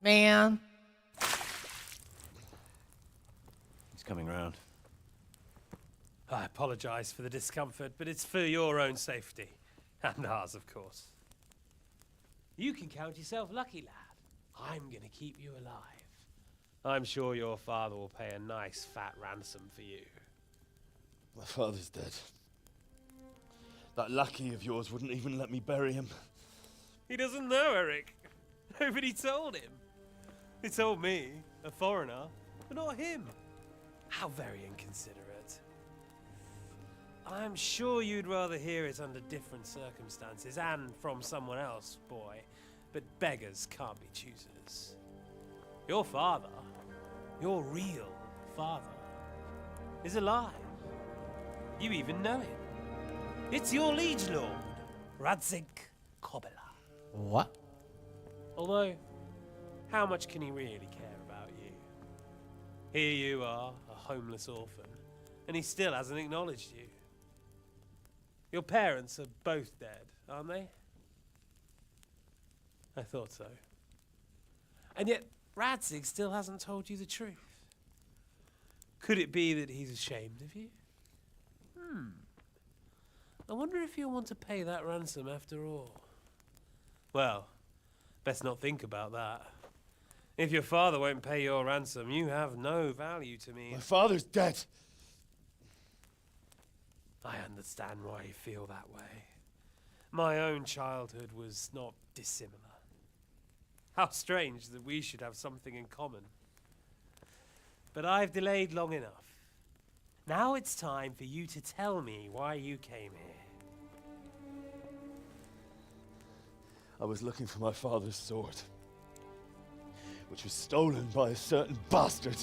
Man. He's coming round. I apologize for the discomfort, but it's for your own safety. And ours, of course. You can count yourself lucky, lad. I'm gonna keep you alive. I'm sure your father will pay a nice fat ransom for you. My father's dead. That lackey of yours wouldn't even let me bury him. He doesn't know, Eric. Nobody told him. He told me, a foreigner, but not him. How very inconsiderate. I'm sure you'd rather hear it under different circumstances and from someone else, boy. But beggars can't be choosers. Your father, your real father, is alive. You even know him. It's your liege lord, Radzik Kobela. What? Although, how much can he really care about you? Here you are, a homeless orphan, and he still hasn't acknowledged you. Your parents are both dead, aren't they? I thought so. And yet, Radzik still hasn't told you the truth. Could it be that he's ashamed of you? I wonder if you'll want to pay that ransom after all. Well, best not think about that. If your father won't pay your ransom, you have no value to me. My father's dead. I understand why you feel that way. My own childhood was not dissimilar. How strange that we should have something in common. But I've delayed long enough. Now it's time for you to tell me why you came here. I was looking for my father's sword, which was stolen by a certain bastard.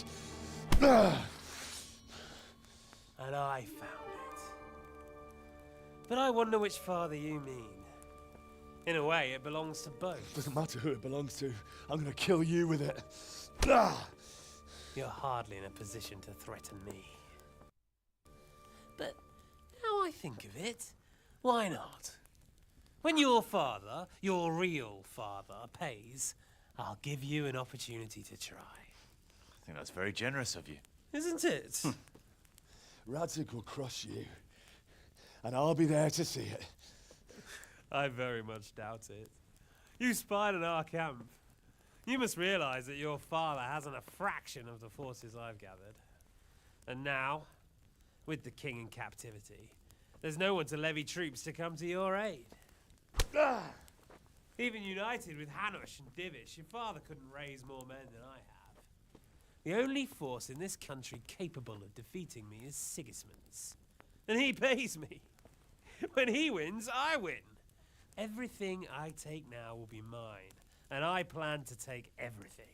And I found it. But I wonder which father you mean. In a way, it belongs to both. Doesn't matter who it belongs to. I'm gonna kill you with it. You're hardly in a position to threaten me. But now I think of it, why not? When your father, your real father, pays, I'll give you an opportunity to try. I think that's very generous of you. Isn't it? Radzik will crush you, and I'll be there to see it. I very much doubt it. You spied on our camp. You must realize that your father hasn't a fraction of the forces I've gathered. And now, with the king in captivity, there's no one to levy troops to come to your aid. Even united with Hanush and Divish, your father couldn't raise more men than I have. The only force in this country capable of defeating me is Sigismund's. And he pays me. When he wins, I win. Everything I take now will be mine, and I plan to take everything.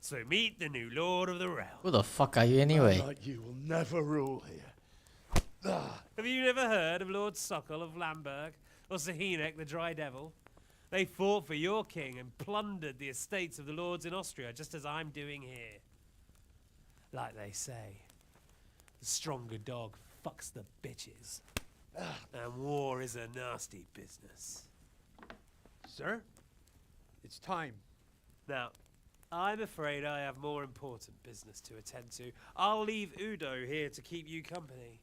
So meet the new Lord of the Realm. Who the fuck are you anyway? Man like you will never rule here. Have you never heard of Lord Sokol of Lamberg, or Sahinek the Dry Devil? They fought for your king and plundered the estates of the lords in Austria, just as I'm doing here. Like they say, the stronger dog fucks the bitches. And war is a nasty business. Sir, it's time. Now, I'm afraid I have more important business to attend to. I'll leave Udo here to keep you company.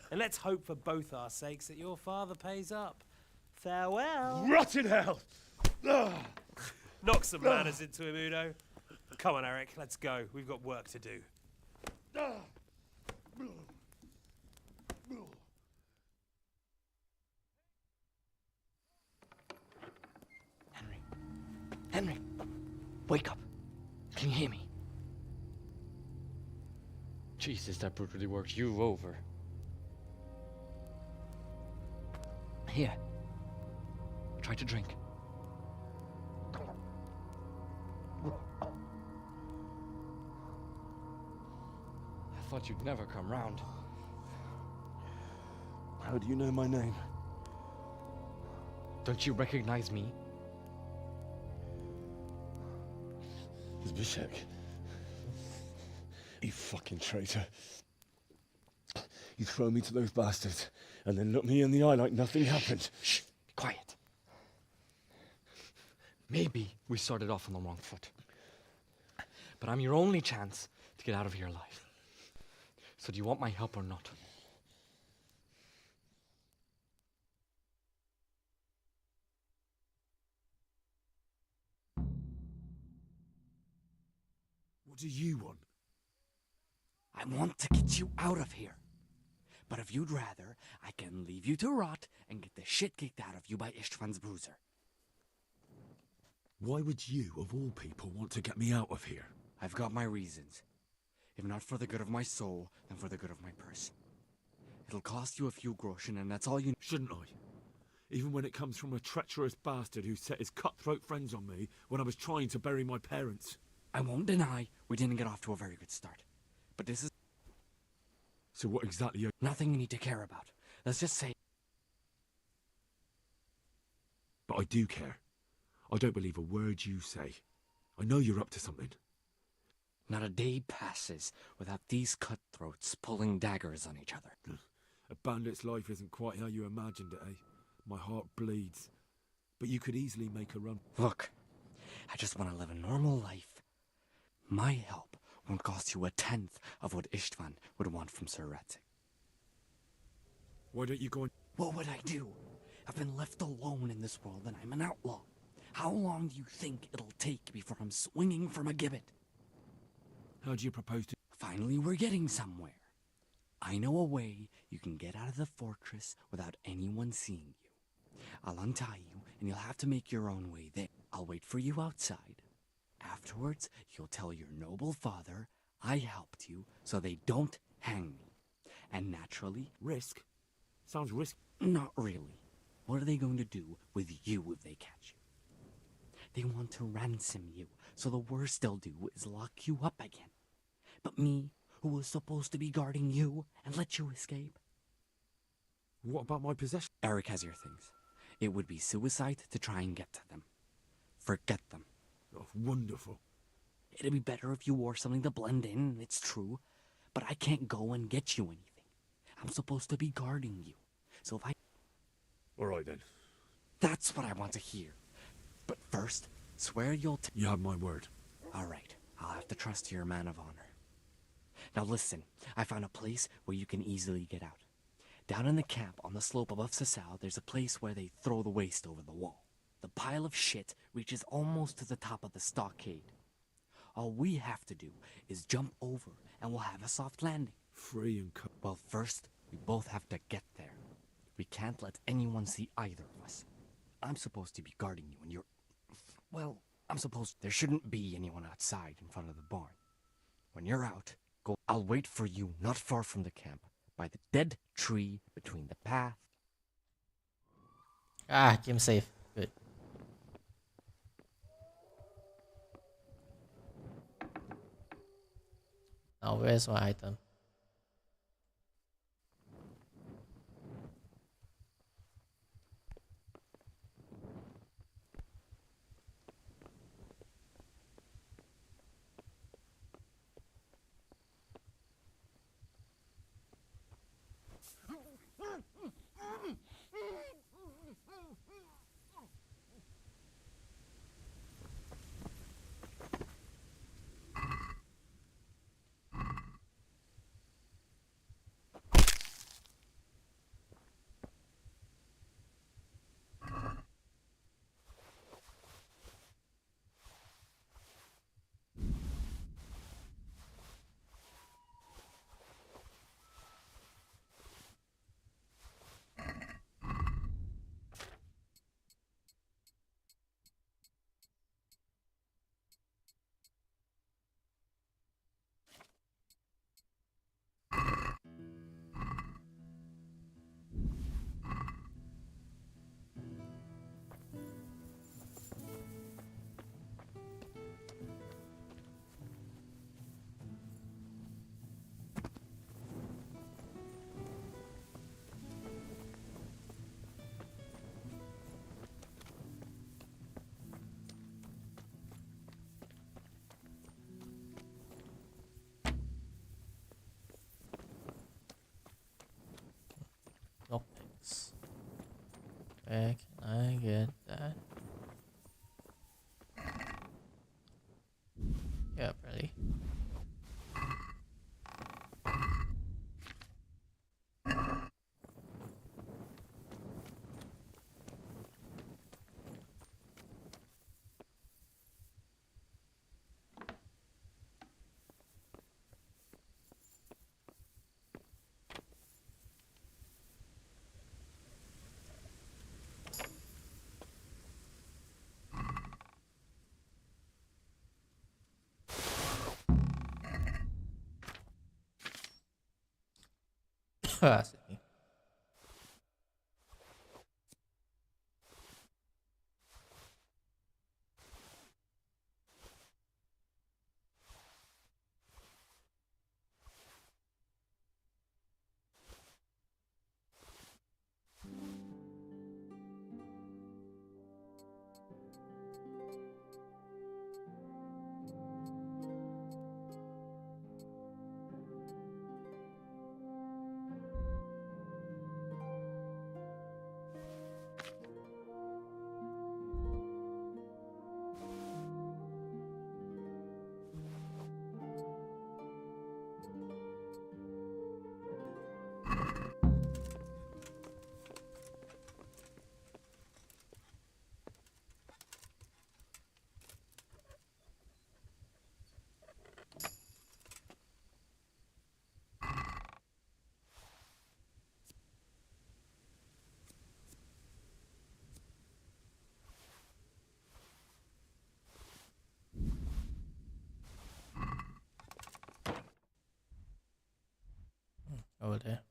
And let's hope for both our sakes that your father pays up. Farewell. Rotten hell! Knock some manners into him, Udo. Come on, Eric, let's go. We've got work to do. Henry, wake up. Can you hear me? Jesus, that brutally worked you over. Here. Try to drink. I thought you'd never come round. How do you know my name? Don't you recognize me? Zbyszek. You fucking traitor. You throw me to those bastards, and then look me in the eye like nothing happened. Shh, be quiet. Maybe we started off on the wrong foot. But I'm your only chance to get out of here alive. So do you want my help or not? What do you want? I want to get you out of here. But if you'd rather, I can leave you to rot and get the shit kicked out of you by Istvan's bruiser. Why would you, of all people, want to get me out of here? I've got my reasons. If not for the good of my soul, then for the good of my purse. It'll cost you a few groschen, and that's all you... Shouldn't I? Even when it comes from a treacherous bastard who set his cutthroat friends on me when I was trying to bury my parents. I won't deny we didn't get off to a very good start. But this is... So what exactly are... Nothing you need to care about. Let's just say... But I do care. I don't believe a word you say. I know you're up to something. Not a day passes without these cutthroats pulling daggers on each other. A bandit's life isn't quite how you imagined it, eh? My heart bleeds. But you could easily make a run. Look, I just want to live a normal life. My help won't cost you a tenth of what Istvan would want from Sir Ratzik. Why don't you go and... What would I do? I've been left alone in this world and I'm an outlaw. How long do you think it'll take before I'm swinging from a gibbet? How do you propose to... Finally, we're getting somewhere. I know a way you can get out of the fortress without anyone seeing you. I'll untie you, and you'll have to make your own way there. I'll wait for you outside. Afterwards, you'll tell your noble father I helped you so they don't hang me. And naturally... Risk? Sounds risky. Not really. What are they going to do with you if they catch you? They want to ransom you, so the worst they'll do is lock you up again. But me, who was supposed to be guarding you and let you escape? What about my possession? Eric has your things. It would be suicide to try and get to them. Forget them. Oh, wonderful. It'd be better if you wore something to blend in, it's true. But I can't go and get you anything. I'm supposed to be guarding you. So if I... All right, then. That's what I want to hear. But first, swear you'll... You have my word. All right. I'll have to trust you're a man of honor. Now listen, I found a place where you can easily get out. Down in the camp on the slope above Sasau, there's a place where they throw the waste over the wall. The pile of shit reaches almost to the top of the stockade. All we have to do is jump over and we'll have a soft landing. Free and cut. Well, first, we both have to get there. We can't let anyone see either of us. I'm supposed to be guarding you and you're... Well, I'm supposed... There shouldn't be anyone outside in front of the barn. When you're out, go... I'll wait for you not far from the camp, by the dead tree between the path... Ah, game safe. Good. Now where's my item? Where can I get that? Yeah, really. Excuse me. Over there.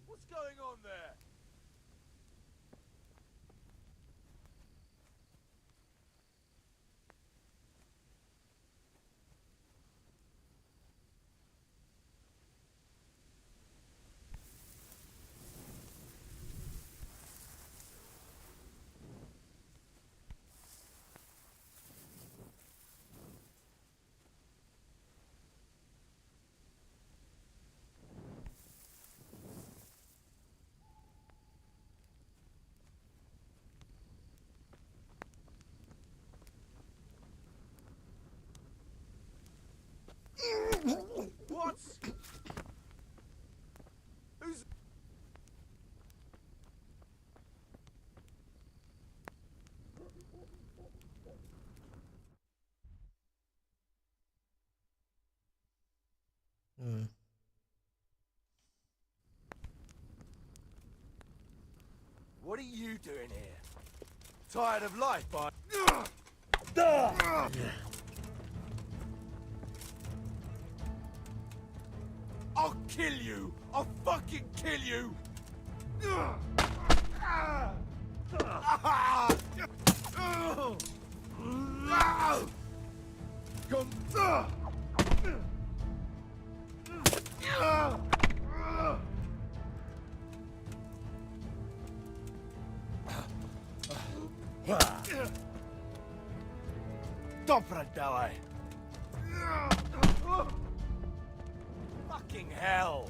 What's going on there? What? Who's... Hmm. What are you doing here? Tired of life, by... I'll kill you! I'll fucking kill you! Dobra, dawaj! Fucking hell!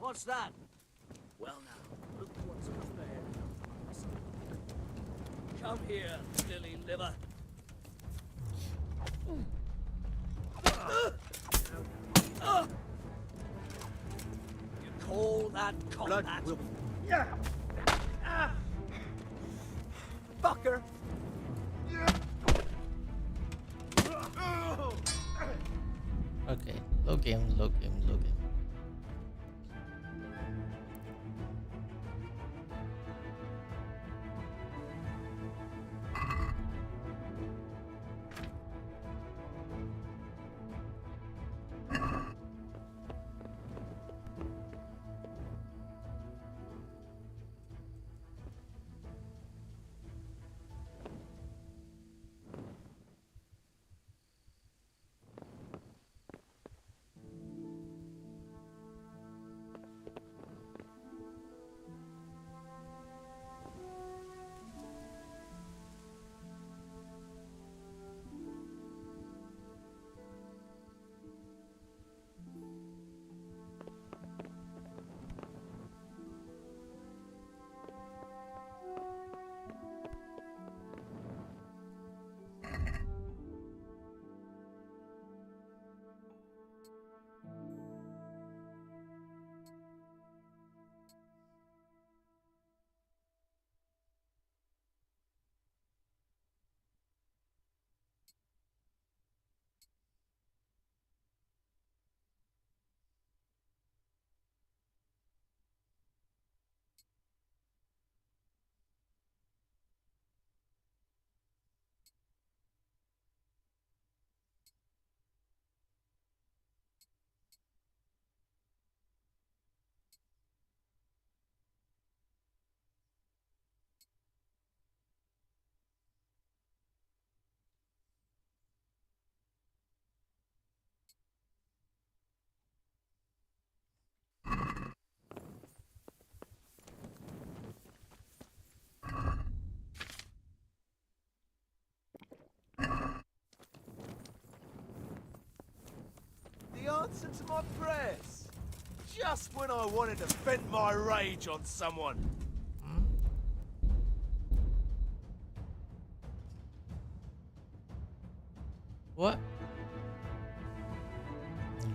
What's that? Well now, look what's prepared. Come here, lily liver. You call that combat? Yeah. Fucker. Okay, low game, low game, low game. The answer to my prayers. Just when I wanted to vent my rage on someone. What?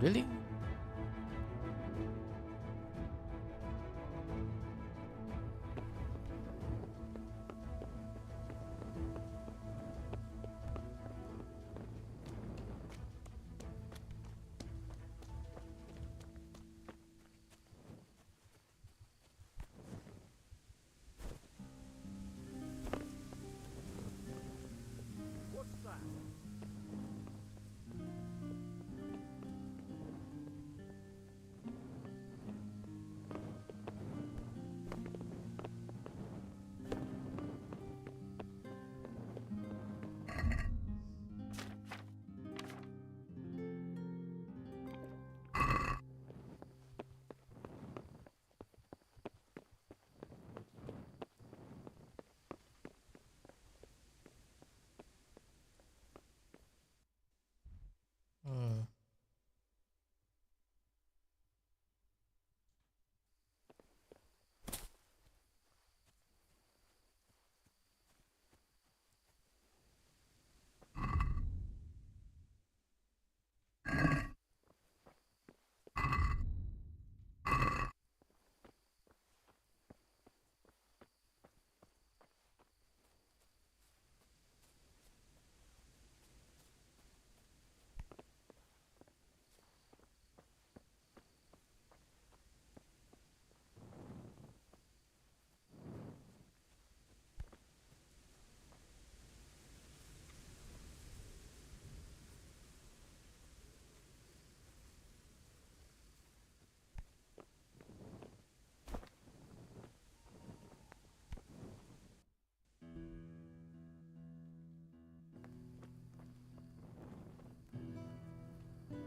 Really? What's that? Hmm.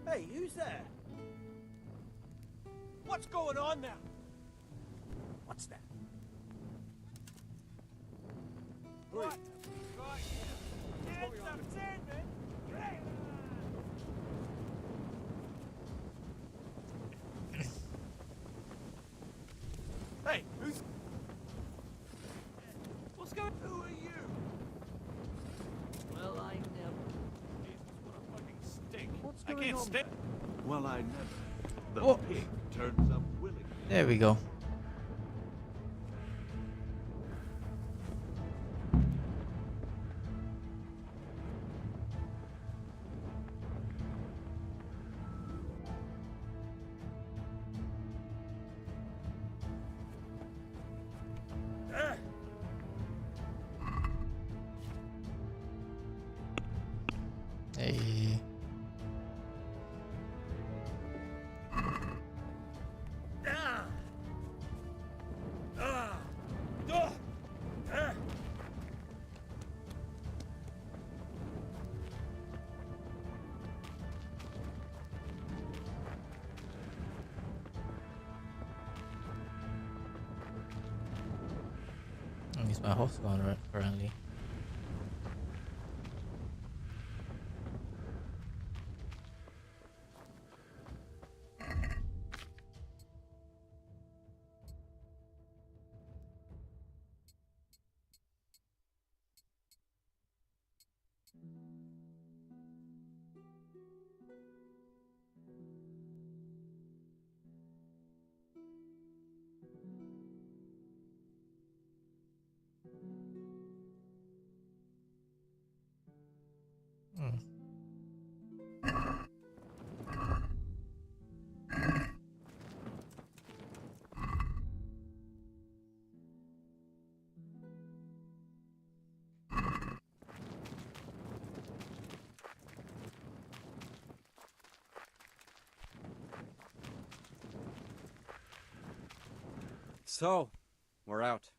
Hey, who's there? What's going on now? What's that? What? Hey, who's... What's going... Who are you? Well, I never. Jesus, what a fucking stink. What's I going can't on stick. Well, I never. The Oh. pig turns up willing. There we go. Hey. Is my horse gone currently? So, we're out.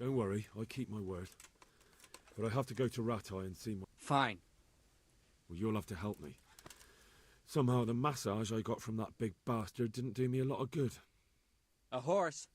Don't worry, I keep my word. But I have to go to Ratai and see my... Fine. Well, you'll have to help me. Somehow the massage I got from that big bastard didn't do me a lot of good. A horse.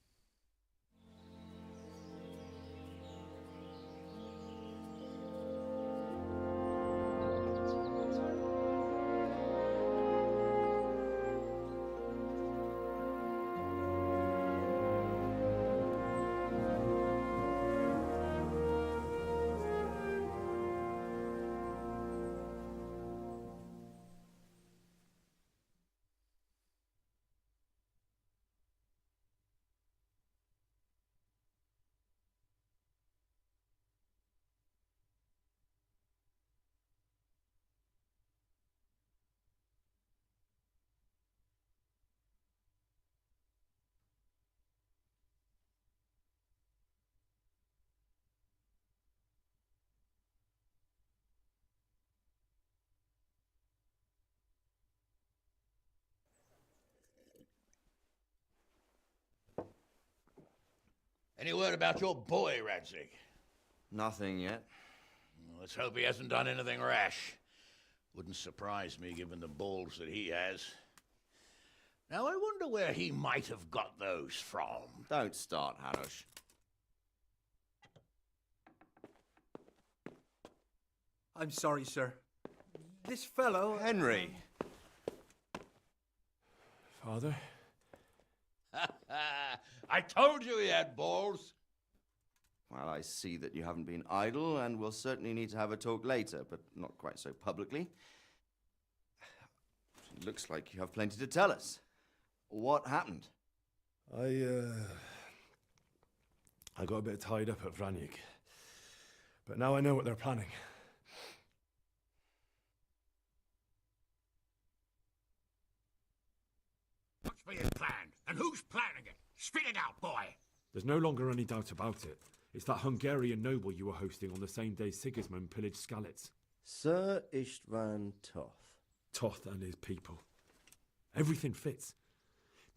Any word about your boy, Radzig? Nothing yet. Let's hope he hasn't done anything rash. Wouldn't surprise me given the balls that he has. Now, I wonder where he might have got those from. Don't start, Hanush. I'm sorry, sir. This fellow... Henry! Father? I told you he had balls. Well, I see that you haven't been idle, and we'll certainly need to have a talk later, but not quite so publicly. It looks like you have plenty to tell us. What happened? I got a bit tied up at Vranyig. But now I know what they're planning. What's being planned? And who's planning it? Spit it out, boy! There's no longer any doubt about it. It's that Hungarian noble you were hosting on the same day Sigismund pillaged Skalitz. Sir Istvan Toth. Toth and his people. Everything fits.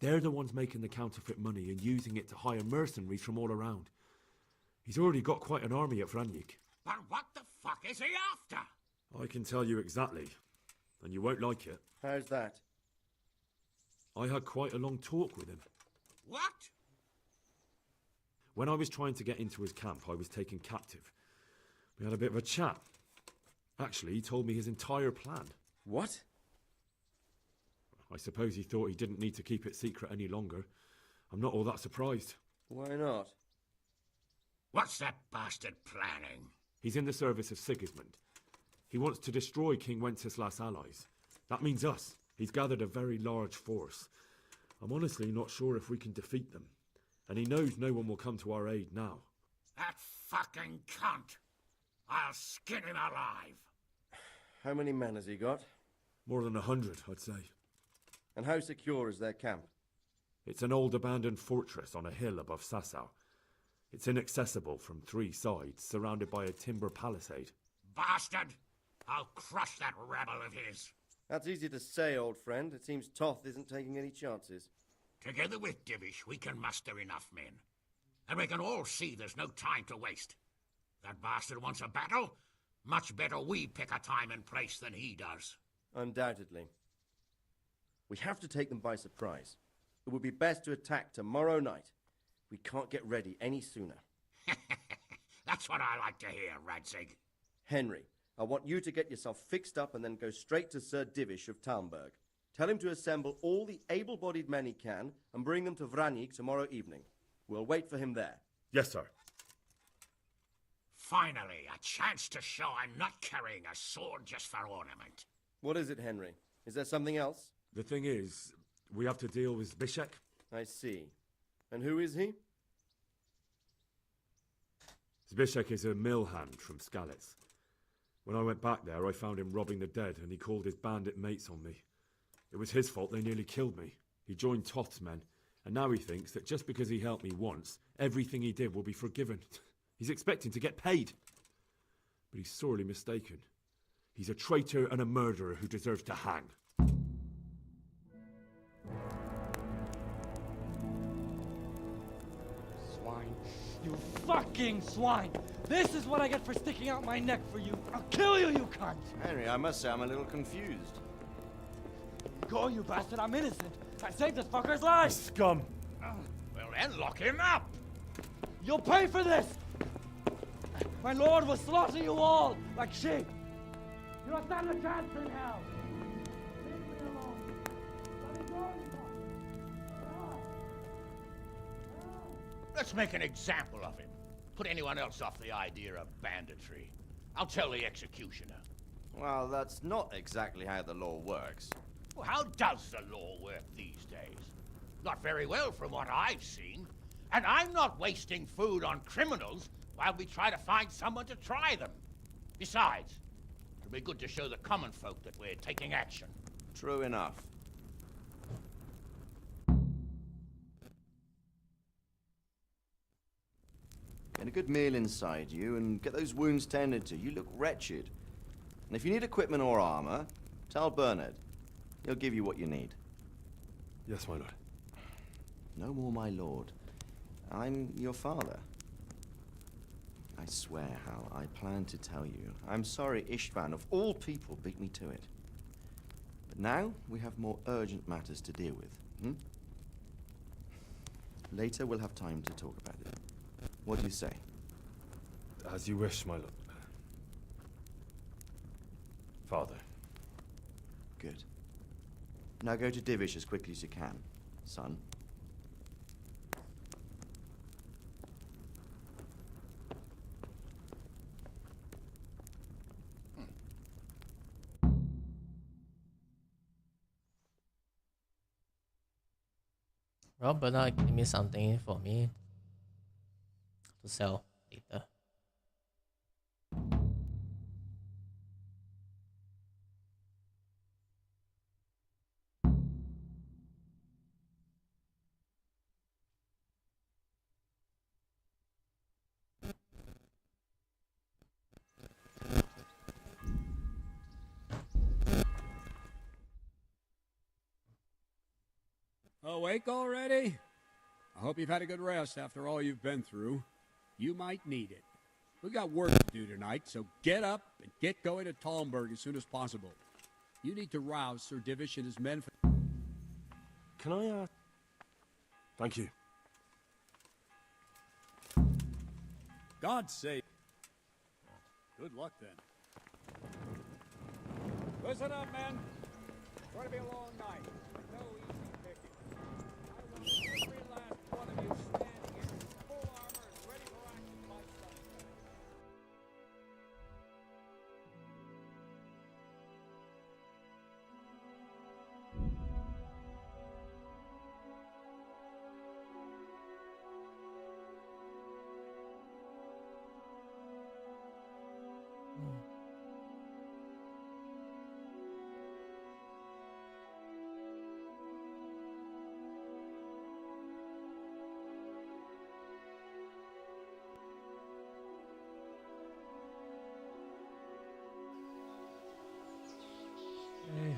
They're the ones making the counterfeit money and using it to hire mercenaries from all around. He's already got quite an army at Vranyik. But what the fuck is he after? I can tell you exactly, and you won't like it. How's that? I had quite a long talk with him. What? When I was trying to get into his camp, I was taken captive. We had a bit of a chat. Actually, he told me his entire plan. What? I suppose he thought he didn't need to keep it secret any longer. I'm not all that surprised. Why not? What's that bastard planning? He's in the service of Sigismund. He wants to destroy King Wenceslas' allies. That means us. He's gathered a very large force. I'm honestly not sure if we can defeat them. And he knows no one will come to our aid now. That fucking cunt! I'll skin him alive! How many men has he got? More than 100, I'd say. And how secure is their camp? It's an old abandoned fortress on a hill above Sasau. It's inaccessible from 3 sides, surrounded by a timber palisade. Bastard! I'll crush that rebel of his! That's easy to say, old friend. It seems Toth isn't taking any chances. Together with Divish, we can muster enough men. And we can all see there's no time to waste. That bastard wants a battle. Much better we pick a time and place than he does. Undoubtedly. We have to take them by surprise. It would be best to attack tomorrow night. We can't get ready any sooner. That's what I like to hear, Radzig. Henry, I want you to get yourself fixed up and then go straight to Sir Divish of Talmberg. Tell him to assemble all the able-bodied men he can and bring them to Vranyik tomorrow evening. We'll wait for him there. Yes, sir. Finally, a chance to show I'm not carrying a sword just for ornament. What is it, Henry? Is there something else? The thing is, we have to deal with Zbyszek. I see. And who is he? Zbyszek is a mill hand from Skalitz. When I went back there, I found him robbing the dead, and he called his bandit mates on me. It was his fault they nearly killed me. He joined Toth's men, and now he thinks that just because he helped me once, everything he did will be forgiven. He's expecting to get paid. But he's sorely mistaken. He's a traitor and a murderer who deserves to hang. Swine. You fucking swine! This is what I get for sticking out my neck for you. I'll kill you, you cunt! Henry, I must say I'm a little confused. Go, you bastard, I'm innocent. I saved this fucker's life! Scum! Well then, lock him up! You'll pay for this! My lord will slaughter you all, like sheep! You don't stand a chance in hell! Leave me alone! Let me go, Let's make an example of him. Put anyone else off the idea of banditry. I'll tell the executioner. Well, that's not exactly how the law works. Well, how does the law work these days? Not very well from what I've seen. And I'm not wasting food on criminals while we try to find someone to try them. Besides, it'll be good to show the common folk that we're taking action. True enough. Get a good meal inside you and get those wounds tended to. You look wretched. And if you need equipment or armor, tell Bernard. He'll give you what you need. Yes, my lord. No more, my lord. I'm your father. I swear, Hal, I plan to tell you. I'm sorry Istvan, of all people, beat me to it. But now, we have more urgent matters to deal with, hmm? Later, we'll have time to talk about it. What do you say? As you wish, my lord. Father. Good. Now go to Divish as quickly as you can, son. Well, Bernard, give me something for me to sell later. Awake already? I hope you've had a good rest after all you've been through. You might need it. We got work to do tonight, so get up and get going to Talmberg as soon as possible. You need to rouse Sir Divish and his men. Can I, Thank you. God save. Good luck then. Listen up, men. It's going to be a long night. No easy picking. I want every last one of you standing in full armor and ready for action by sunset.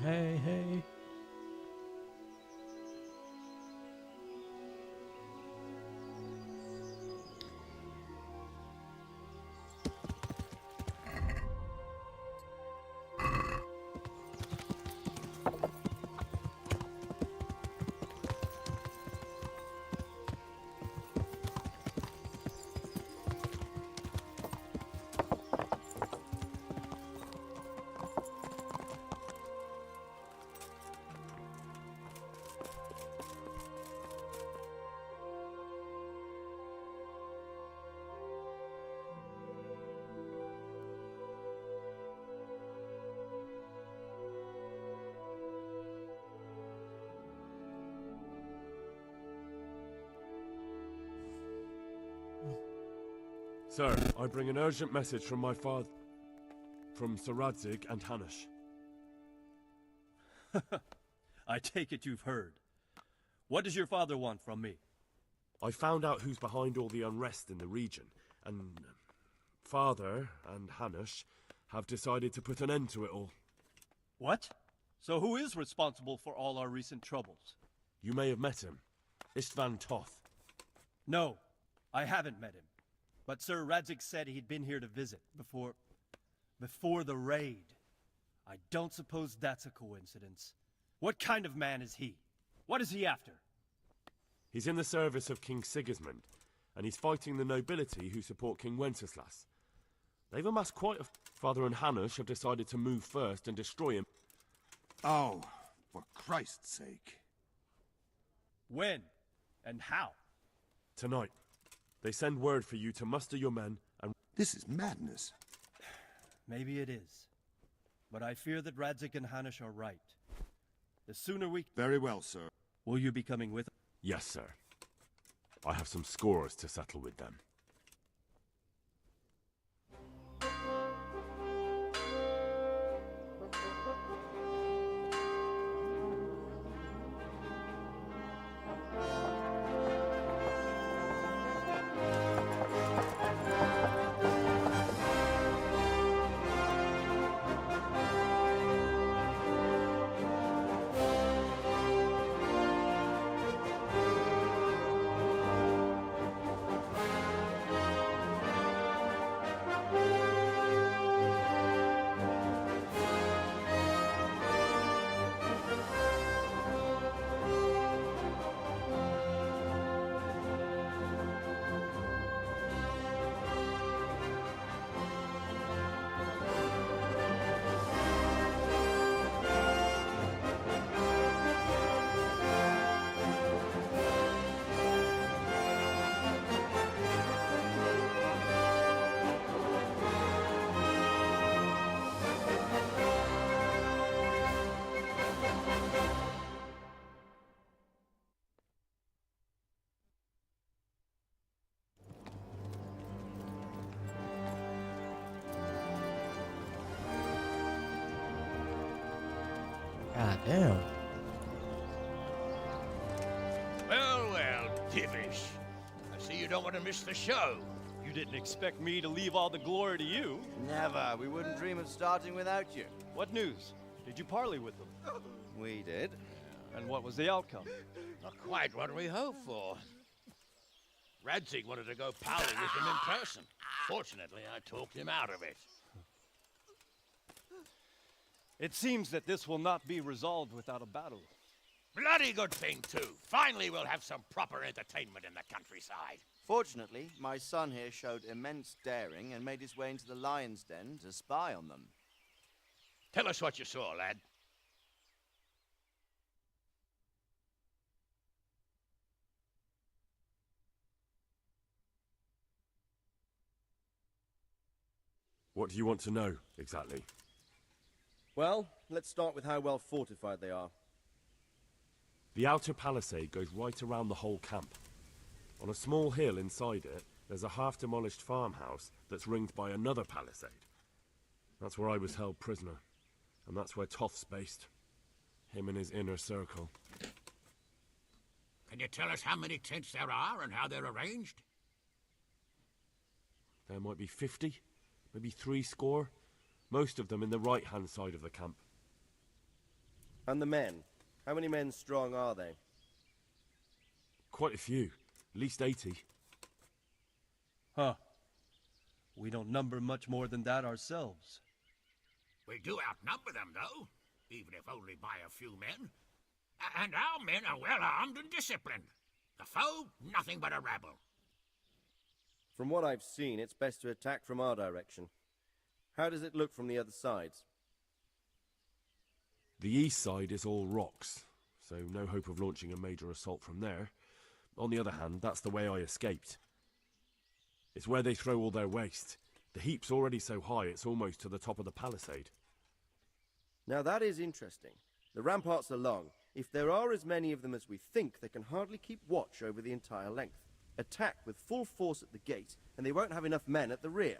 Hey. Sir, I bring an urgent message from my father, from Sir Radzig and Hanush. I take it you've heard. What does your father want from me? I found out who's behind all the unrest in the region, and Father and Hanush have decided to put an end to it all. What? So who is responsible for all our recent troubles? You may have met him. Istvan Toth. No, I haven't met him. But Sir Radzig said he'd been here to visit before the raid. I don't suppose that's a coincidence. What kind of man is he? What is he after? He's in the service of King Sigismund, and he's fighting the nobility who support King Wenceslas. They've amassed quite a... Father and Hanush have decided to move first and destroy him. Oh, for Christ's sake. When? And how? Tonight. They send word for you to muster your men and... This is madness. Maybe it is. But I fear that Radzig and Hanush are right. The sooner we... Very well, sir. Will you be coming with us? Yes, sir. I have some scores to settle with them. God damn. Well, Divish. I see you don't want to miss the show. You didn't expect me to leave all the glory to you. Never. We wouldn't dream of starting without you. What news? Did you parley with them? We did. And what was the outcome? Not quite what we hoped for. Radzig wanted to go powder with him in person. Fortunately, I talked him out of it. It seems that this will not be resolved without a battle. Bloody good thing, too. Finally, we'll have some proper entertainment in the countryside. Fortunately, my son here showed immense daring and made his way into the lion's den to spy on them. Tell us what you saw, lad. What do you want to know, exactly? Well, let's start with how well fortified they are. The outer palisade goes right around the whole camp. On a small hill inside it, there's a half-demolished farmhouse that's ringed by another palisade. That's where I was held prisoner, and that's where Toth's based. Him and his inner circle. Can you tell us how many tents there are and how they're arranged? There might be 50, maybe 60. Most of them in the right-hand side of the camp. And the men? How many men strong are they? Quite a few. At least 80. Huh. We don't number much more than that ourselves. We do outnumber them, though, even if only by a few men. And our men are well armed and disciplined. The foe, nothing but a rabble. From what I've seen, it's best to attack from our direction. How does it look from the other sides? The east side is all rocks, so no hope of launching a major assault from there. On the other hand, that's the way I escaped. It's where they throw all their waste. The heap's already so high it's almost to the top of the palisade. Now that is interesting. The ramparts are long. If there are as many of them as we think, they can hardly keep watch over the entire length. Attack with full force at the gate, and they won't have enough men at the rear.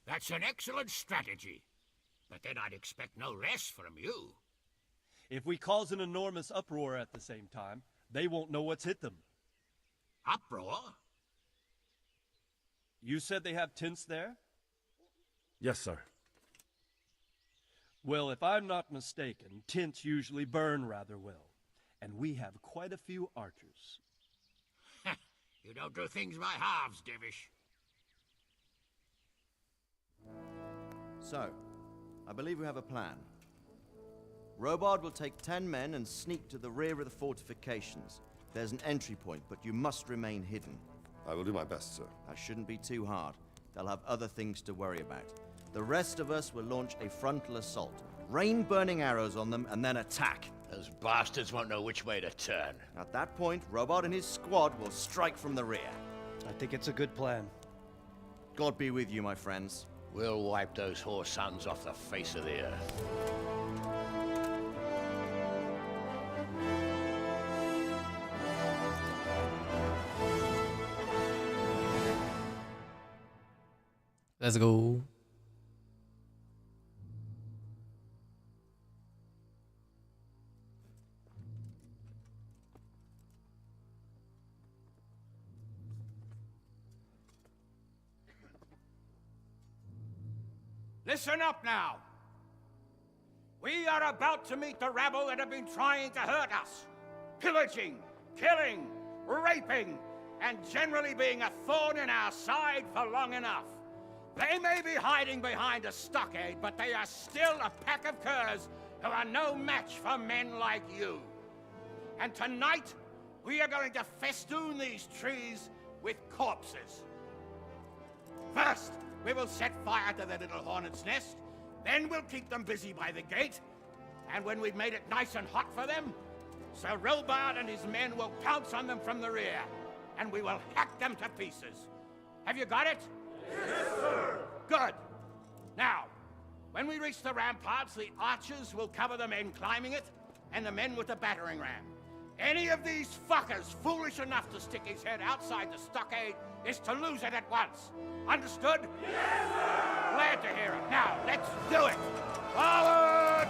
That's an excellent strategy. But then I'd expect no less from you. If we cause an enormous uproar at the same time, they won't know what's hit them. Uproar? You said they have tents there? Yes, sir. Well, if I'm not mistaken, tents usually burn rather well. And we have quite a few archers. You don't do things by halves, Divish. So, I believe we have a plan. Robard will take 10 men and sneak to the rear of the fortifications. There's an entry point, but you must remain hidden. I will do my best, sir. That shouldn't be too hard. They'll have other things to worry about. The rest of us will launch a frontal assault. Rain burning arrows on them and then attack. Those bastards won't know which way to turn. At that point, Robard and his squad will strike from the rear. I think it's a good plan. God be with you, my friends. We'll wipe those whore sons off the face of the earth. Let's go. Listen up now. We are about to meet the rabble that have been trying to hurt us. Pillaging, killing, raping, and generally being a thorn in our side for long enough. They may be hiding behind a stockade, but they are still a pack of curs who are no match for men like you. And tonight, we are going to festoon these trees with corpses. First, we will set fire to their little hornet's nest. Then we'll keep them busy by the gate. And when we've made it nice and hot for them, Sir Robard and his men will pounce on them from the rear. And we will hack them to pieces. Have you got it? Yes, sir! Good. Now, when we reach the ramparts, the archers will cover the men climbing it, and the men with the battering ram. Any of these fuckers foolish enough to stick his head outside the stockade is to lose it at once. Understood? Yes, sir! Glad to hear it. Now, let's do it! Forward!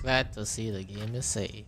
Glad to see the game is safe.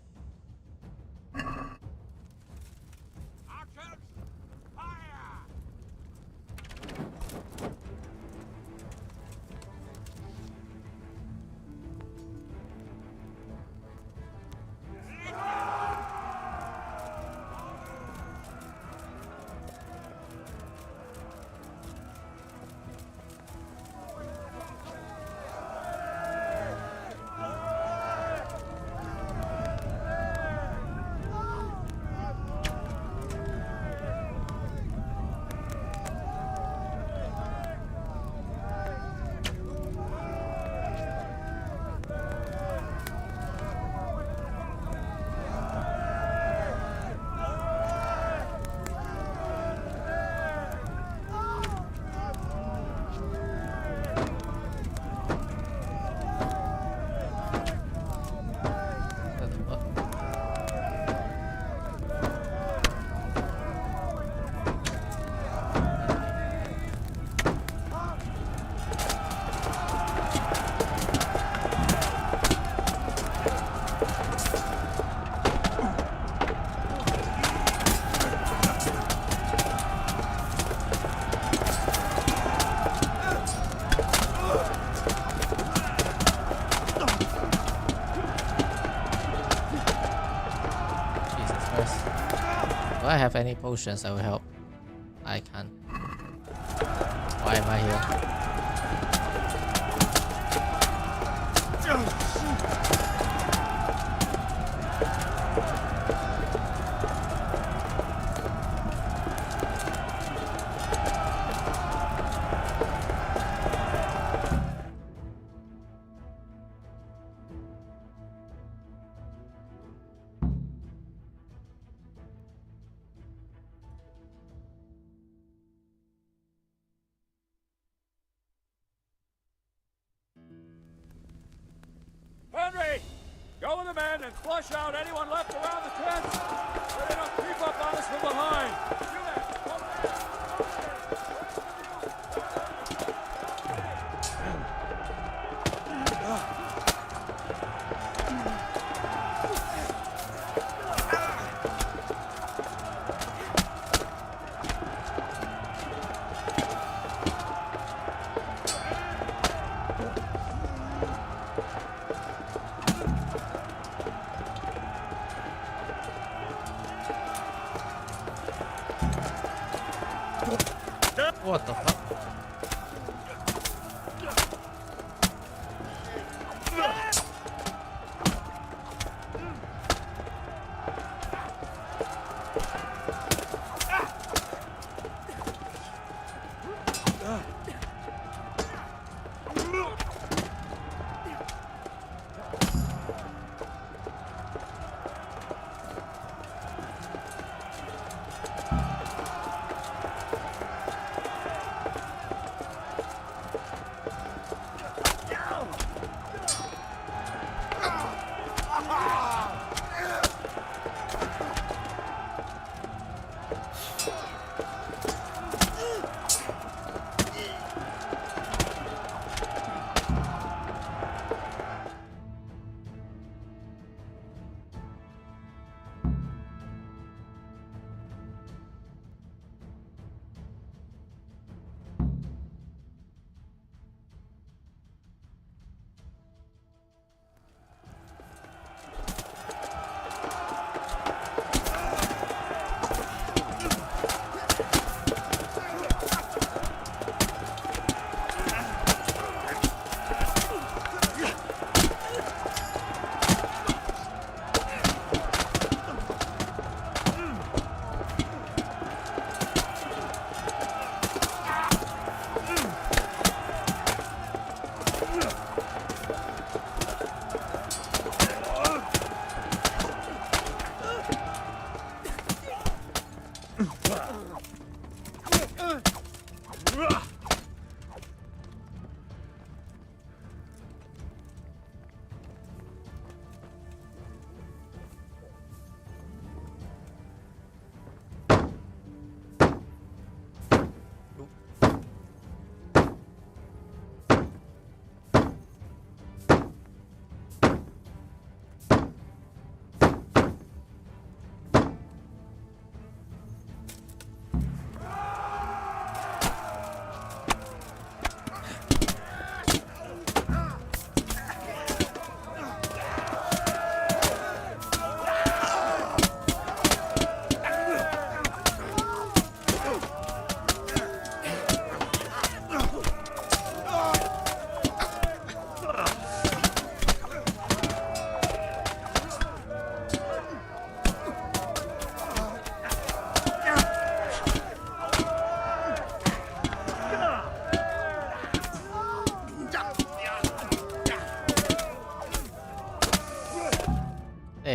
Do I have any potions that will help? I can't. Why am I here? Henry! Go with the men and flush out anyone left around the tents! So they don't creep up on us from behind! Do that! Go What the fuck?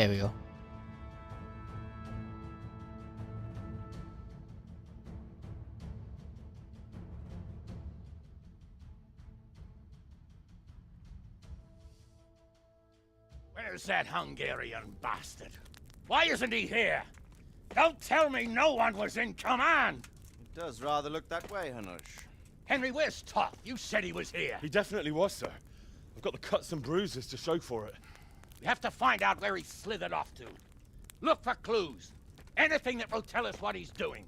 There we go. Where's that Hungarian bastard? Why isn't he here? Don't tell me no one was in command! It does rather look that way, Hanush. Henry, where's Toth? You said he was here. He definitely was, sir. I've got the cuts and bruises to show for it. We have to find out where he slithered off to. Look for clues. Anything that will tell us what he's doing.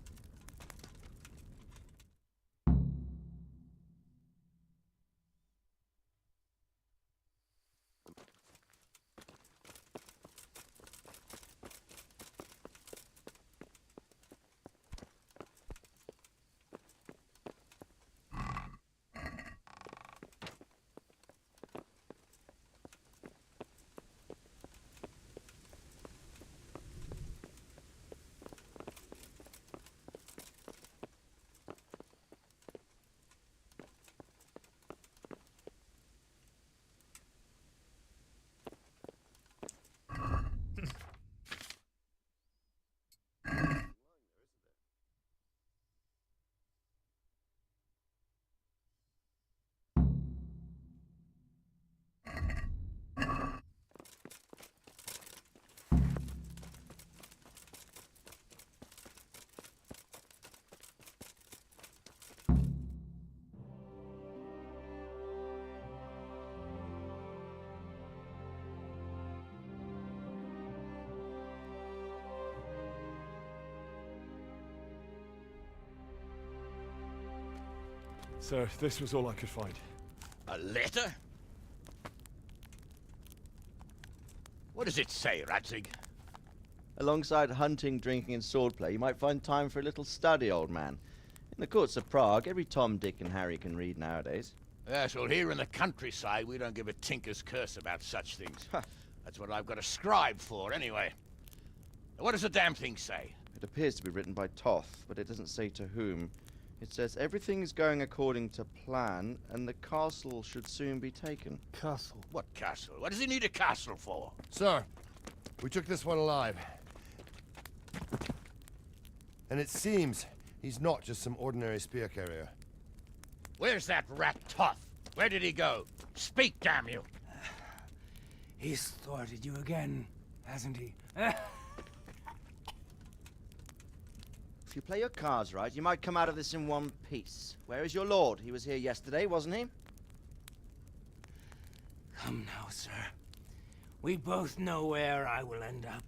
Sir, this was all I could find. A letter? What does it say, Radzig? Alongside hunting, drinking, and swordplay, you might find time for a little study, old man. In the courts of Prague, every Tom, Dick, and Harry can read nowadays. Yes, well, here in the countryside, we don't give a tinker's curse about such things. That's what I've got a scribe for, anyway. What does the damn thing say? It appears to be written by Toth, but it doesn't say to whom. It says everything is going according to plan, and the castle should soon be taken. Castle? What castle? What does he need a castle for? Sir, we took this one alive. And it seems he's not just some ordinary spear carrier. Where's that rat Toth? Where did he go? Speak, damn you! He's thwarted you again, hasn't he? If you play your cards right, you might come out of this in one piece. Where is your lord? He was here yesterday, wasn't he? Come now, sir. We both know where I will end up.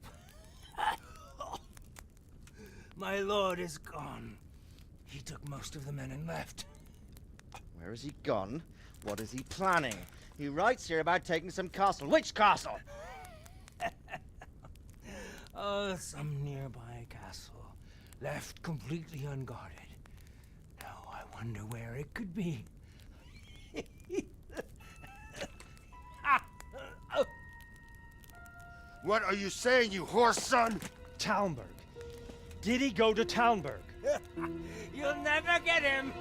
My lord is gone. He took most of the men and left. Where has he gone? What is he planning? He writes here about taking some castle. Which castle? Oh, some nearby castle. Left completely unguarded. Now I wonder where it could be. What are you saying, you horse son? Talmberg. Did he go to Talmberg? You'll never get him.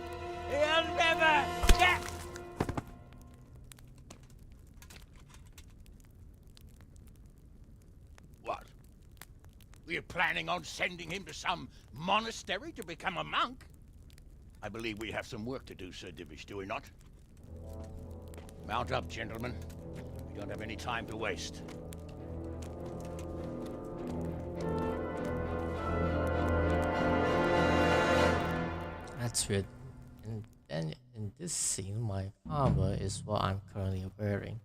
You'll never get... What? We're planning on sending him to some monastery to become a monk? I believe we have some work to do, Sir Divish, do we not? Mount up, gentlemen. We don't have any time to waste. That's weird. And then in this scene, my armor is what I'm currently wearing.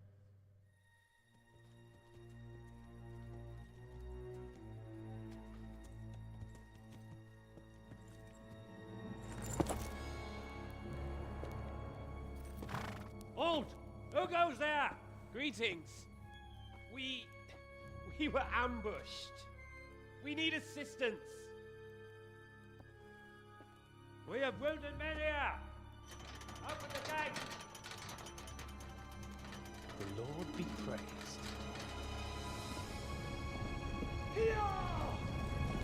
Halt! Who goes there? Greetings. We were ambushed. We need assistance. We have wounded men here. Open the gate. The Lord be praised. Here!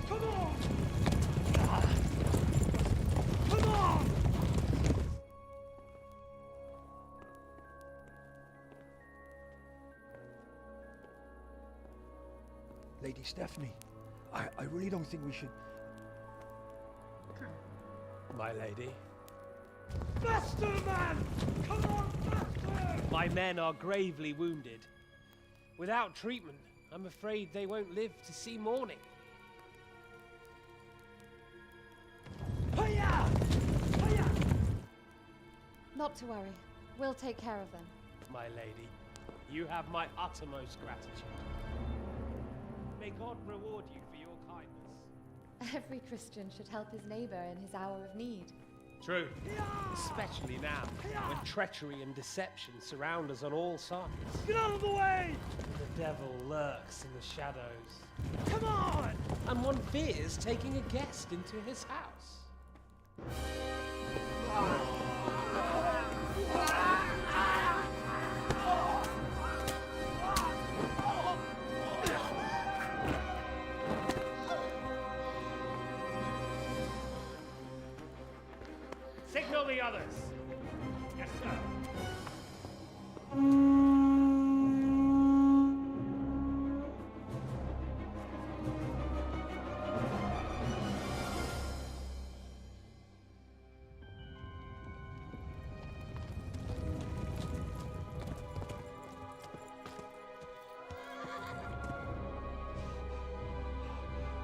Come on! Come on! Lady Stephanie, I really don't think we should... My lady. Faster, man! Come on, faster! My men are gravely wounded. Without treatment, I'm afraid they won't live to see morning. Hiya! Hiya! Not to worry. We'll take care of them. My lady, you have my uttermost gratitude. May God reward you for your kindness. Every Christian should help his neighbor in his hour of need. True. Especially now, when treachery and deception surround us on all sides. Get out of the way! The devil lurks in the shadows. Come on! And one fears taking a guest into his house. Signal the others. Yes, sir.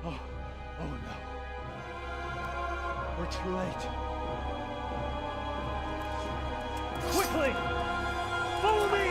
Oh no. We're too late. Quickly! Follow me!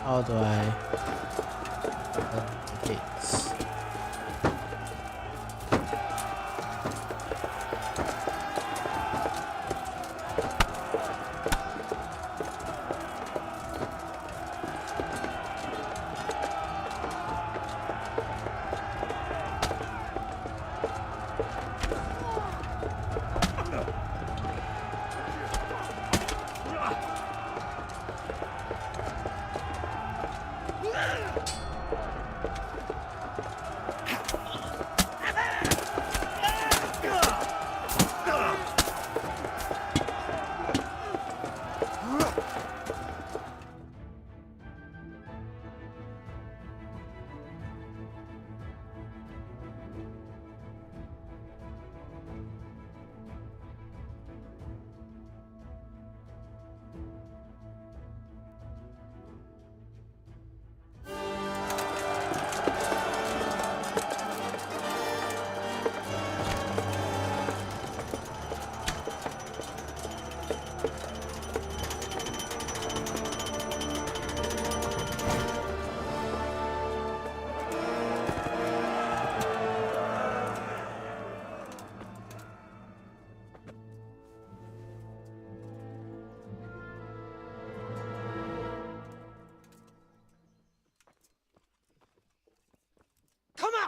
How do I open the gates?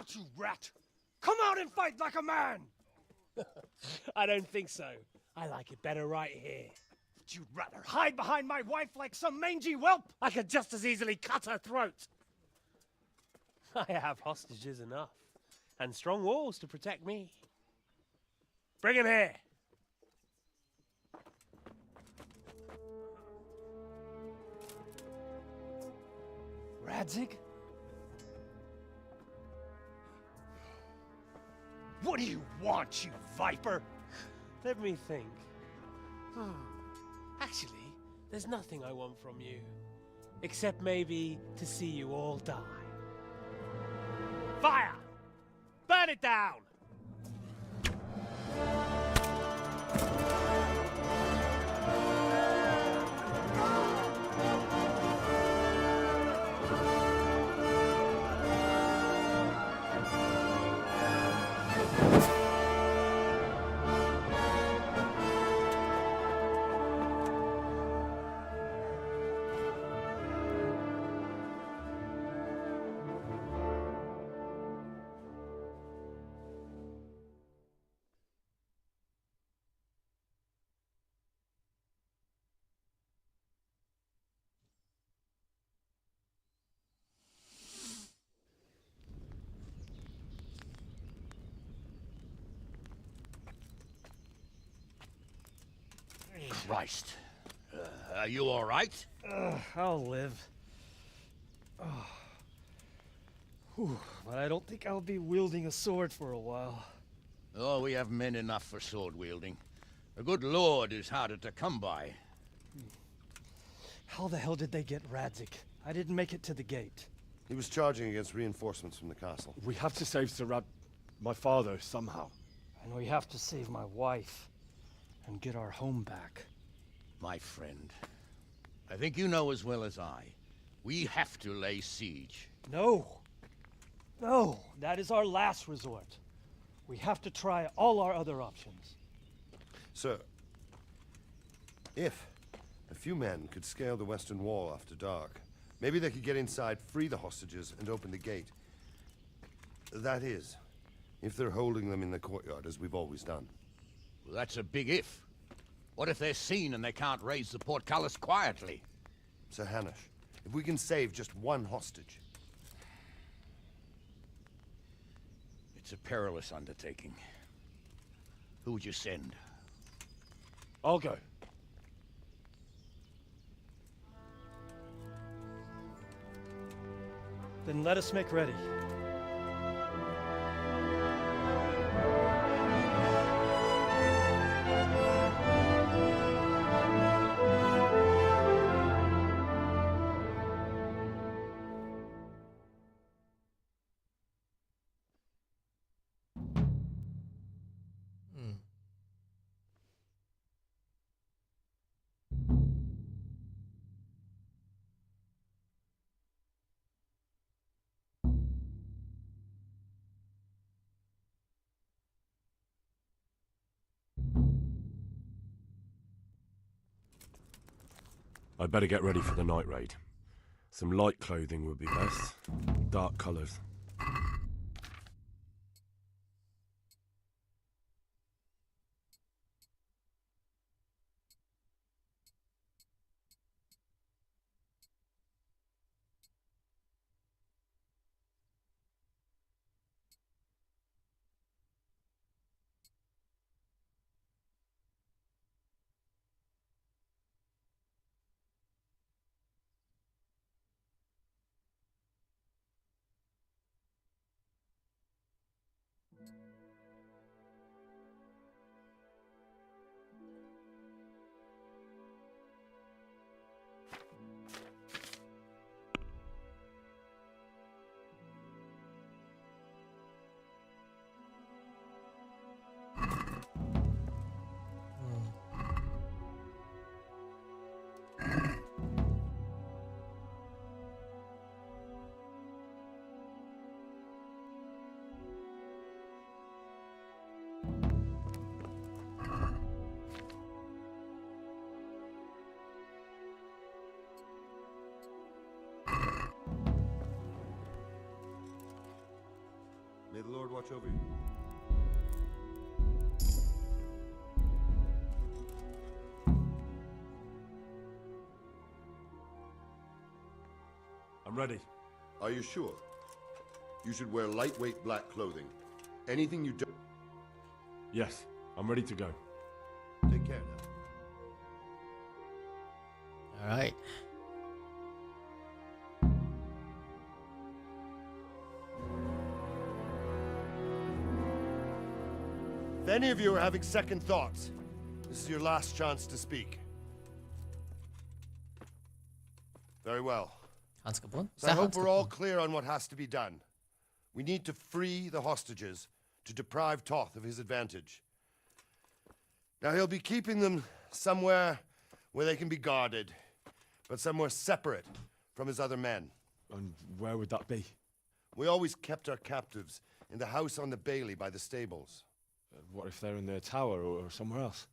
out, you rat! Come out and fight like a man! I don't think so. I like it better right here. Would you rather hide behind my wife like some mangy whelp? I could just as easily cut her throat. I have hostages enough, and strong walls to protect me. Bring him here! Radzig? What do you want, you viper? Let me think. Actually, there's nothing I want from you. Except maybe to see you all die. Fire! Burn it down! Christ. Are you all right? I'll live. Whew, but I don't think I'll be wielding a sword for a while. Oh, we have men enough for sword wielding. A good lord is harder to come by. How the hell did they get Radzig? I didn't make it to the gate. He was charging against reinforcements from the castle. We have to save my father, somehow. And we have to save my wife. And get our home back. My friend, I think you know as well as I. We have to lay siege. No. No, that is our last resort. We have to try all our other options. Sir, if a few men could scale the western wall after dark, maybe they could get inside, free the hostages, and open the gate. That is, if they're holding them in the courtyard, as we've always done. Well, that's a big if. What if they're seen and they can't raise the portcullis quietly? Sir Hanush, if we can save just one hostage... It's a perilous undertaking. Who would you send? I'll go. Then let us make ready. I'd better get ready for the night raid. Some light clothing would be best. Dark colours. watch over you. I'm ready. Are you sure? You should wear lightweight black clothing. Anything you do... Yes, I'm ready to go. Take care now. Alright. If any of you are having second thoughts, this is your last chance to speak. Very well. So I hope we're all clear on what has to be done. We need to free the hostages to deprive Toth of his advantage. Now he'll be keeping them somewhere where they can be guarded, but somewhere separate from his other men. And where would that be? We always kept our captives in the house on the Bailey by the stables. What if they're in their tower or somewhere else?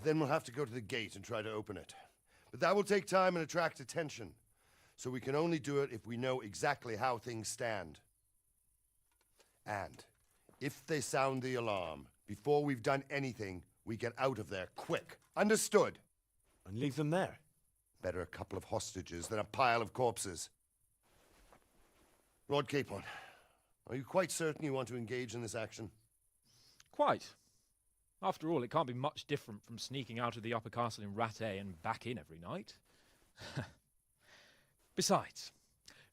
Then we'll have to go to the gate and try to open it. But that will take time and attract attention. So we can only do it if we know exactly how things stand. And if they sound the alarm, before we've done anything, we get out of there quick. Understood? And leave them there? Better a couple of hostages than a pile of corpses. Lord Capon, are you quite certain you want to engage in this action? Quite. After all, it can't be much different from sneaking out of the upper castle in Rattay and back in every night. Besides,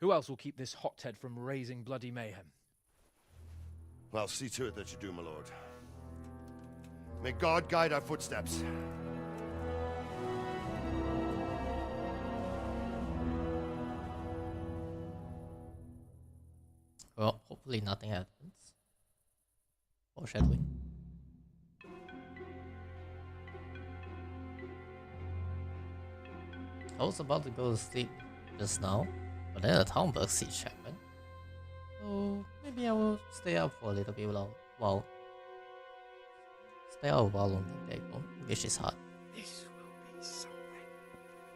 who else will keep this hothead from raising bloody mayhem? Well, see to it that you do, my lord. May God guide our footsteps. Well, hopefully nothing happens. Foreshadowing. I was about to go to sleep just now, but then the Talmberg siege happened. So maybe I will stay up for a little bit while stay out a while longer. There you go. Engage his heart. This will be something.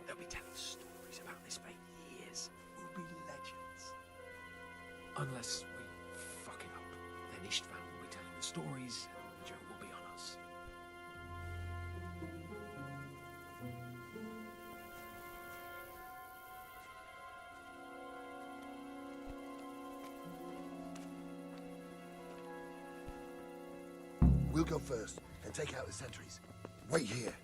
They'll be telling stories about this for years. We'll be legends. Unless we fuck it up, then Istvan will be telling the stories, and the joke will be on us. We'll go first and take out the sentries. Wait here.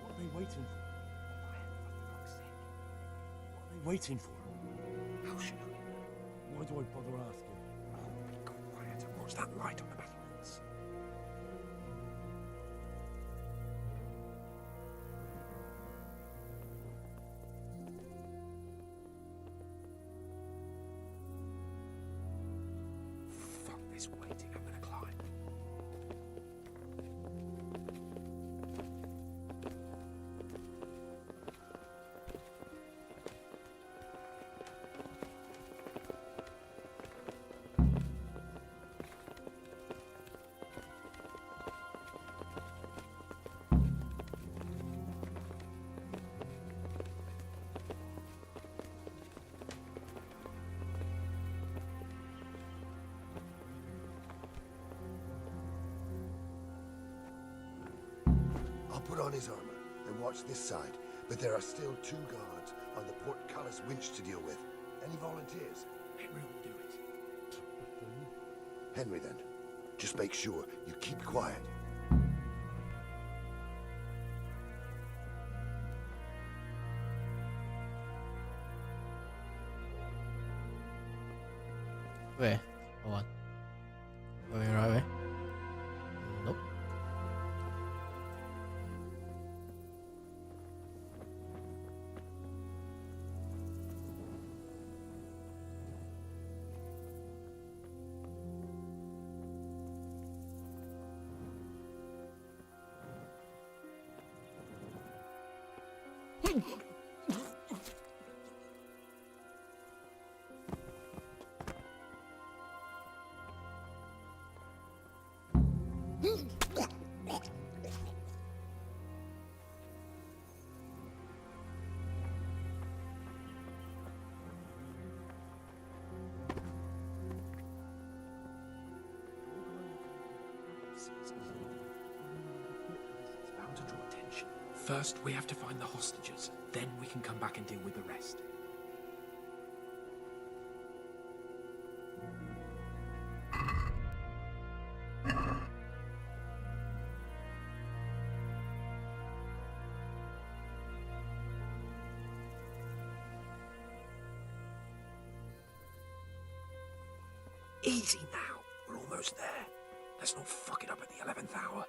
What are they waiting for? What are they waiting for? How should I? Why do I bother asking? Be quiet and watch that light on the battlements. Fuck this waiting, I'm gonna climb. I'll put on his armor and watch this side, but there are still 2 guards on the portcullis winch to deal with. Any volunteers? Henry will do it. Henry, then. Just make sure you keep quiet. Where? Hold on. Going right way? Nope. It's bound to draw attention. First, we have to find the hostages. Then we can come back and deal with the rest. Easy now. We're almost there. Let's not fuck it up at the 11th hour.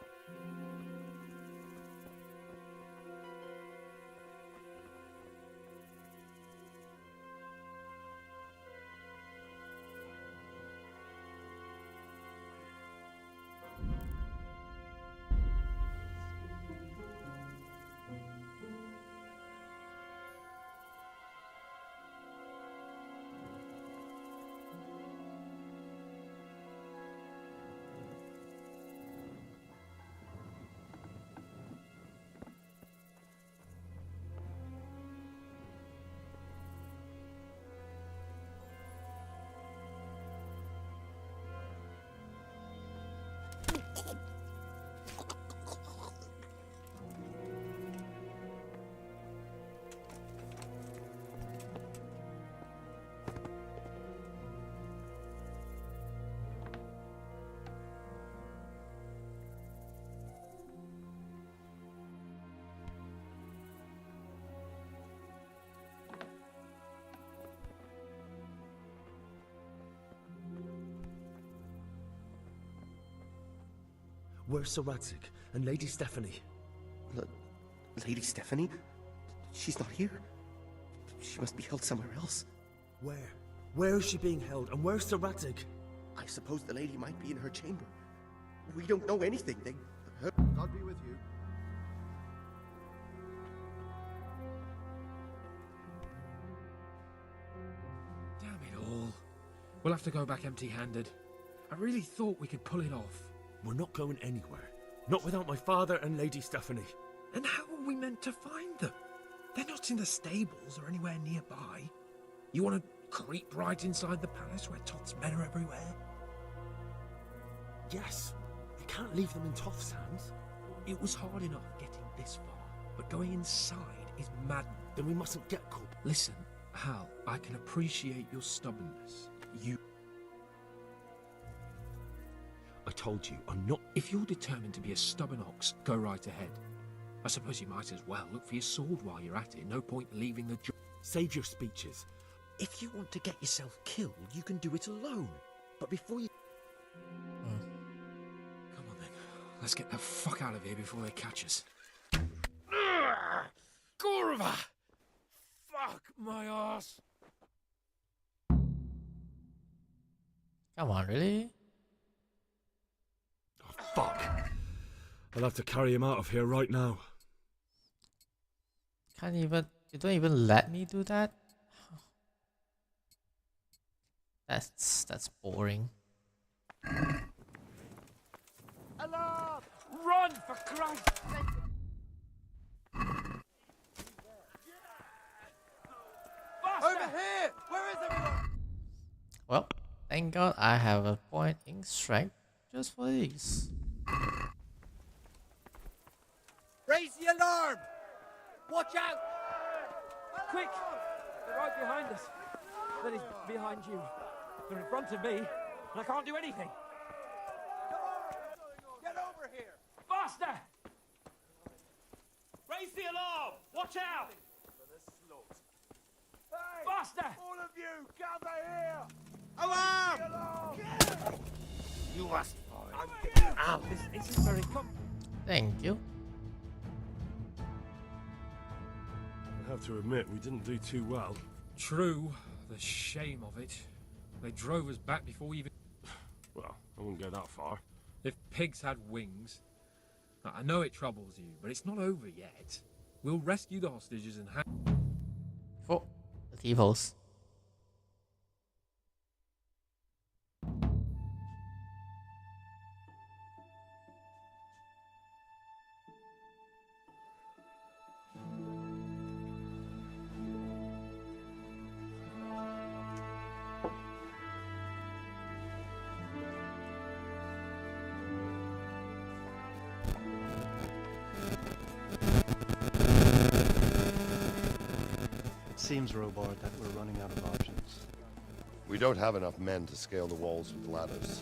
Where's Sir Radzik and Lady Stephanie? Lady Stephanie? She's not here. She must be held somewhere else. Where? Where is she being held, and where's Sir Radzik? I suppose the lady might be in her chamber. We don't know anything. God be with you. Damn it all. We'll have to go back empty-handed. I really thought we could pull it off. We're not going anywhere. Not without my father and Lady Stephanie. And how are we meant to find them? They're not in the stables or anywhere nearby. You want to creep right inside the palace where Toth's men are everywhere? Yes. You can't leave them in Toth's hands. It was hard enough getting this far, but going inside is madness. Then we mustn't get caught. Listen, Hal, I can appreciate your stubbornness. I told you, I'm not... If you're determined to be a stubborn ox, go right ahead. I suppose you might as well look for your sword while you're at it. No point leaving the job. Save your speeches. If you want to get yourself killed, you can do it alone. But before you... Come on then. Let's get the fuck out of here before they catch us. Gorva! Fuck my ass! Come on, really? Oh, fuck. I'll have to carry him out of here right now. You don't even let me do that? That's boring. Alarm! Run, for Christ's sake! Over here! Where is everyone? Well, thank God I have a pointing strike just for these. Raise the alarm! Watch out! Quick! They're right behind us. Then he's behind you. They're in front of me, and I can't do anything. Get over here! Faster! Raise the alarm! Watch out! Hey, Faster! all of you, gather here! Alarm! You asked for it. Ow, this is very Thank you. I have to admit, we didn't do too well. True. The shame of it. They drove us back before we even... Well, I wouldn't go that far. If pigs had wings... I know it troubles you, but it's not over yet. We'll rescue the hostages and Oh, the T-pose. seems, Robard, that we're running out of options. We don't have enough men to scale the walls with ladders.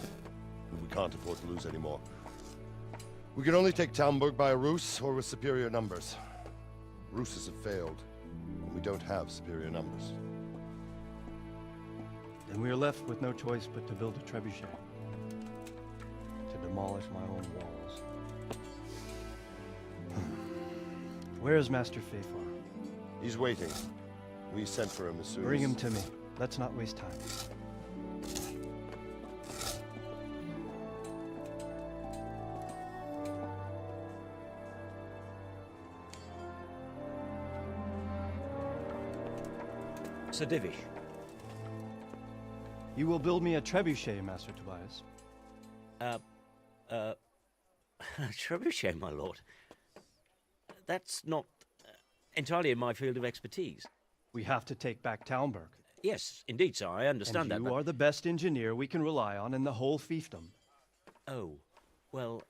And we can't afford to lose any more. We can only take Talmberg by a ruse or with superior numbers. Ruses have failed, and we don't have superior numbers. Then we are left with no choice but to build a trebuchet. To demolish my own walls. Where is Master Fafar? He's waiting. We sent for him as soon as... Bring him to me. Let's not waste time. Sir Divish. You will build me a trebuchet, Master Tobias. Trebuchet, my lord. That's not entirely in my field of expertise. We have to take back Talmberg. Yes, indeed, sir. I understand and that. You are the best engineer we can rely on in the whole fiefdom. Oh, well,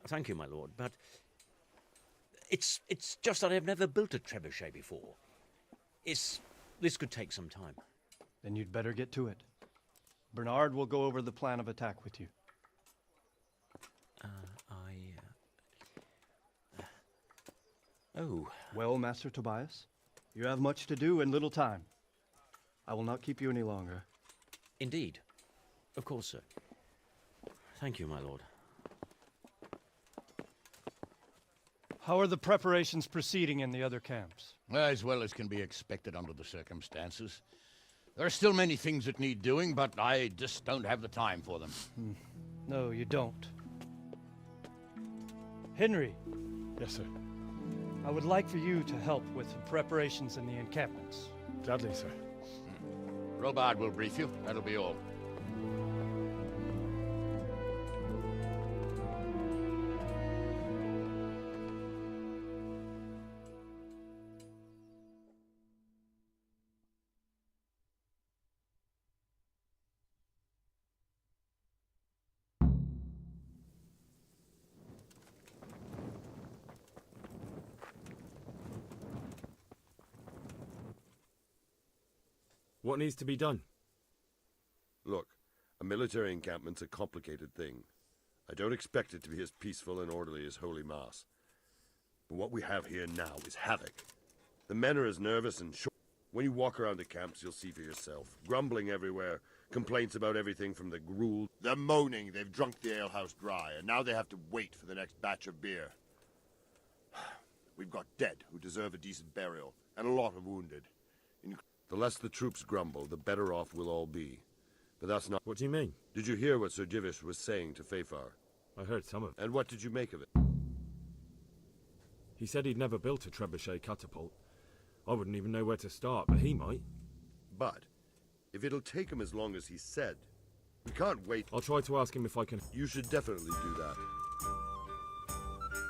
thank you, my lord, but it's just that I've never built a trebuchet before. This could take some time. Then you'd better get to it. Bernard will go over the plan of attack with you. Oh. Well, Master Tobias, you have much to do and little time. I will not keep you any longer. Indeed. Of course, sir. Thank you, my lord. How are the preparations proceeding in the other camps? As well as can be expected under the circumstances. There are still many things that need doing, but I just don't have the time for them. No, you don't. Henry. Yes, sir. I would like for you to help with the preparations in the encampments. Gladly, sir. Robard will brief you. That'll be all. What needs to be done? Look, a military encampment's a complicated thing. I don't expect it to be as peaceful and orderly as Holy Mass. But what we have here now is havoc. The men are as nervous and short. When you walk around the camps, you'll see for yourself. Grumbling everywhere, complaints about everything from the gruel. They're moaning they've drunk the alehouse dry, and now they have to wait for the next batch of beer. We've got dead who deserve a decent burial, and a lot of wounded. The less the troops grumble, the better off we'll all be. But that's not... What do you mean? Did you hear what Sir Divish was saying to Fafar? I heard some of it. And what did you make of it? He said he'd never built a trebuchet catapult. I wouldn't even know where to start, but he might. But, if it'll take him as long as he said, we can't wait. I'll try to ask him if I can... You should definitely do that.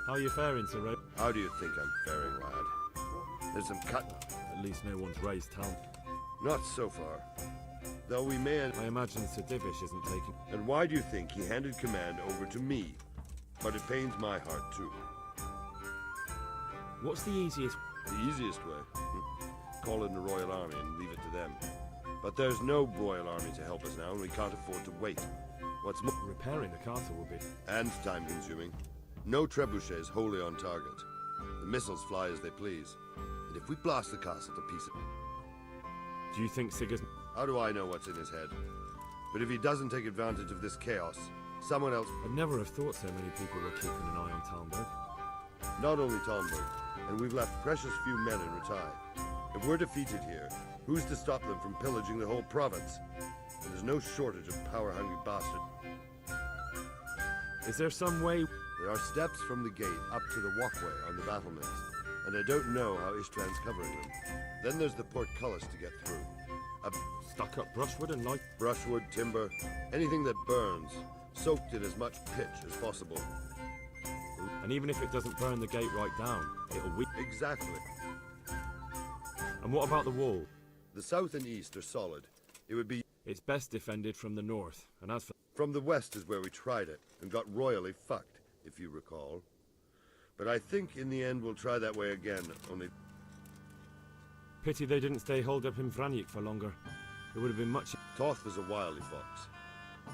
How are you faring, Sir Ray? How do you think I'm faring, lad? There's some cut... At least no one's raised town. Not so far. Though we may... I imagine Sir Divish isn't taking... And why do you think he handed command over to me? But it pains my heart, too. What's the easiest... The easiest way? Call in the Royal Army and leave it to them. But there's no Royal Army to help us now, and we can't afford to wait. What's more... Repairing the castle will be... And time-consuming. No trebuchet is wholly on target. The missiles fly as they please. And if we blast the castle to pieces... Do you think Sigurd... How do I know what's in his head? But if he doesn't take advantage of this chaos, someone else... I'd never have thought so many people were keeping an eye on Talmberg. Not only Talmberg, and we've left precious few men in Rattay. If we're defeated here, who's to stop them from pillaging the whole province? And there's no shortage of power-hungry bastards. Is there some way... There are steps from the gate up to the walkway on the battlements, and I don't know how Ishtvan's covering them. Then there's the portcullis to get through. Stuck-up brushwood and light... Brushwood, timber, anything that burns, soaked in as much pitch as possible. And even if it doesn't burn the gate right down, it'll weep. Exactly. And what about the wall? The south and east are solid. It would be... It's best defended from the north, and as for... From the west is where we tried it, and got royally fucked, if you recall. But I think in the end we'll try that way again, only... Pity they didn't stay holed up in Vranyk for longer. It would have been much... Toth was a wily fox.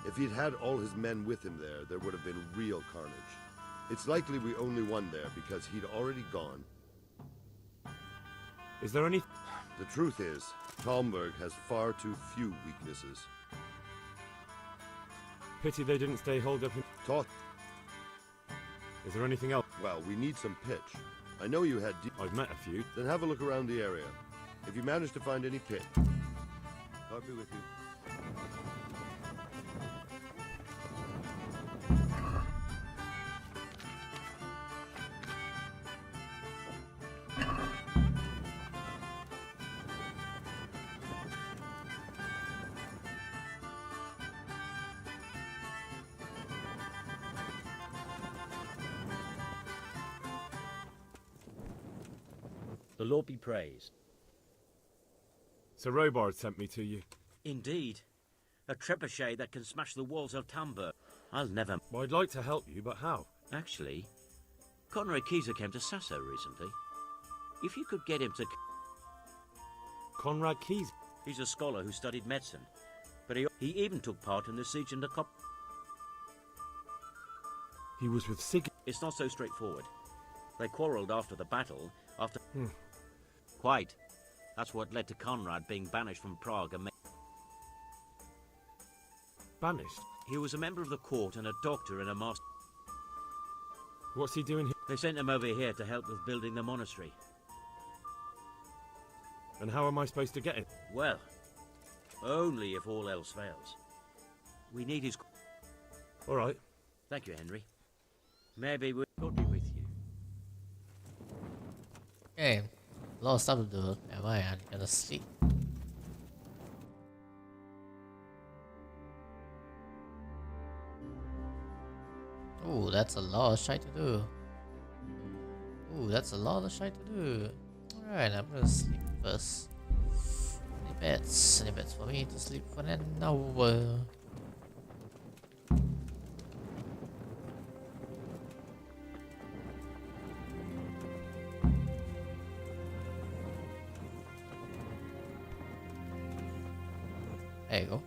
If he'd had all his men with him there would have been real carnage. It's likely we only won there because he'd already gone. Is there any... The truth is, Talmberg has far too few weaknesses. Pity they didn't stay holed up in... Toth. Is there anything else? Well, we need some pitch. I know you had... I've met a few. Then have a look around the area. If you manage to find any pitch, I'll be with you. The Lord be praised. Sir Robard sent me to you. Indeed. A trebuchet that can smash the walls of Tamburg. I'll never... Well, I'd like to help you, but how? Actually, Conrad Keyser came to Sasso recently. If you could get him to... Conrad Keys? He's a scholar who studied medicine. But he even took part in the siege in the Cop... He was with Sig... It's not so straightforward. They quarrelled after the battle, Quite. That's what led to Conrad being banished from Prague and... Banished? He was a member of the court and a doctor and a master... What's he doing here? They sent him over here to help with building the monastery. And how am I supposed to get it? Well, only if all else fails. We need his... All right. Thank you, Henry. Maybe we'll be with you. Okay, a lot of stuff to do. Am I gonna sleep? Ooh, that's a lot of shit to do. Ooh, that's a lot of shit to do. Alright, I'm gonna sleep first. Any beds? Any beds for me to sleep for an hour? There you go.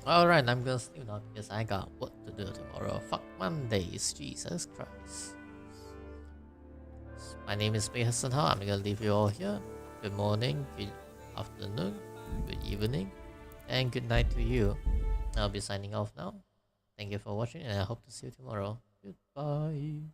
Alright, I'm gonna sleep now because I got work to do tomorrow. Fuck Mondays, Jesus Christ. My name is Hassan. I'm gonna leave you all here. Good morning, good afternoon, good evening, and good night to you. I'll be signing off now. Thank you for watching, and I hope to see you tomorrow. Goodbye.